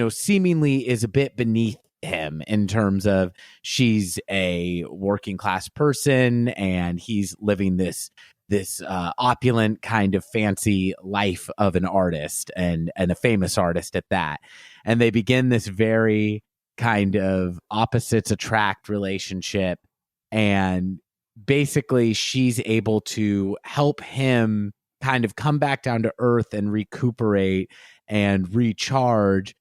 seemingly is a bit beneath him in terms of she's a working class person and he's living this opulent kind of fancy life of an artist and a famous artist at that. And they begin this very kind of opposites attract relationship. And basically she's able to help him kind of come back down to earth and recuperate and recharge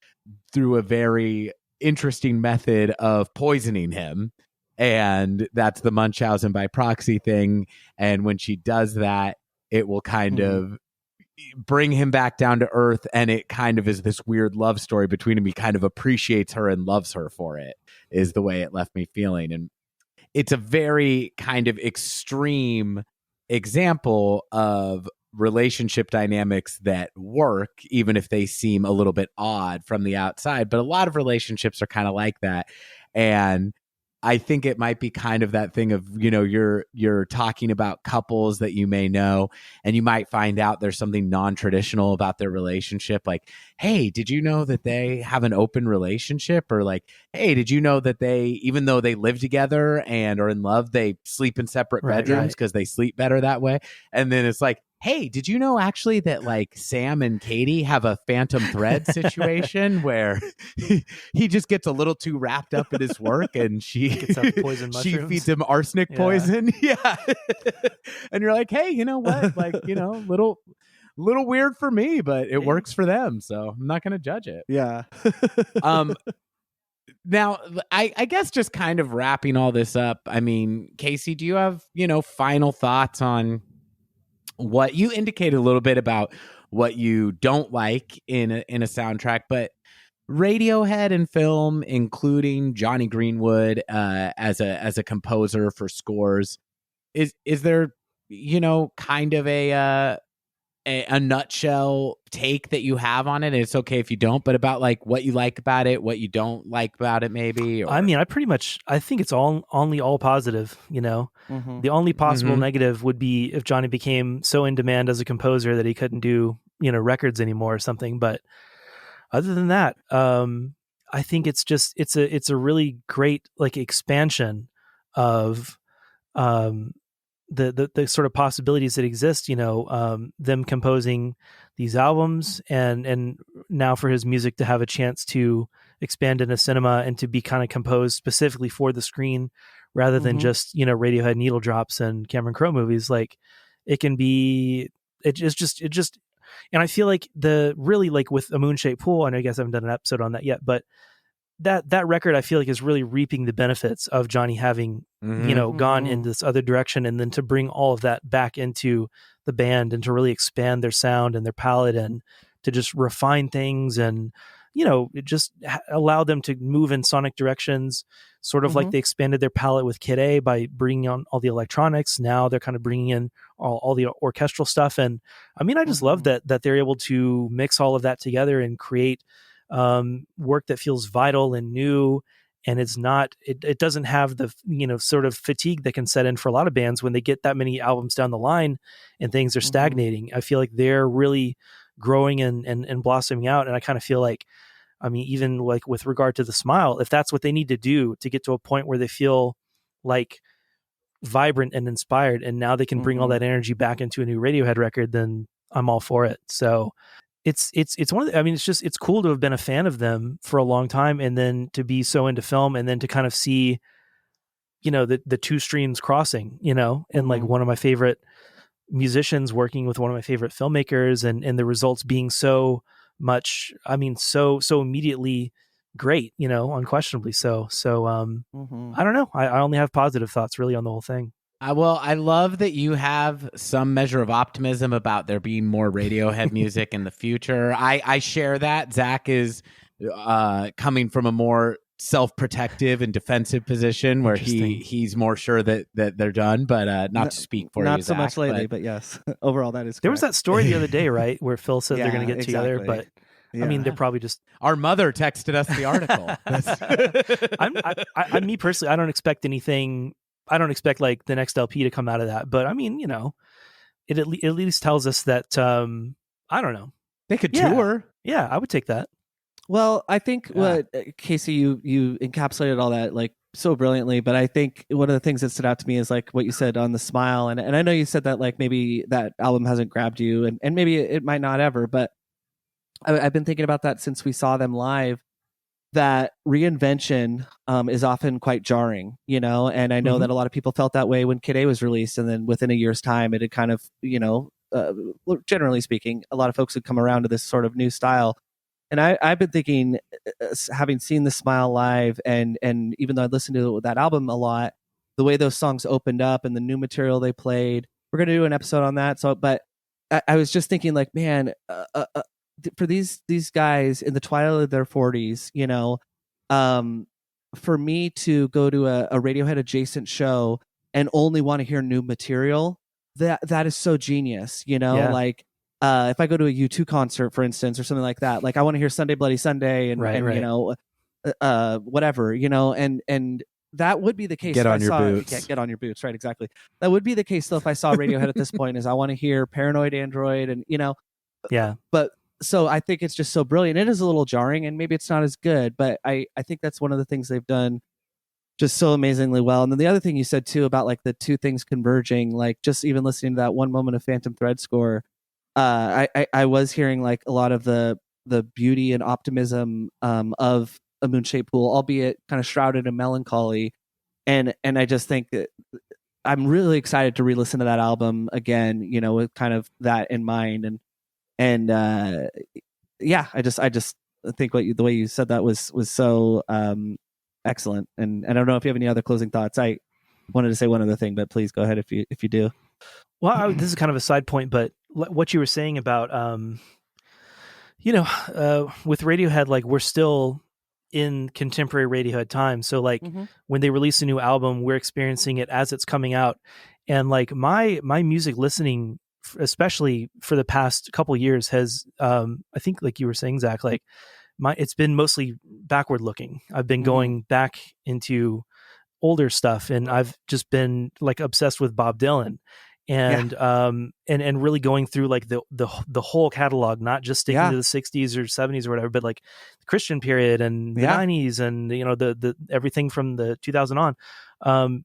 through a very interesting method of poisoning him. And that's the Munchausen by proxy thing. And when she does that, it will kind of bring him back down to earth. And it kind of is this weird love story between him. He kind of appreciates her and loves her for it, is the way it left me feeling. And it's a very kind of extreme example of relationship dynamics that work, even if they seem a little bit odd from the outside. But a lot of relationships are kind of like that. And I think it might be kind of that thing of, you're talking about couples that you may know, and you might find out there's something non-traditional about their relationship. Like, hey, did you know that they have an open relationship? Or like, hey, did you know that they, even though they live together and are in love, they sleep in separate bedrooms because they sleep better that way? And then it's like, hey, did you know actually that like Sam and Katie have a phantom thread situation where he just gets a little too wrapped up in his work, and she feeds him arsenic poison. Yeah. And you're like, hey, you know what? Like, little weird for me, but it works for them. So I'm not going to judge it. Yeah. Now, I guess just kind of wrapping all this up. I mean, Casey, do you have, final thoughts on what you indicated a little bit about what you don't like in a soundtrack, but Radiohead in film, including Johnny Greenwood as a composer for scores, is there kind of a nutshell take that you have on it? And it's okay if you don't, but about like what you like about it, what you don't like about it, maybe. Or... I mean, I think it's only all positive. The only possible negative would be if Johnny became so in demand as a composer that he couldn't do records anymore or something. But other than that, I think it's a really great like expansion of the sort of possibilities that exist, them composing these albums and now for his music to have a chance to expand into cinema and to be kind of composed specifically for the screen rather than just, Radiohead needle drops and Cameron Crowe movies. Like it can be, it just, and I feel like really like with A Moon-Shaped Pool, and I guess I haven't done an episode on that yet, but that record I feel like is really reaping the benefits of Johnny having gone in this other direction, and then to bring all of that back into the band and to really expand their sound and their palette and to just refine things and it just allow them to move in sonic directions, sort of like they expanded their palette with Kid A by bringing on all the electronics. Now they're kind of bringing in all the orchestral stuff, and I mean I just love that they're able to mix all of that together and create work that feels vital and new, and it's not it doesn't have the sort of fatigue that can set in for a lot of bands when they get that many albums down the line and things are stagnating. I feel like they're really growing and blossoming out, and I kind of feel like, I mean, even like with regard to The Smile, if that's what they need to do to get to a point where they feel like vibrant and inspired, and now they can bring all that energy back into a new Radiohead record, then I'm all for it. So it's one of the, I mean, it's cool to have been a fan of them for a long time, and then to be so into film, and then to kind of see, the two streams crossing, and like one of my favorite musicians working with one of my favorite filmmakers, and the results being so much, I mean, so immediately great, unquestionably so. I don't know. I only have positive thoughts really on the whole thing. Well, I love that you have some measure of optimism about there being more Radiohead music in the future. I share that. Zach is coming from a more self-protective and defensive position where he's more sure that they're done, but not to speak for not you, so Zach, much lately, but yes, overall that is correct. There was that story the other day, right, where Phil said they're going to get together, but I mean, they're probably just... Our mother texted us the article. I me personally, I don't expect anything. I don't expect like the next LP to come out of that, but I mean, it at least tells us that I don't know, they could tour. Yeah, I would take that. Well, I think what Casey, you encapsulated all that like so brilliantly, but I think one of the things that stood out to me is like what you said on The Smile, and I know you said that like maybe that album hasn't grabbed you, and maybe it might not ever, but I've been thinking about that since we saw them live. That reinvention is often quite jarring, and I know that a lot of people felt that way when Kid A was released, and then within a year's time, it had kind of, generally speaking, a lot of folks had come around to this sort of new style. And I've been thinking, having seen The Smile live, and even though I listened to that album a lot, the way those songs opened up and the new material they played, we're going to do an episode on that. So, but I was just thinking, like, man, for these guys in the twilight of their 40s, for me to go to a Radiohead adjacent show and only want to hear new material, that is so genius, like. If I go to a U2 concert, for instance, or something like that, like I want to hear Sunday Bloody Sunday and whatever, and that would be the case. Get if on I your saw, boots. Get on your boots, right? Exactly. That would be the case though if I saw Radiohead at this point. Is I want to hear Paranoid Android, and Yeah. But so I think it's just so brilliant. It is a little jarring, and maybe it's not as good, but I think that's one of the things they've done just so amazingly well. And then the other thing you said too about like the two things converging, like just even listening to that One Moment of Phantom Thread score, I was hearing like a lot of the beauty and optimism of A Moon-Shaped Pool, albeit kind of shrouded in melancholy. And I just think that I'm really excited to re-listen to that album again, with kind of that in mind. And yeah, I just think the way you said that was so excellent. And I don't know if you have any other closing thoughts. I wanted to say one other thing, but please go ahead if you do. Well, this is kind of a side point, but what you were saying about, with Radiohead, like we're still in contemporary Radiohead time. So like when they release a new album, we're experiencing it as it's coming out. And like my music listening, especially for the past couple of years, has, I think like you were saying, Zach, like it's been mostly backward looking. I've been going back into older stuff, and I've just been like obsessed with Bob Dylan. And and really going through like the whole catalog, not just sticking to the 60s or 70s or whatever, but like the Christian period and the 90s and the everything from the 2000 on.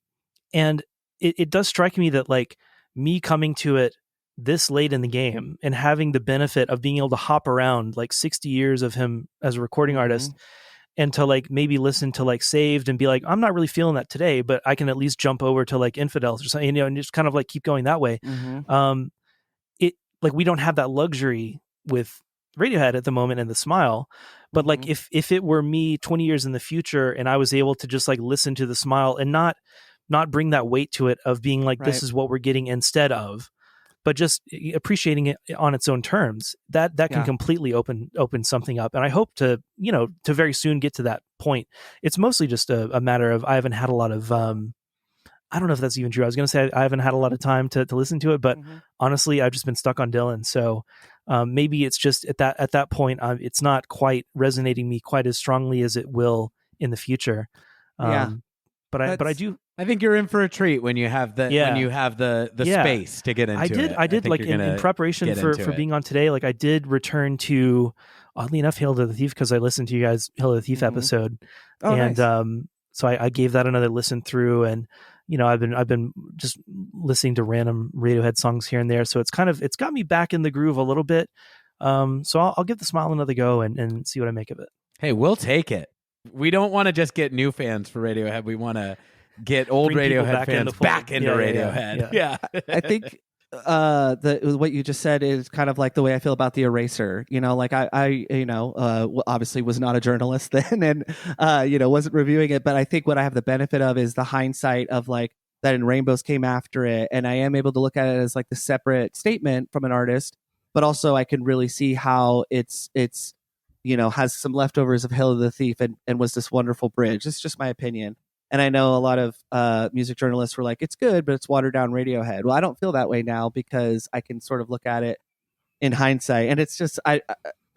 And it does strike me that like me coming to it this late in the game and having the benefit of being able to hop around like 60 years of him as a recording artist, and to like maybe listen to like Saved and be like, I'm not really feeling that today, but I can at least jump over to like Infidels or something, and just kind of like keep going that way. It like we don't have that luxury with Radiohead at the moment and The Smile, but like if it were me 20 years in the future and I was able to just like listen to The Smile and not bring that weight to it of being like, this is what we're getting instead of, but just appreciating it on its own terms, that can completely open something up. And I hope to very soon get to that point. It's mostly just a matter of, I haven't had a lot of, I don't know if that's even true. I was going to say I haven't had a lot of time to listen to it, but honestly, I've just been stuck on Dylan. So maybe it's just at that point, it's not quite resonating me quite as strongly as it will in the future. But I do. I think you're in for a treat when you have the space to get into it. I did like in preparation for being on today, like I did return to, oddly enough, Hail to the Thief, because I listened to you guys' Hail to the Thief episode. And nice. So I gave that another listen through, and I've been just listening to random Radiohead songs here and there. So it's got me back in the groove a little bit. So I'll give The Smile another go and see what I make of it. Hey, we'll take it. We don't want to just get new fans for Radiohead. We want to get old Radiohead fans back into Radiohead. Yeah. I think what you just said is kind of like the way I feel about The Eraser. Like I obviously was not a journalist then, and wasn't reviewing it. But I think what I have the benefit of is the hindsight of like that In Rainbows came after it, and I am able to look at it as like the separate statement from an artist, but also I can really see how it's has some leftovers of Hail to the Thief and was this wonderful bridge. It's just my opinion. And I know a lot of music journalists were like, it's good, but it's watered down Radiohead. Well, I don't feel that way now because I can sort of look at it in hindsight. And it's just, I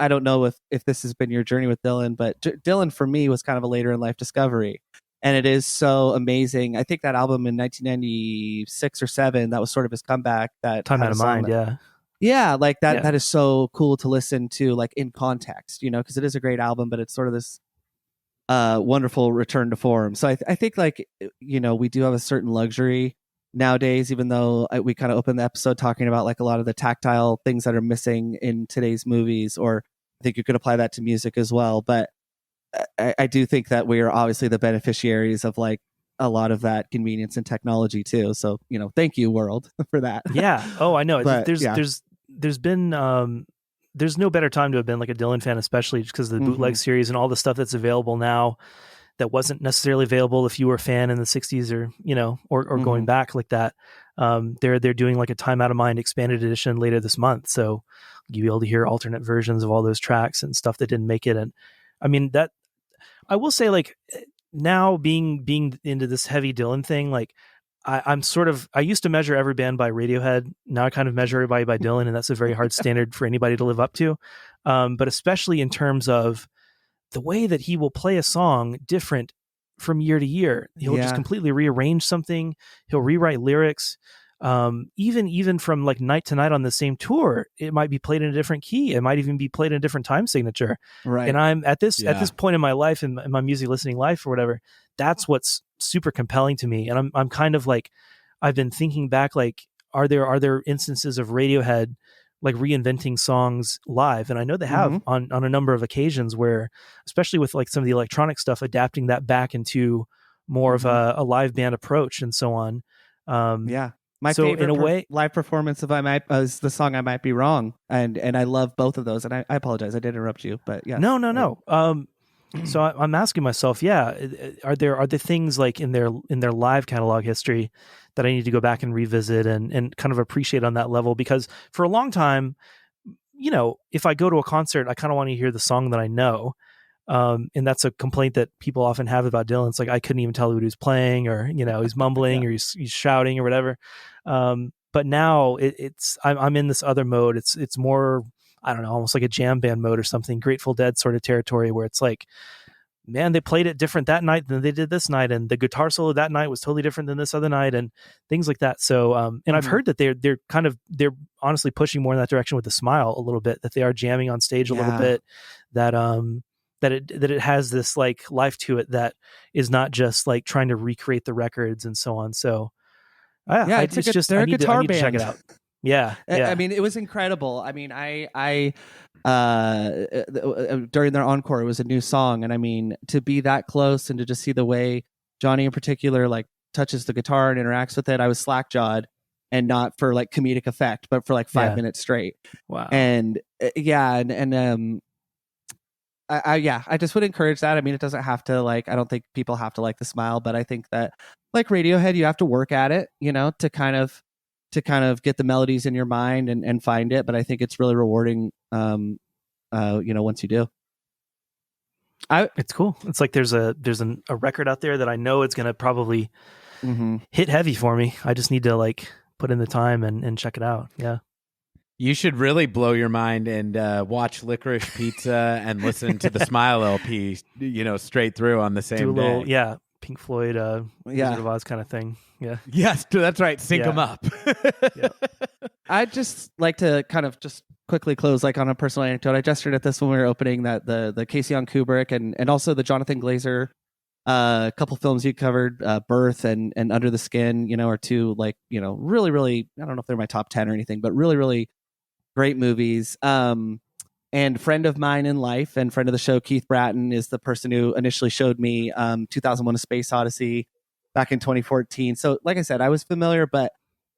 don't know if this has been your journey with Dylan, but Dylan for me was kind of a later in life discovery. And it is so amazing. I think that album in 1996 or 7, that was sort of his comeback. That Time Out of Mind, Yeah, like that. Yeah. That is so cool to listen to, like in context, because it is a great album, but it's sort of this wonderful return to form. So I think like we do have a certain luxury nowadays, even though we kind of opened the episode talking about like a lot of the tactile things that are missing in today's movies, or I think you could apply that to music as well. But I do think that we are obviously the beneficiaries of like a lot of that convenience and technology too. So thank you, world, for that. Yeah. Oh, I know. But, there's been there's no better time to have been like a Dylan fan, especially just because of the bootleg series and all the stuff that's available now that wasn't necessarily available if you were a fan in the 60s or going back like that. They're doing like a Time Out of Mind expanded edition later this month, so you'll be able to hear alternate versions of all those tracks and stuff that didn't make it. And I mean, that I will say, like, now being into this heavy Dylan thing, like I'm sort of, I used to measure every band by Radiohead. Now I kind of measure everybody by Dylan, and that's a very hard standard for anybody to live up to. But especially in terms of the way that he will play a song different from year to year. He'll just completely rearrange something. He'll rewrite lyrics. Even from like night to night on the same tour, it might be played in a different key. It might even be played in a different time signature. Right. And I'm at this point in my life, in my music listening life or whatever, that's what's super compelling to me. And I'm kind of like, I've been thinking back, like, are there instances of Radiohead like reinventing songs live? And I know they have on a number of occasions, where, especially with like some of the electronic stuff, adapting that back into more of a live band approach and so on. My favorite in a way, live performance of is the song "I Might Be Wrong," and I love both of those. And I apologize, I did interrupt you, but yeah. No. So I'm asking myself, are there things like in their live catalog history that I need to go back and revisit and kind of appreciate on that level? Because for a long time, if I go to a concert, I kind of want to hear the song that I know. And that's a complaint that people often have about Dylan. It's like, I couldn't even tell what he was playing, or, he's mumbling or he's shouting or whatever. But now I'm in this other mode. It's more, I don't know, almost like a jam band mode or something, Grateful Dead sort of territory, where it's like, man, they played it different that night than they did this night, and the guitar solo that night was totally different than this other night, and things like that. So, and I've heard that they're honestly pushing more in that direction with the Smile a little bit, that they are jamming on stage a little bit, that it has this like life to it that is not just like trying to recreate the records and so on. So they're a guitar band. Check it out. Yeah. I mean, it was incredible. I mean, I during their encore, it was a new song, and I mean, to be that close and to just see the way Johnny in particular like touches the guitar and interacts with it, I was slack-jawed, and not for like comedic effect, but for like 5 minutes straight. Wow. And I just would encourage that. I mean, it doesn't have to like, I don't think people have to like the Smile, but I think that like Radiohead, you have to work at it, to kind of get the melodies in your mind and find it. But I think it's really rewarding, once you do. It's cool. It's like there's a record out there that I know it's going to probably hit heavy for me. I just need to like put in the time and check it out. Yeah. You should really blow your mind and watch Licorice Pizza and listen to the Smile LP, straight through on the same day. Pink Floyd, Wizard of Oz kind of thing. Yeah. Yes, that's right. Sync them up. I'd just like to kind of just quickly close like on a personal anecdote. I gestured at this when we were opening that the Casey on Kubrick and also the Jonathan Glazer couple films you covered, Birth and Under the Skin, are two like, really, really, I don't know if they're my top 10 or anything, but really, really great movies. And friend of mine in life and friend of the show, Keith Bratton, is the person who initially showed me 2001: A Space Odyssey back in 2014. So like I said, I was familiar, but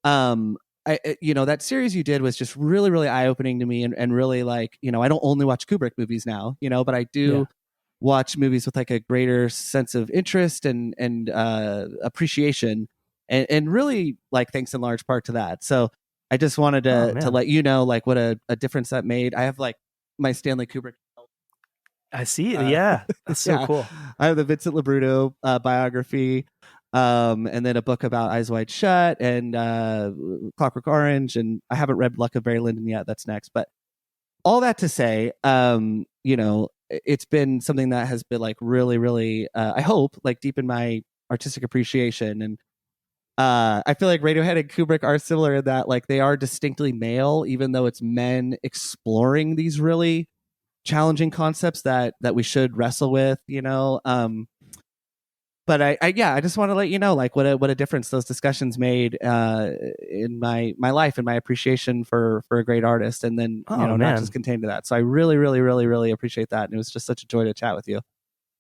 that series you did was just really, really eye-opening to me, and really like, I don't only watch Kubrick movies now, but I do watch movies with like a greater sense of interest and appreciation, and really like thanks in large part to that. So I just wanted to let you know like what a difference that made. I have like my Stanley Kubrick. I see it. Yeah. That's so cool. I have the Vincent LaBruno biography, and then a book about Eyes Wide Shut and Clockwork Orange, and I haven't read Luck of Barry Lyndon yet. That's next. But all that to say, it's been something that has been like really, really, I hope, like deep in my artistic appreciation. And I feel like Radiohead and Kubrick are similar in that like they are distinctly male, even though it's men exploring these really challenging concepts that we should wrestle with, but I just want to let you know like what a difference those discussions made in my life and my appreciation for a great artist, and then not just contained to that. So I really, really, really, really appreciate that, and it was just such a joy to chat with you.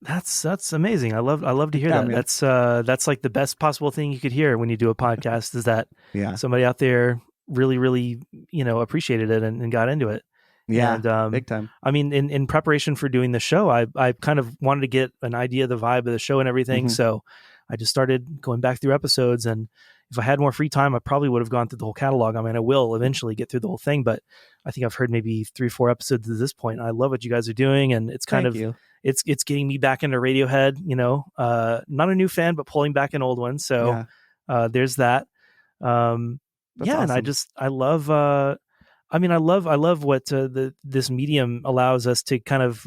That's amazing. I love to hear that. Man. That's like the best possible thing you could hear when you do a podcast, is that somebody out there really, really, appreciated it and got into it. Yeah, and, big time. I mean, in preparation for doing the show, I kind of wanted to get an idea of the vibe of the show and everything. So I just started going back through episodes, and if I had more free time, I probably would have gone through the whole catalog. I mean, I will eventually get through the whole thing, but I think I've heard maybe 3 or 4 episodes at this point. I love what you guys are doing, and it's kind of it's getting me back into Radiohead. Not a new fan, but pulling back an old one. So there's that. Awesome. And I love. I love what this medium allows us to kind of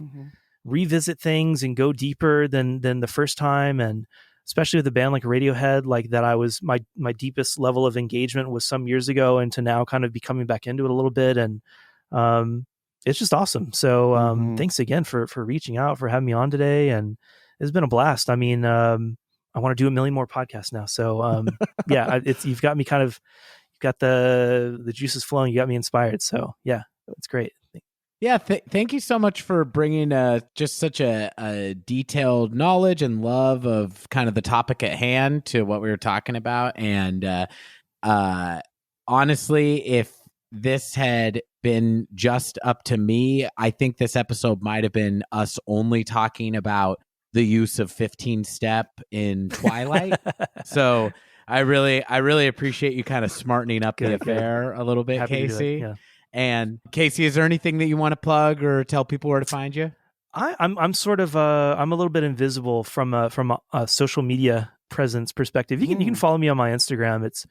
revisit things and go deeper than the first time. And especially with a band like Radiohead, like that I was my deepest level of engagement was some years ago, and to now kind of be coming back into it a little bit. And it's just awesome. So thanks again for reaching out, for having me on today. And it's been a blast. I mean, I want to do a million more podcasts now. So yeah, you've got me kind of, you've got the juices flowing. You got me inspired. So yeah, it's great. Yeah, thank you so much for bringing just such a detailed knowledge and love of kind of the topic at hand to what we were talking about. And honestly, if this had been just up to me, I think this episode might have been us only talking about the use of 15-step in Twilight. So I really appreciate you kind of smartening up the affair a little bit, Happy Casey. Yeah. And Casey, is there anything that you want to plug or tell people where to find you? I'm sort of I'm a little bit invisible from a social media presence perspective. You can follow me on my Instagram. It's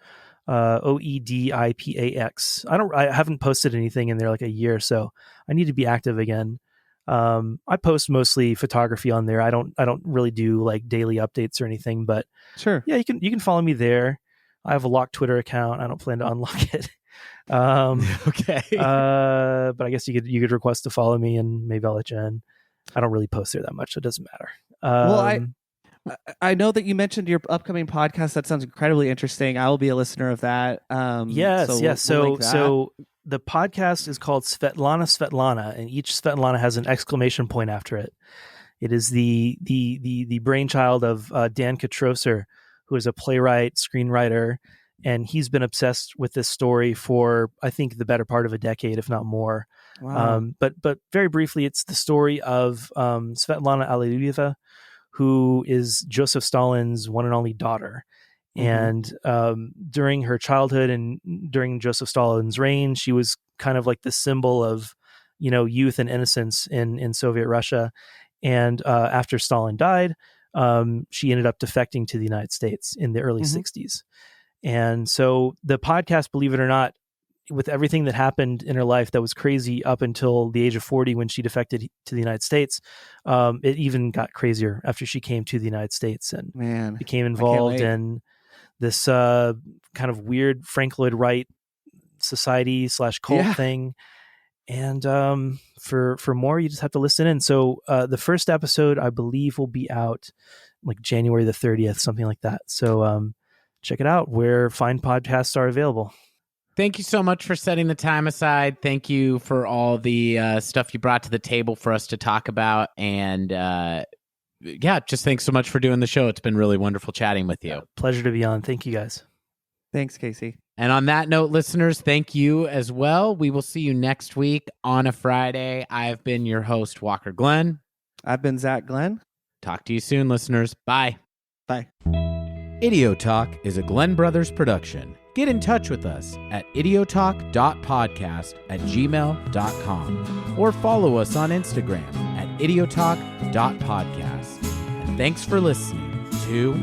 OEDIPAX. I haven't posted anything in there like a year, so I need to be active again. I post mostly photography on there. I don't really do like daily updates or anything, but sure. Yeah, you can follow me there. I have a locked Twitter account. I don't plan to unlock it. Okay. But I guess you could request to follow me, and maybe I'll let you in. I don't really post there that much, so it doesn't matter. Well, I know that you mentioned your upcoming podcast. That sounds incredibly interesting. I will be a listener of that. Yes. So the podcast is called Svetlana, and each Svetlana has an exclamation point after it. It is the brainchild of Dan Katroser, who is a playwright, screenwriter, and he's been obsessed with this story for, I think, the better part of a decade, if not more. Wow. But very briefly, it's the story of Svetlana Alexeyeva, who is Joseph Stalin's one and only daughter. And during her childhood and during Joseph Stalin's reign, she was kind of like the symbol of, youth and innocence in Soviet Russia. And after Stalin died, she ended up defecting to the United States in the early 60s. And so the podcast, believe it or not, with everything that happened in her life that was crazy up until the age of 40 when she defected to the United States, it even got crazier after she came to the United States and became involved in this kind of weird Frank Lloyd Wright society / cult thing. And for more, you just have to listen in. So the first episode, I believe, will be out like January the 30th, something like that. So check it out where fine podcasts are available. Thank you so much for setting the time aside. Thank you for all the stuff you brought to the table for us to talk about. And just thanks so much for doing the show. It's been really wonderful chatting with you. Pleasure to be on. Thank you, guys. Thanks, Casey. And on that note, listeners, thank you as well. We will see you next week on a Friday. I've been your host, Walker Glenn. I've been Zach Glenn. Talk to you soon, listeners. Bye. Bye. Idiotalk is a Glenn Brothers production. Get in touch with us at idiotalk.podcast@gmail.com or follow us on Instagram at idiotalk.podcast. And thanks for listening to